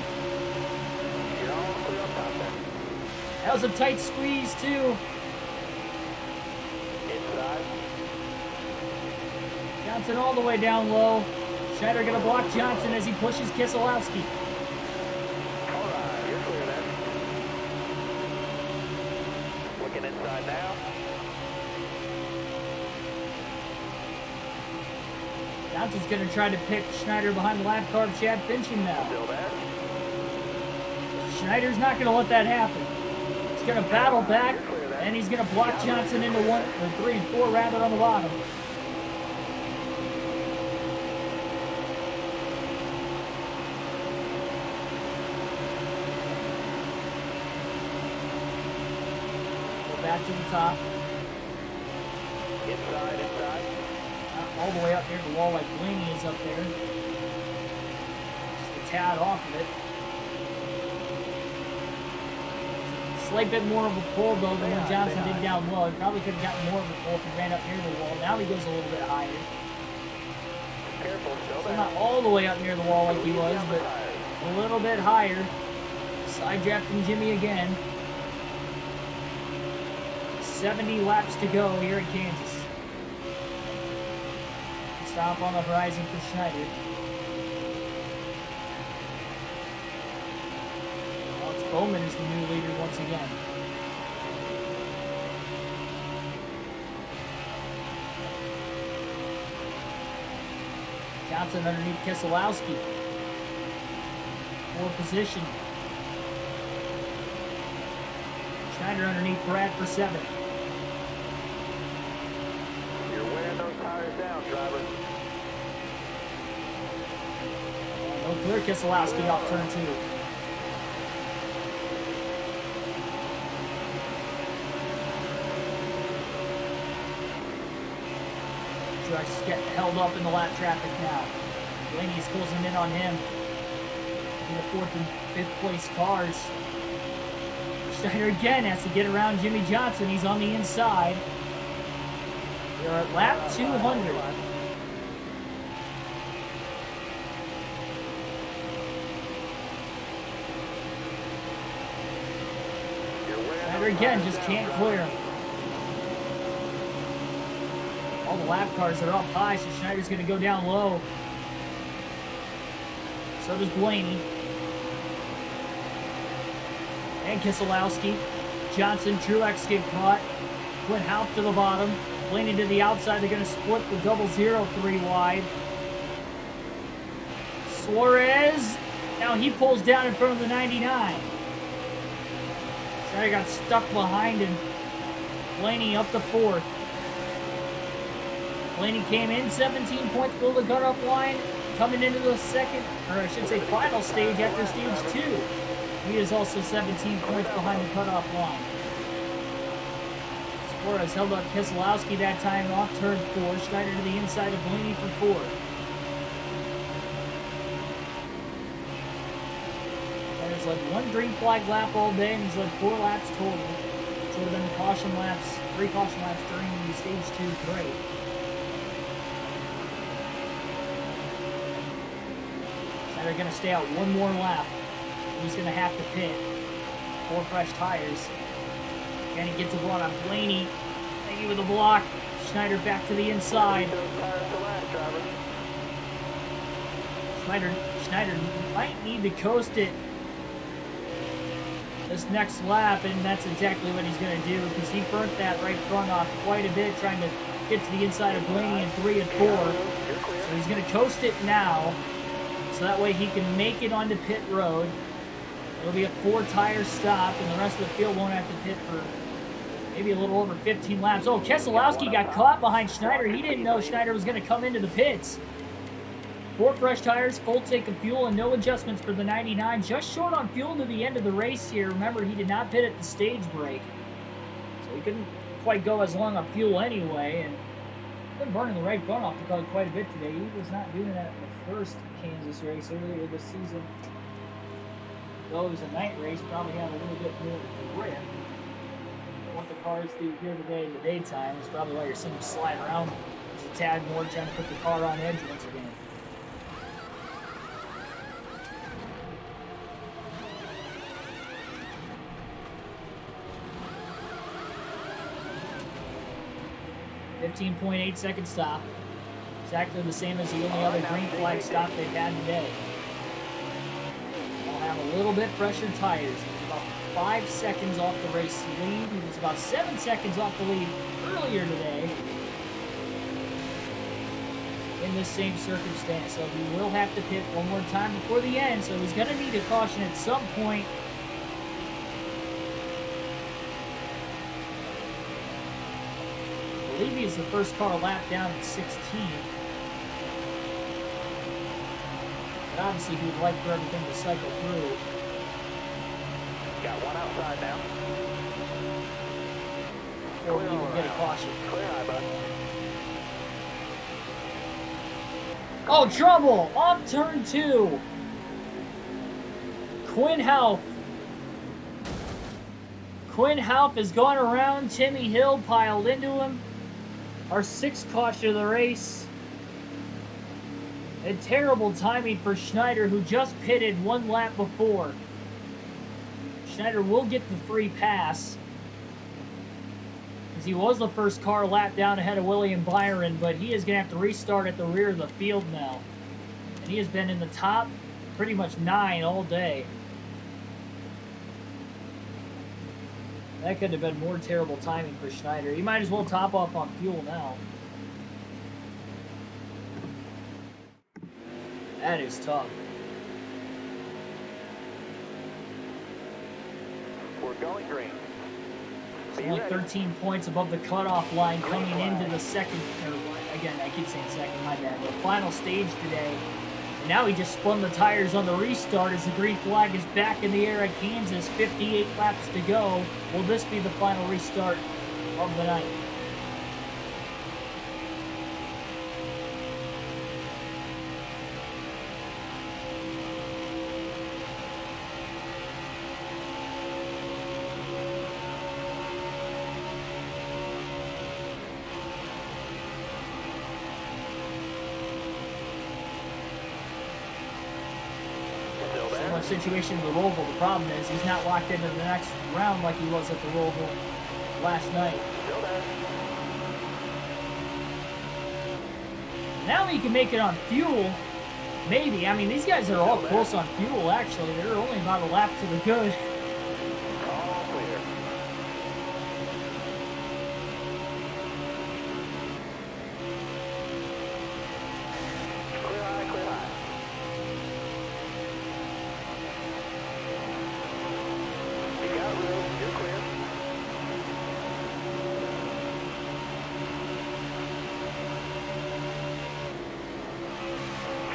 You're all clear up top there. that was a tight squeeze too. Inside. Johnson all the way down low. Schneider gonna block Johnson as he pushes Keselowski. All right, you're clear then. Looking inside now. Johnson's gonna try to pick Schneider behind the lap car of Chad Fincham now. Still there. Schneider's not gonna let that happen. He's gonna battle back, and he's gonna block Johnson into 1 or 3 and 4 rather on the bottom. Go back to the top. Inside. All the way up near the wall like Blaney is up there. Just a tad off of it. Slight bit more of a pull though than when Johnson did down low. He probably could have gotten more of a pull if he ran up near the wall. Now he goes a little bit higher. Careful, still So there. not all the way up near the wall like he was, but a little bit higher. Side drafting Jimmy again. 70 laps to go here in Kansas. Stop on the horizon for Schneider. Alex Bowman is the new leader once again. Johnson underneath Keselowski. 4 position. Schneider underneath Brad for 7. You're wearing those tires down, driver. No clear Keselowski off turn 2. Truck's getting held up in the lap traffic now. Blaney's closing in on him. In the 4th and 5th place cars. Schneider again has to get around Jimmy Johnson. He's on the inside. We're at lap 200. Schneider again just can't clear him. All the lap cars are up high, so Schneider's going to go down low. So does Blaney. And Keselowski. Johnson, Truex get caught. Quinn Houff to the bottom. Blaney to the outside. They're going to split the 003 wide. Suarez. Now he pulls down in front of the 99. Schneider got stuck behind him. Blaney up to 4th. Blaney came in 17 points below the cutoff line, coming into the second, or I should say final stage after stage 2. He is also 17 points behind the cutoff line. Suarez held up Keselowski that time off turn 4. Schneider to the inside of Blaney for 4. Schneider's led 1 green flag lap all day, and he's led 4 laps total. would have been the caution laps, 3 caution laps during the stage 2 break. Schneider going to stay out one more lap. He's going to have to pit. 4 fresh tires. And he gets a run on Blaney. Thank you with the block. Schneider back to the inside. Schneider might need to coast it this next lap, and that's exactly what he's going to do, because he burnt that right front off quite a bit trying to get to the inside of Blaney in 3 and 4. So he's going to coast it now, so that way he can make it onto pit road. It'll be a 4-tire stop, and the rest of the field won't have to pit for maybe a little over 15 laps. Oh, Keselowski got caught behind Schneider. He didn't know Schneider was going to come into the pits. 4 fresh tires, full tank of fuel, and no adjustments for the 99. Just short on fuel to the end of the race here. Remember, he did not pit at the stage break, so he couldn't quite go as long on fuel anyway. And been burning the right front off the car quite a bit today. He was not doing that in the first Kansas race earlier this season. Though it was a night race, probably had a little bit more grip. What the cars do here today in the daytime is probably why you're seeing them slide around just a tad more, trying to put the car on edge once again. .8 second stop. Exactly the same as the only other green flag stop they've had today. They'll have a little bit fresher tires. He was about 5 seconds off the race lead. He was about 7 seconds off the lead earlier today in this same circumstance. So he will have to pit one more time before the end. So he's going to need a caution at some point. I believe he's the first car lap down at 16. But obviously he would like for everything to cycle through. Got one outside now. Or we even get a caution. Clear high, bud. Oh, trouble! Off turn 2. Quinn Houff has gone around. Timmy Hill piled into him. Our 6th caution of the race. And terrible timing for Schneider, who just pitted 1 lap before. Schneider will get the free pass, because he was the first car lap down ahead of William Byron, but he is going to have to restart at the rear of the field now. And he has been in the top pretty much 9 all day. That could have been more terrible timing for Schneider. He might as well top off on fuel now. That is tough. We're going green. It's only 13 points above the cutoff line coming into the second, or again, I keep saying second, my bad, the final stage today. And now he just spun the tires on the restart as the green flag is back in the air at Kansas. 58 laps to go. Will this be the final restart of the night? Situation in the Roval. The problem is he's not locked into the next round like he was at the Roval last night. Now he can make it on fuel. Maybe. I mean, these guys are all close on fuel, actually. They're only about a lap to the good. All clear. Clear high, clear high. You're clear.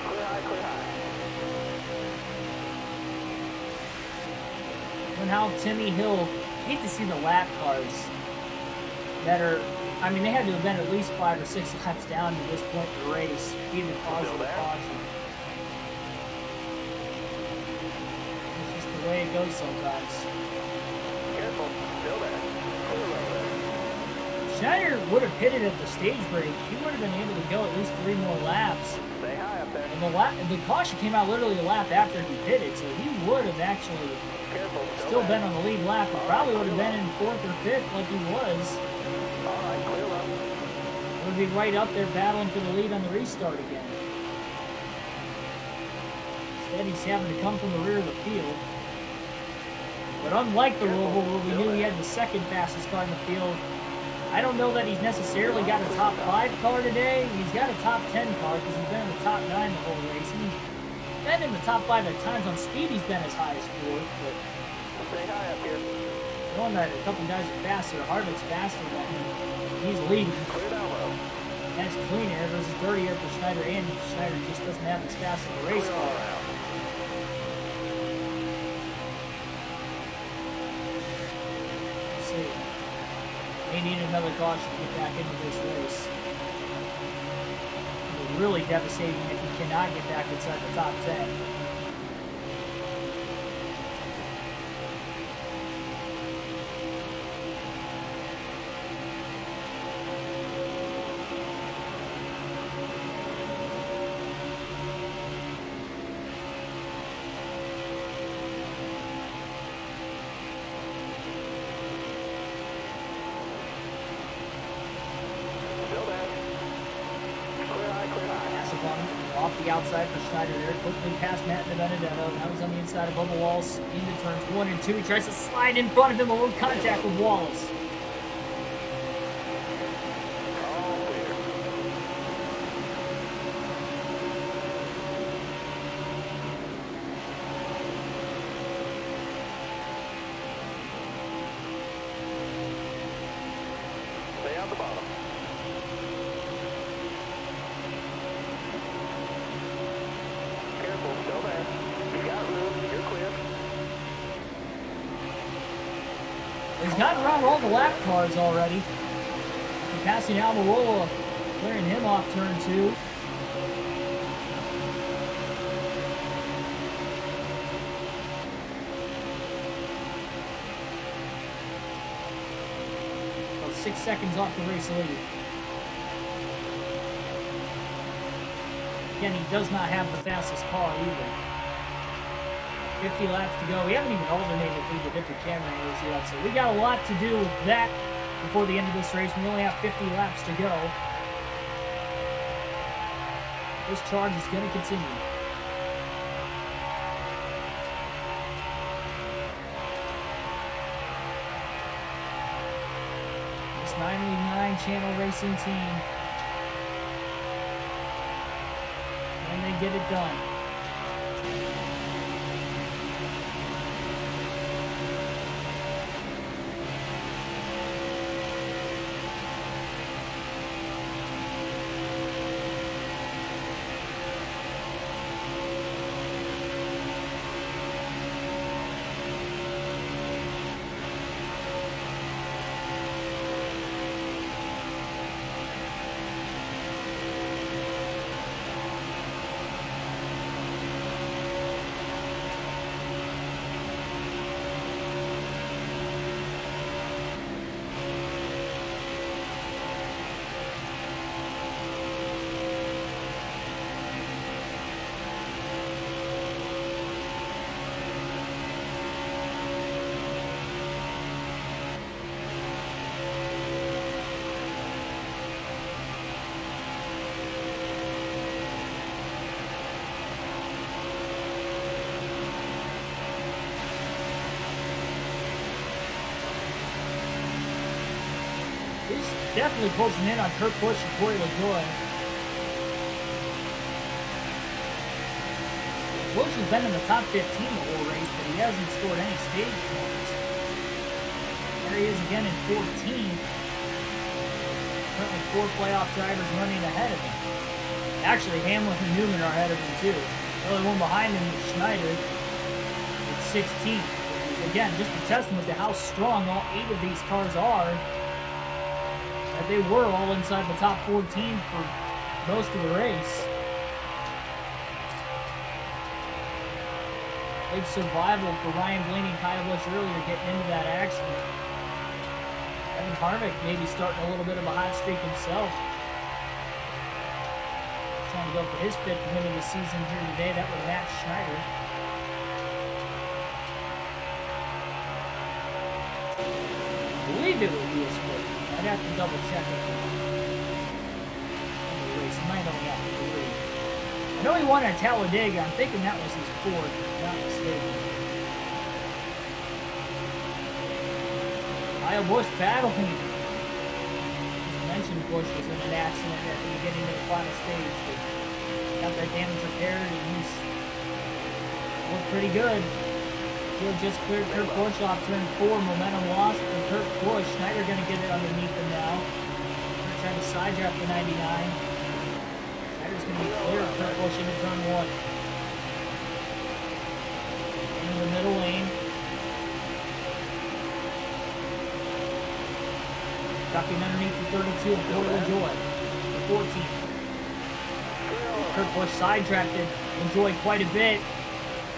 Clear high, clear high. And how Timmy Hill, I hate to see the lap cars that are, I mean, they had to have been at least 5 or 6 laps down to this point in the race, even causing the caution. It's just the way it goes sometimes. Careful, still there. Clear Schneider would have pitted at the stage break, he would have been able to go at least 3 more laps. Stay high up there. And the caution came out literally a lap after he pitted, so he would have actually Careful. still been on the lead lap, and probably would have been in 4th or 5th like he was. All right, clear up. Would be right up there battling for the lead on the restart again. Instead, he's having to come from the rear of the field. But unlike the Roval, where we knew he had the second fastest car in the field, I don't know that he's necessarily got a top 5 car today. He's got a top 10 car because he's been in the top 9 the whole race. And he's been in the top 5 at times. On speed, he's been as high as 4th. But Stay high up here. knowing that a couple guys are faster, Harvick's faster than him, he's leading. Clear down low. That's clean air versus dirty air for Schneider, and Schneider just doesn't have as fast of a race Clear all car. around. Let's see. They need another caution to get back into this race. It'll be really devastating if he cannot get back inside the top 10. Still there. Clear high, clear high. Massive on him, off the outside for Schneider there, quickly past Matt Benedetto. Now he's on the inside of Bubba Wallace into turns 1 and 2. He tries to slide in front of him, a little contact with Wallace. All clear. Stay on the bottom. Careful, still there. You got room, you're clear. He's gotten around all the lap cars already. After passing Almirola, clearing him off turn 2. About 6 seconds off the race lead. Again, he does not have the fastest car either. 50 laps to go. We haven't even alternated through the different camera angles yet, so we got a lot to do with that before the end of this race. We only have 50 laps to go. This charge is going to continue. This 989 Channel Racing team. And they get it done. He's definitely pushing in on Kurt Busch and Corey LaJoie. Busch has been in the top 15 the whole race, but he hasn't scored any stage points. There he is again in 14th. Currently 4 playoff drivers running ahead of him. Actually, Hamlin and Newman are ahead of him too. The only one behind him is Schneider at 16th. Again, just a testament to how strong all 8 of these cars are. That they were all inside the top 14 for most of the race. Big survival for Ryan Blaney and Kyle Busch earlier getting into that accident. Had Kevin Harvick maybe starting a little bit of a hot streak himself. Trying to go for his 5th win of the season here today. That was Matt Schneider. I believe it would be his 5th. I'd have to double check it. Anyways, he might only have 3. I know he won at Talladega. I'm thinking that was his 4th, if I'm not mistaken. Kyle Busch battling. As mentioned, Busch was in an accident at the beginning of the final stage. But got that damage repaired, and he's looked pretty good. Field just cleared Kurt Busch off turn 4. Momentum lost for Kurt Busch. Schneider going to get it underneath him now. They're trying to side draft the 99. Schneider's going to be clear of Kurt Busch into turn 1. Into the middle lane. Ducking underneath the 32 of Corey LaJoy. The 14. Kurt Busch side-drafted LaJoy quite a bit.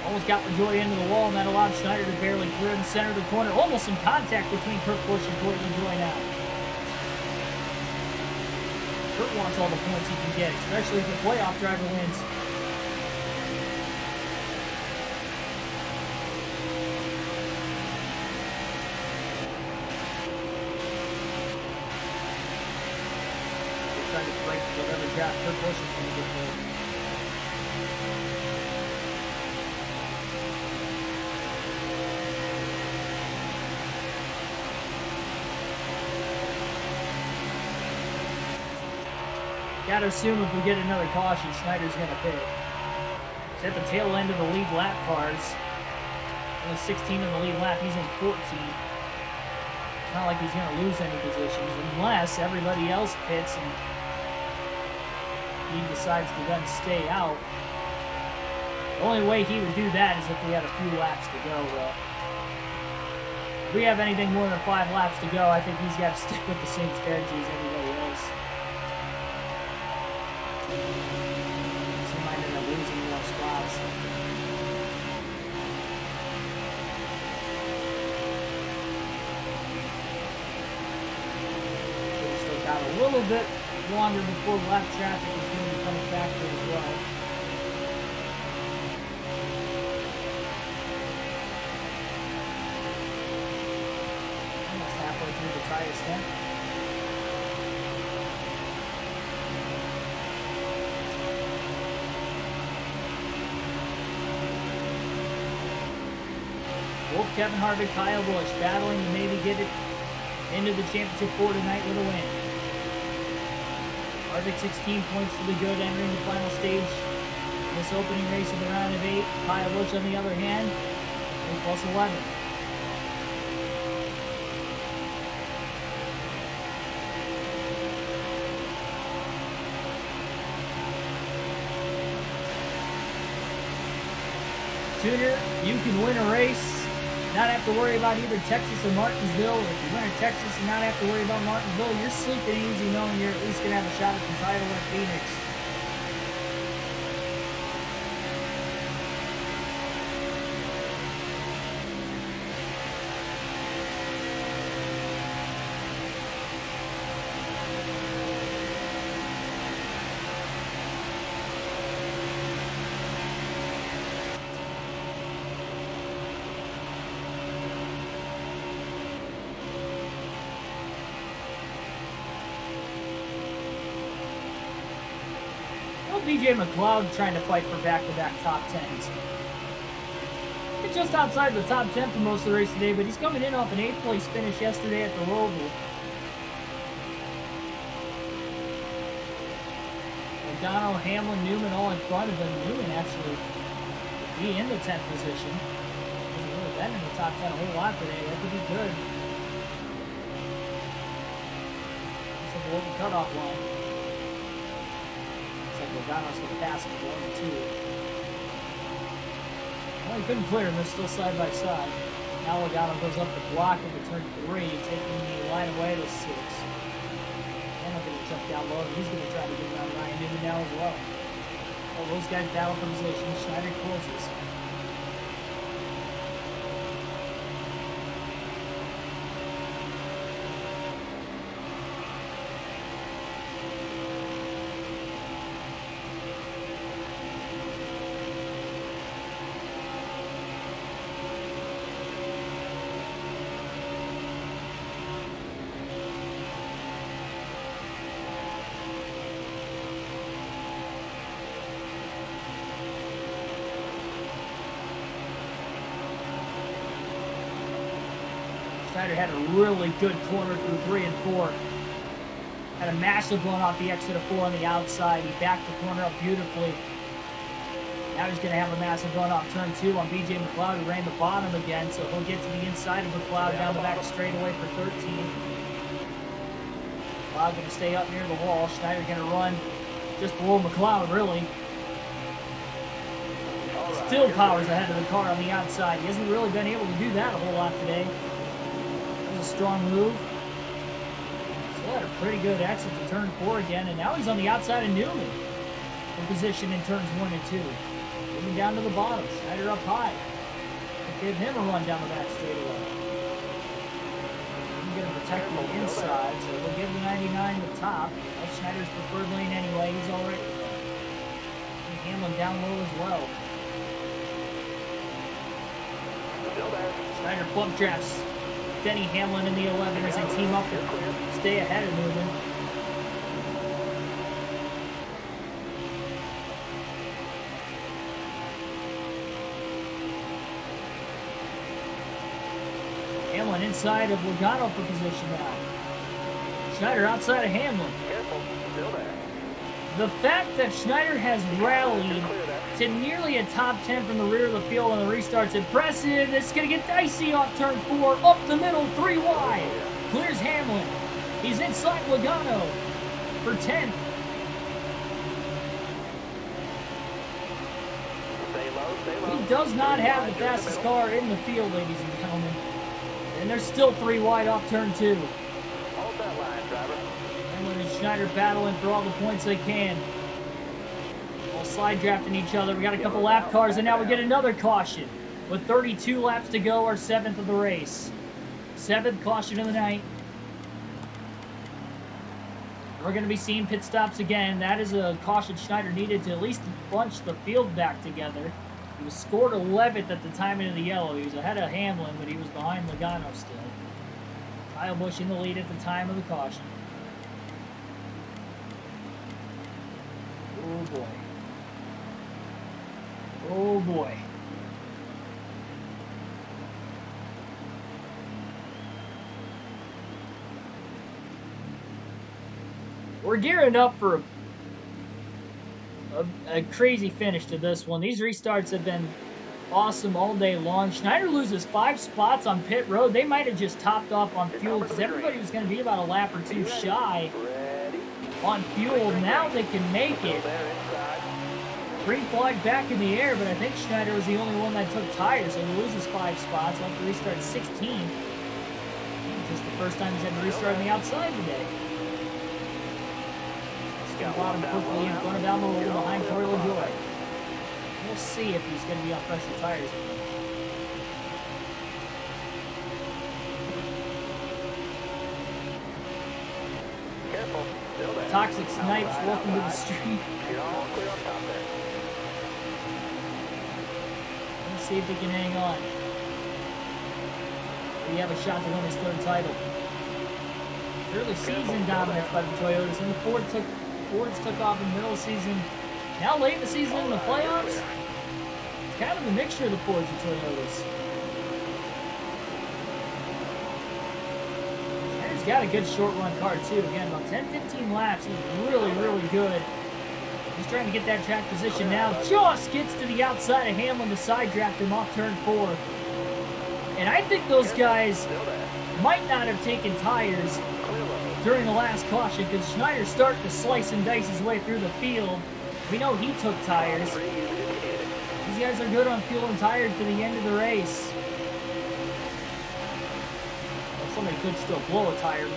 Almost got LaJoy into the wall, and that allowed Schneider to barely clear in the center of the corner. Almost some contact between Kurt Busch and Corey LaJoy now. Kurt wants all the points he can get, especially if the playoff driver wins. Trying to break whatever draft Kurt Busch is going to get there. Gotta assume if we get another caution, Schneider's going to pit. He's at the tail end of the lead lap cars. Only 16 in the lead lap, he's in 14. It's not like he's going to lose any positions unless everybody else pits and he decides to then stay out. The only way he would do that is if we had a few laps to go. If we have anything more than 5 laps to go, I think he's got to stick with the same strategy as everybody else. So he might end up losing more spots. We've still got a little bit longer before lap traffic is going to become a factor as well. Almost halfway through the tire stint. Both Kevin Harvick, Kyle Busch battling to maybe get it into the championship 4 tonight with a win. Harvick 16 points to the good entering the final stage in this opening race of the round of 8. Kyle Busch on the other hand, plus 11. Tuner, you can win a race, not have to worry about either Texas or Martinsville. Or if you win at Texas and not have to worry about Martinsville, you're sleeping easy knowing you're at least going to have a shot at the title at Phoenix. BJ McLeod trying to fight for back-to-back top 10s. He's just outside the top 10 for most of the race today, but he's coming in off an 8th place finish yesterday at the Roval. Logano, Hamlin, Newman all in front of him. Newman actually be in the 10th position. Hasn't really been in the top 10 a whole lot today. That could be good. Looks like below the cutoff line. Logano's going to pass him 1 and 2. Well, he couldn't clear him. They're still side by side. Now Logano goes up the block into turn 3, taking the line away with 6. And I'm going to jump down low, and he's going to try to get around Ryan Newman now as well. Well, those guys battle for position. Schneider closes. Schneider had a really good corner through 3 and 4. Had a massive run off the exit of 4 on the outside. He backed the corner up beautifully. Now he's going to have a massive run off turn 2 on BJ McLeod, who ran the bottom again, so he'll get to the inside of McLeod down the back straightaway for 13. McLeod going to stay up near the wall. Schneider going to run just below McLeod, really. Still powers ahead of the car on the outside. He hasn't really been able to do that a whole lot today. That was a strong move. Still had a pretty good exit to turn 4 again, and now he's on the outside of Newman in position in turns 1 and 2. Moving down to the bottom. Schneider up high. Give him a run down the back straightaway. He's going to protect the inside, so we'll give the 99 the top. That's Schneider's preferred lane anyway. He's all right with that. And Hamlin down low as well. Schneider plump traps Denny Hamlin in the 11 as they team up to stay ahead of Newman. Hamlin inside of Logano for position now. Schneider outside of Hamlin. Careful, still there. The fact that Schneider has rallied to nearly a top 10 from the rear of the field on the restart's impressive. It's going to get dicey off turn 4, up the middle, 3 wide. Clears Hamlin. He's inside Logano for 10th. Stay low. He does not have the fastest car in the field, ladies and gentlemen. And they're still 3 wide off turn 2. Hold that line, driver. Hamlin and Schneider battling for all the points they can. All slide drafting each other. We got a couple lap cars, and now we get another caution. With 32 laps to go, our 7th of the race. 7th caution of the night. We're going to be seeing pit stops again. That is a caution Schneider needed to at least bunch the field back together. He was scored 11th at the timing of the yellow. He was ahead of Hamlin, but he was behind Logano still. Kyle Busch in the lead at the time of the caution. Oh boy. Oh boy. We're gearing up for a crazy finish to this one. These restarts have been awesome all day long. Schneider loses 5 spots on pit road. They might have just topped off on fuel because everybody was going to be about a lap or 2 shy on fuel. Now they can make it. Green flag back in the air, but I think Schneider was the only one that took tires, so he loses 5 spots. He'll have to restart 16. Just the first time he's had to restart on the outside today. Bottom quickly in front of Almirola behind Corey LaJoie. We'll see if he's going to be on fresher tires. Careful, still there. Toxic Snipes, welcome to the street. You're all clear on top there. Let's see if he can hang on. We have a shot to win his 3rd title. Early season dominance by the Toyotas, and the Fords took off in the middle of the season. Now late in the season in the playoffs, it's kind of a mixture of the Fords and Toyotas. Schneider's got a good short run car too. Again, about 10-15 laps. He's really, really good. He's trying to get that track position now. Just gets to the outside of Hamlin to side draft him off turn 4. And I think those guys might not have taken tires during the last caution because Schneider's starting to slice and dice his way through the field. We know he took tires. These guys are good on fuel and tires to the end of the race. Well, somebody could still blow a tire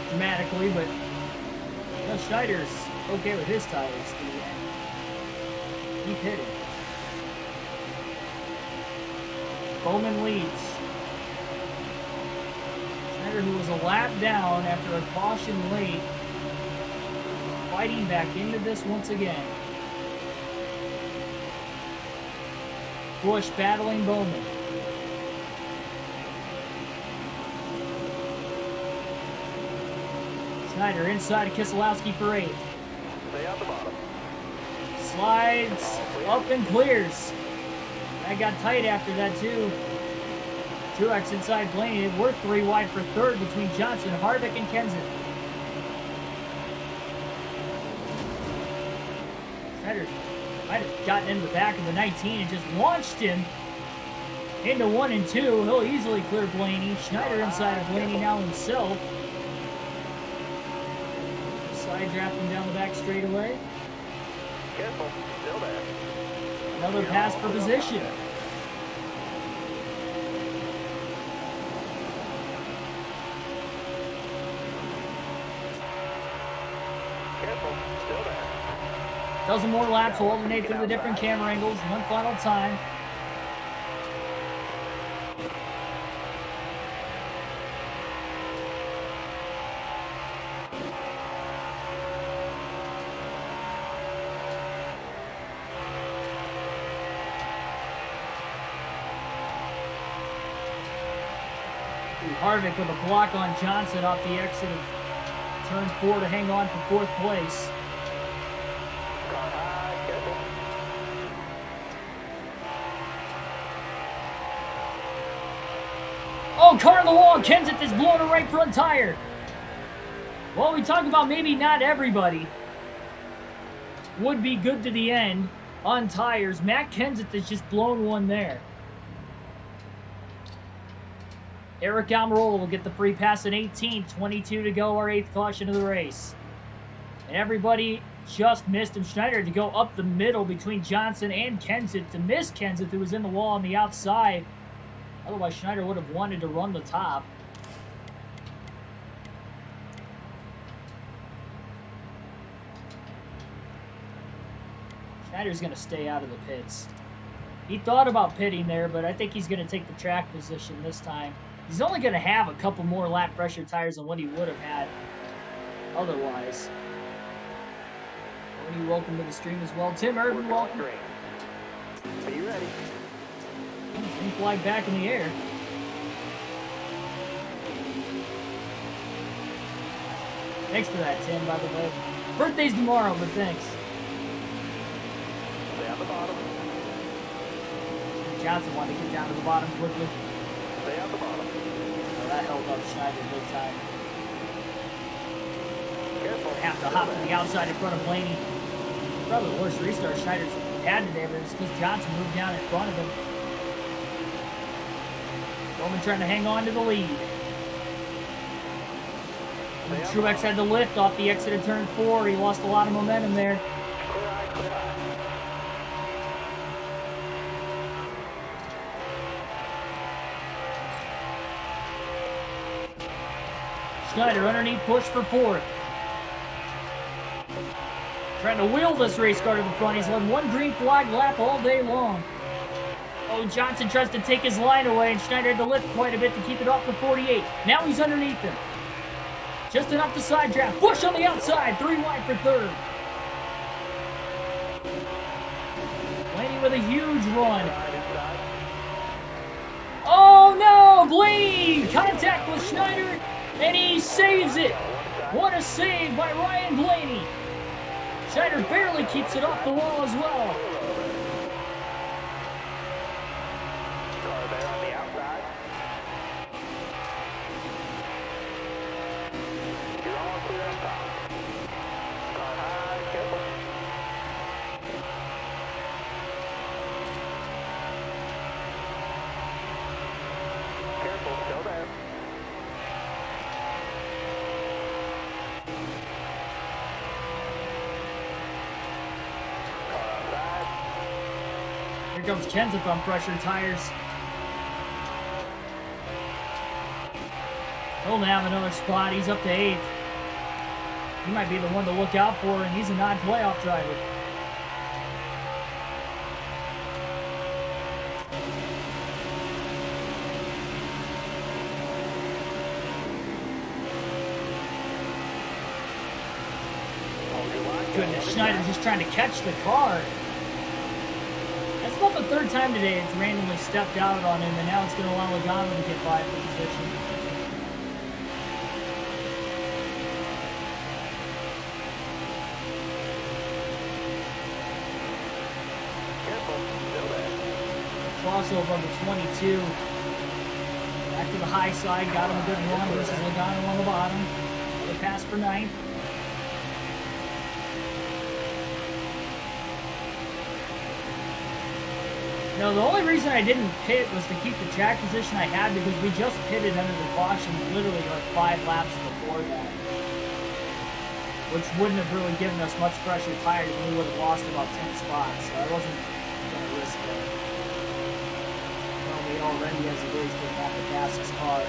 dramatically, but you know, Schneider's okay with his tires to the end. Keep hitting. Bowman leads. Who was a lap down after a caution late, fighting back into this once again. Busch battling Bowman. Schneider inside of Keselowski for 8th. Stay out the bottom. Slides up and clears. That got tight after that too. Truex inside Blaney. We're 3 wide for third between Johnson, Harvick, and Kenseth. Schneider might have gotten into the back of the 19 and just launched him into 1 and 2. He'll easily clear Blaney. Schneider inside of Blaney now himself. Side drafting down the back straightaway. Careful, still there. Another pass for position. Careful, still there. Dozen more laps will alternate through the different camera angles. One final time. Harvick with a block on Johnson off the exit of turn 4 to hang on for 4th place. Car high, careful. Oh, car on the wall. Kenseth is blowing a right front tire. Well, we talk about maybe not everybody would be good to the end on tires. Matt Kenseth has just blown one there. Eric Almirola will get the free pass in 18th. 22 to go, our 8th caution of the race. And everybody just missed him. Schneider to go up the middle between Johnson and Kenseth to miss Kenseth, who was in the wall on the outside. Otherwise, Schneider would have wanted to run the top. Schneider's going to stay out of the pits. He thought about pitting there, but I think he's going to take the track position this time. He's only going to have a couple more lap pressure tires than what he would have had otherwise. Tony, welcome to the stream as well. Tim Urban, welcome. Are you ready? Green flag back in the air. Thanks for that, Tim, by the way. Birthday's tomorrow, but thanks. Stay on the bottom. Johnson wanted to get down to the bottom quickly. Stay on the bottom. Oh, that held up Schneider big time. Careful. Have to hop to the outside in front of Blaney. Probably the worst restart Schneider's had today, but it's because Johnson moved down in front of him. Bowman trying to hang on to the lead. And Truex had the lift off the exit of turn 4. He lost a lot of momentum there. Clear eye, clear eye. Schneider underneath push for 4th. Trying to wheel this race car to the front. He's led one green flag lap all day long. Oh, Johnson tries to take his line away, and Schneider had to lift quite a bit to keep it off for 48. Now he's underneath him. Just enough to side draft. Bush on the outside. 3 wide for 3rd. Blaney with a huge run. Oh, no! Blaney! Contact with Schneider, and he saves it. What a save by Ryan Blaney. Schneider barely keeps it off the wall as well. Car there on the outside. You're all clear on top. Car high, careful. Careful, still there. Here comes Kenseth on pressure tires. He'll have another spot. He's up to 8th. He might be the one to look out for, and he's a non-playoff driver. Goodness, Schneider just trying to catch the car. That's about the 3rd time today it's randomly stepped out on him, and now it's going to allow Logano to get by for position. Careful, still there. Crossover on the 22. to the high side, got him a good run versus Logano on the bottom. Another pass for ninth. No, the only reason I didn't pit was to keep the track position I had because we just pitted under the caution literally like 5 laps before that. Which wouldn't have really given us much fresher tires and we would have lost about 10 spots, so I wasn't going to risk that. Well, we already as it is didn't have the fastest car.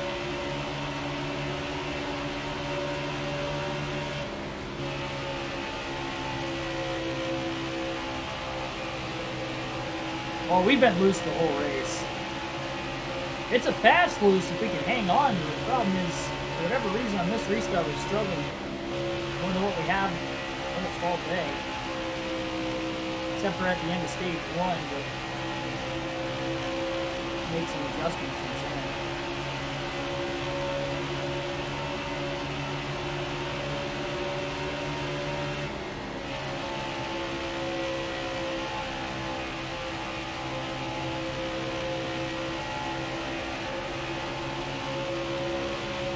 Well, we've been loose the whole race. It's a fast loose if we can hang on. The problem is, for whatever reason, on this restart, we're struggling more than what we have almost all day. Except for at the end of stage 1, but make some adjustments from there.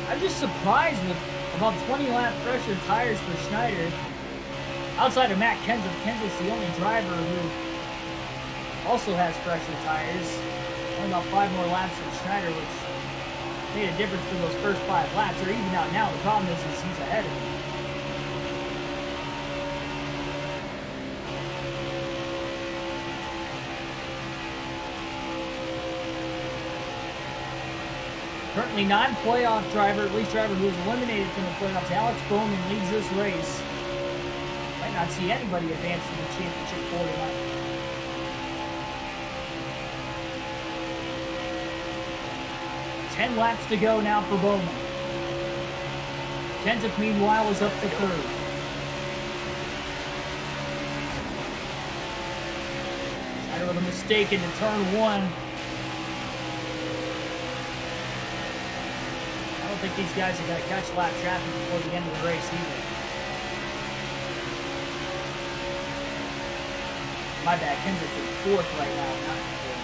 I'm just surprised with about 20 lap fresher tires for Schneider. Outside of Matt Kenseth, Kenseth's the only driver who also has fresher tires. Only about 5 more laps than Schneider, which made a difference for those first 5 laps. They're even out now. The problem is he's ahead of me. Currently non-playoff driver, at least driver who was eliminated from the playoffs, Alex Bowman leads this race. Might not see anybody advance to the championship 49. Ten laps to go now for Bowman. Kenseth, meanwhile, is up to third. Schneider with a mistake into turn 1. I don't think these guys are going to catch lap traffic before the end of the race either. My bad, Kenseth is 4th right now, not 3rd.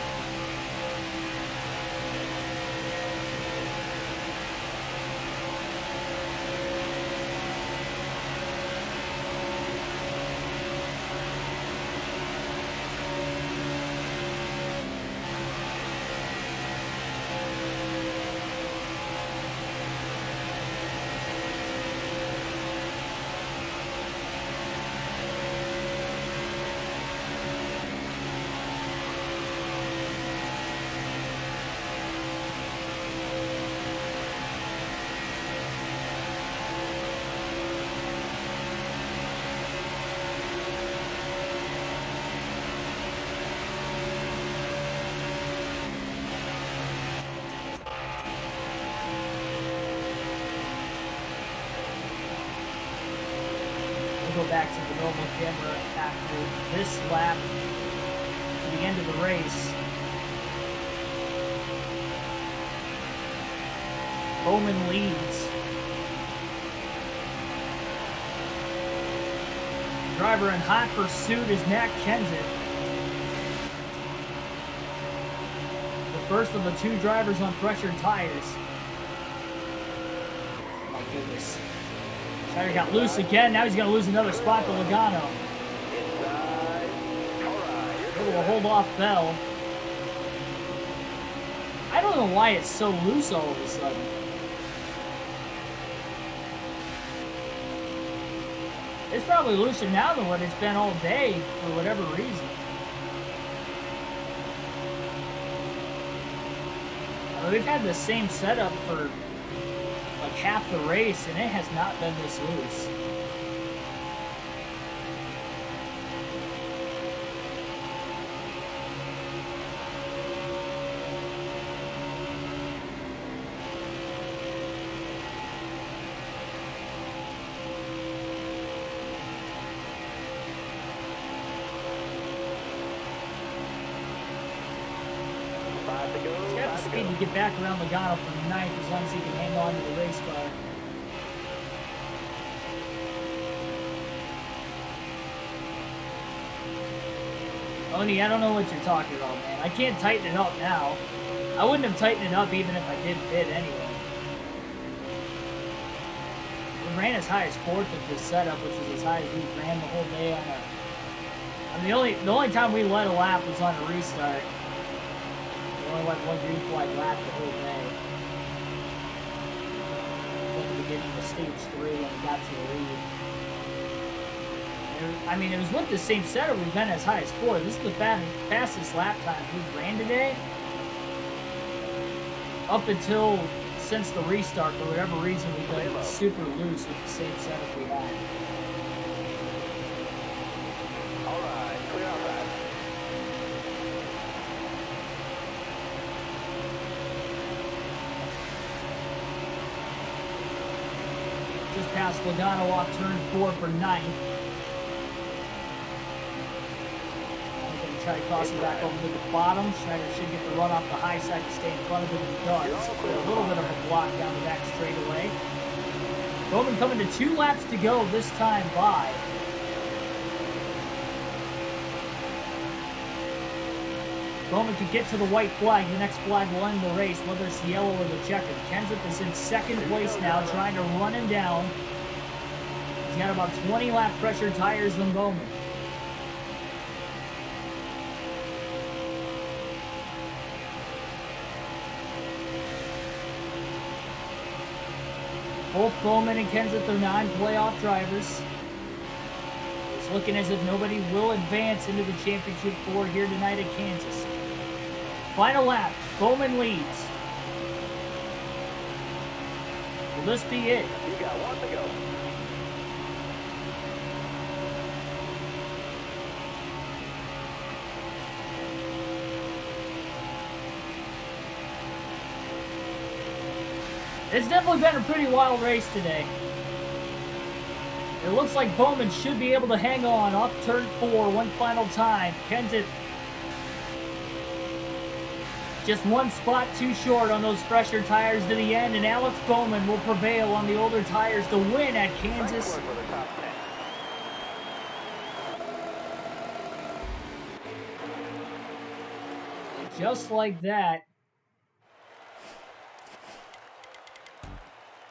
Go back to the normal camera after this lap to the end of the race. Bowman leads. Driver in hot pursuit is Matt Kenseth. The first of the 2 drivers on pressured tires. Oh my goodness. Schneider got loose again. Now he's going to lose another spot to Logano. Able to hold off Bell. I don't know why it's so loose all of a sudden. It's probably looser now than what it's been all day for whatever reason. I mean, we've had the same setup for like half the race, and it has not been this loose. He's got the speed to get back around Logano from 9th as long as he can hang on to the race car. Oni, I don't know what you're talking about, man. I can't tighten it up now. I wouldn't have tightened it up even if I did pit anyway. We ran as high as 4th at this setup, which is as high as we ran the whole day on a... I mean, the only time we led a lap was on a restart. We only went 1 green flag lap the whole day. At the beginning of stage 3 when we got to the lead. I mean, it was with the same setup we've been as high as 4. This is the fastest lap time we've ran today. Up until since the restart, for whatever reason, we've been super loose with the same setup we had. All right, clear outside. Just past Logano off turn 4 for 9th. Try to cross it back over to the bottom. Schneider should get the run off the high side to stay in front of him, and he does. A little bit of a block down the back straightaway. Bowman coming to 2 laps to go this time by. Bowman can get to the white flag. The next flag will end the race, whether it's the yellow or the checker. Kenseth is in 2nd place now, trying to run him down. He's got about 20 lap pressure tires than Bowman. Both Bowman and Kenseth are non-playoff drivers. It's looking as if nobody will advance into the championship 4 here tonight at Kansas. Final lap, Bowman leads. Will this be it? You got 1 to go. It's definitely been a pretty wild race today. It looks like Bowman should be able to hang on off turn 4 one final time. Kenseth just 1 spot too short on those fresher tires to the end, and Alex Bowman will prevail on the older tires to win at Kansas. And just like that,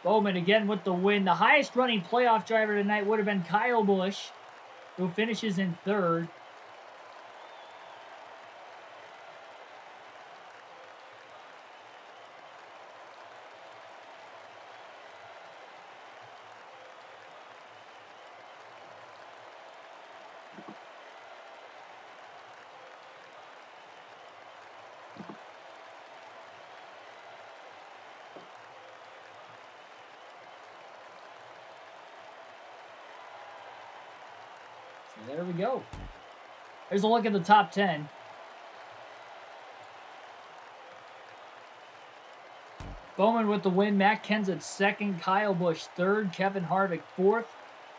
Bowman again with the win. The highest running playoff driver tonight would have been Kyle Busch, who finishes in 3rd. There we go. Here's a look at the top 10. Bowman with the win. Matt Kenseth 2nd. Kyle Busch 3rd. Kevin Harvick 4th.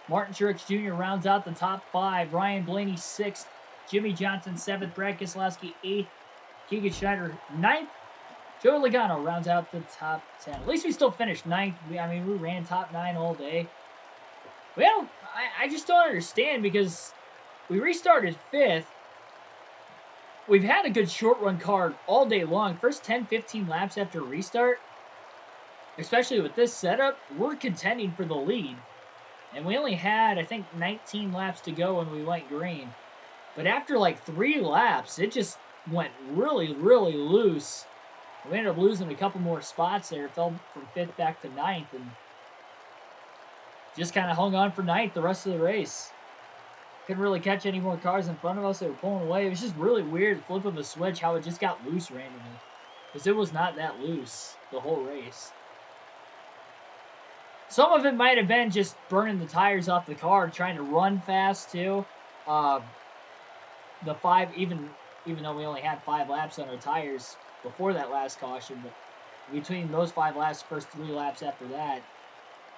Martin Truex Jr. rounds out the top 5. Ryan Blaney 6th. Jimmy Johnson 7th. Brad Keselowski 8th. Keegan Schneider 9th. Joey Logano rounds out the top 10. At least we still finished 9th. We ran top 9 all day. Well, I just don't understand, because we restarted 5th. We've had a good short run card all day long. First 10, 15 laps after restart, especially with this setup, we're contending for the lead. And we only had, I think, 19 laps to go when we went green. But after like 3 laps, it just went really, really loose. We ended up losing a couple more spots there. Fell from 5th back to 9th, and just kind of hung on for 9th the rest of the race. Couldn't really catch any more cars in front of us. They were pulling away. It was just really weird, flip of a switch, how it just got loose randomly. Because it was not that loose the whole race. Some of it might have been just burning the tires off the car, trying to run fast too. The 5, even though we only had 5 laps on our tires before that last caution, but between those 5 laps, first 3 laps after that,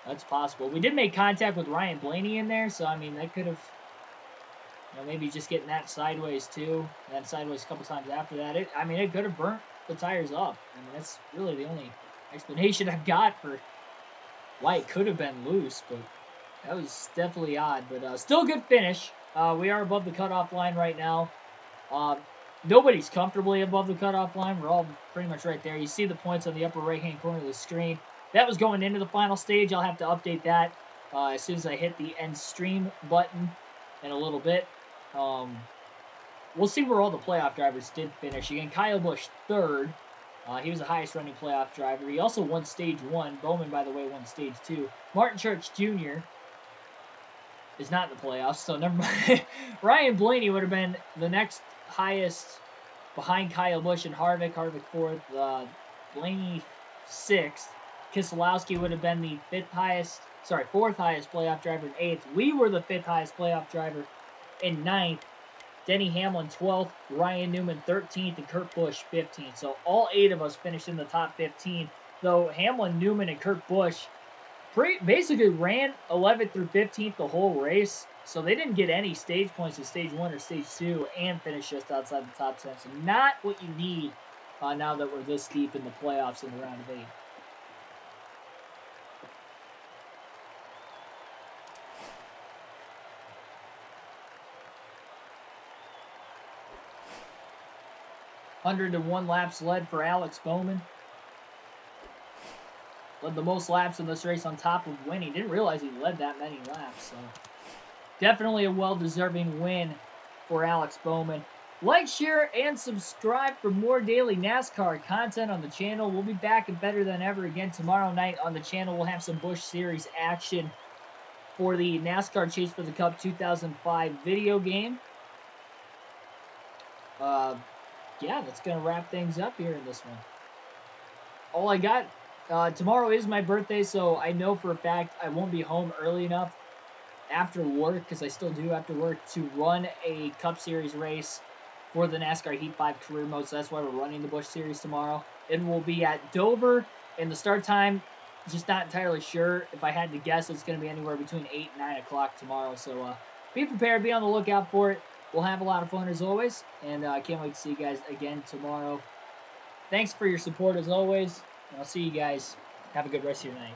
that's possible. We did make contact with Ryan Blaney in there, so I mean, that could have, maybe just getting that sideways too, and then sideways a couple times after that. It could have burnt the tires up. I mean, that's really the only explanation I've got for why it could have been loose, but that was definitely odd. But still a good finish. We are above the cutoff line right now. Nobody's comfortably above the cutoff line. We're all pretty much right there. You see the points on the upper right-hand corner of the screen. That was going into the final stage. I'll have to update that as soon as I hit the end stream button in a little bit. We'll see where all the playoff drivers did finish. Again, Kyle Busch third. He was the highest running playoff driver. He also won stage 1. Bowman, by the way, won stage 2. Martin Church Jr. is not in the playoffs, so never mind. Ryan Blaney would have been the next highest behind Kyle Busch and Harvick. Harvick fourth. Blaney sixth. Keselowski would have been the fourth highest playoff driver in 8th. We were the 5th highest playoff driver in 9th. Denny Hamlin 12th, Ryan Newman 13th, and Kurt Busch 15th. So all 8 of us finished in the top 15, though Hamlin, Newman, and Kurt Busch basically ran 11th through 15th the whole race. So they didn't get any stage points in stage 1 or stage 2 and finished just outside the top 10. So not what you need now that we're this deep in the playoffs in the round of 8. ...101 laps led for Alex Bowman. Led the most laps in this race on top of winning. Didn't realize he led that many laps. So definitely a well-deserving win for Alex Bowman. Like, share, and subscribe for more daily NASCAR content on the channel. We'll be back and better than ever again tomorrow night on the channel. We'll have some Busch Series action for the NASCAR Chase for the Cup 2005 video game. Yeah, that's going to wrap things up here in this one. All I got, tomorrow is my birthday, so I know for a fact I won't be home early enough after work, because I still do after work, to run a Cup Series race for the NASCAR Heat 5 career mode, so that's why we're running the Busch Series tomorrow. It will be at Dover, and the start time, just not entirely sure. If I had to guess, it's going to be anywhere between 8 and 9 o'clock tomorrow, so be prepared, be on the lookout for it. We'll have a lot of fun as always, and I can't wait to see you guys again tomorrow. Thanks for your support as always, and I'll see you guys. Have a good rest of your night.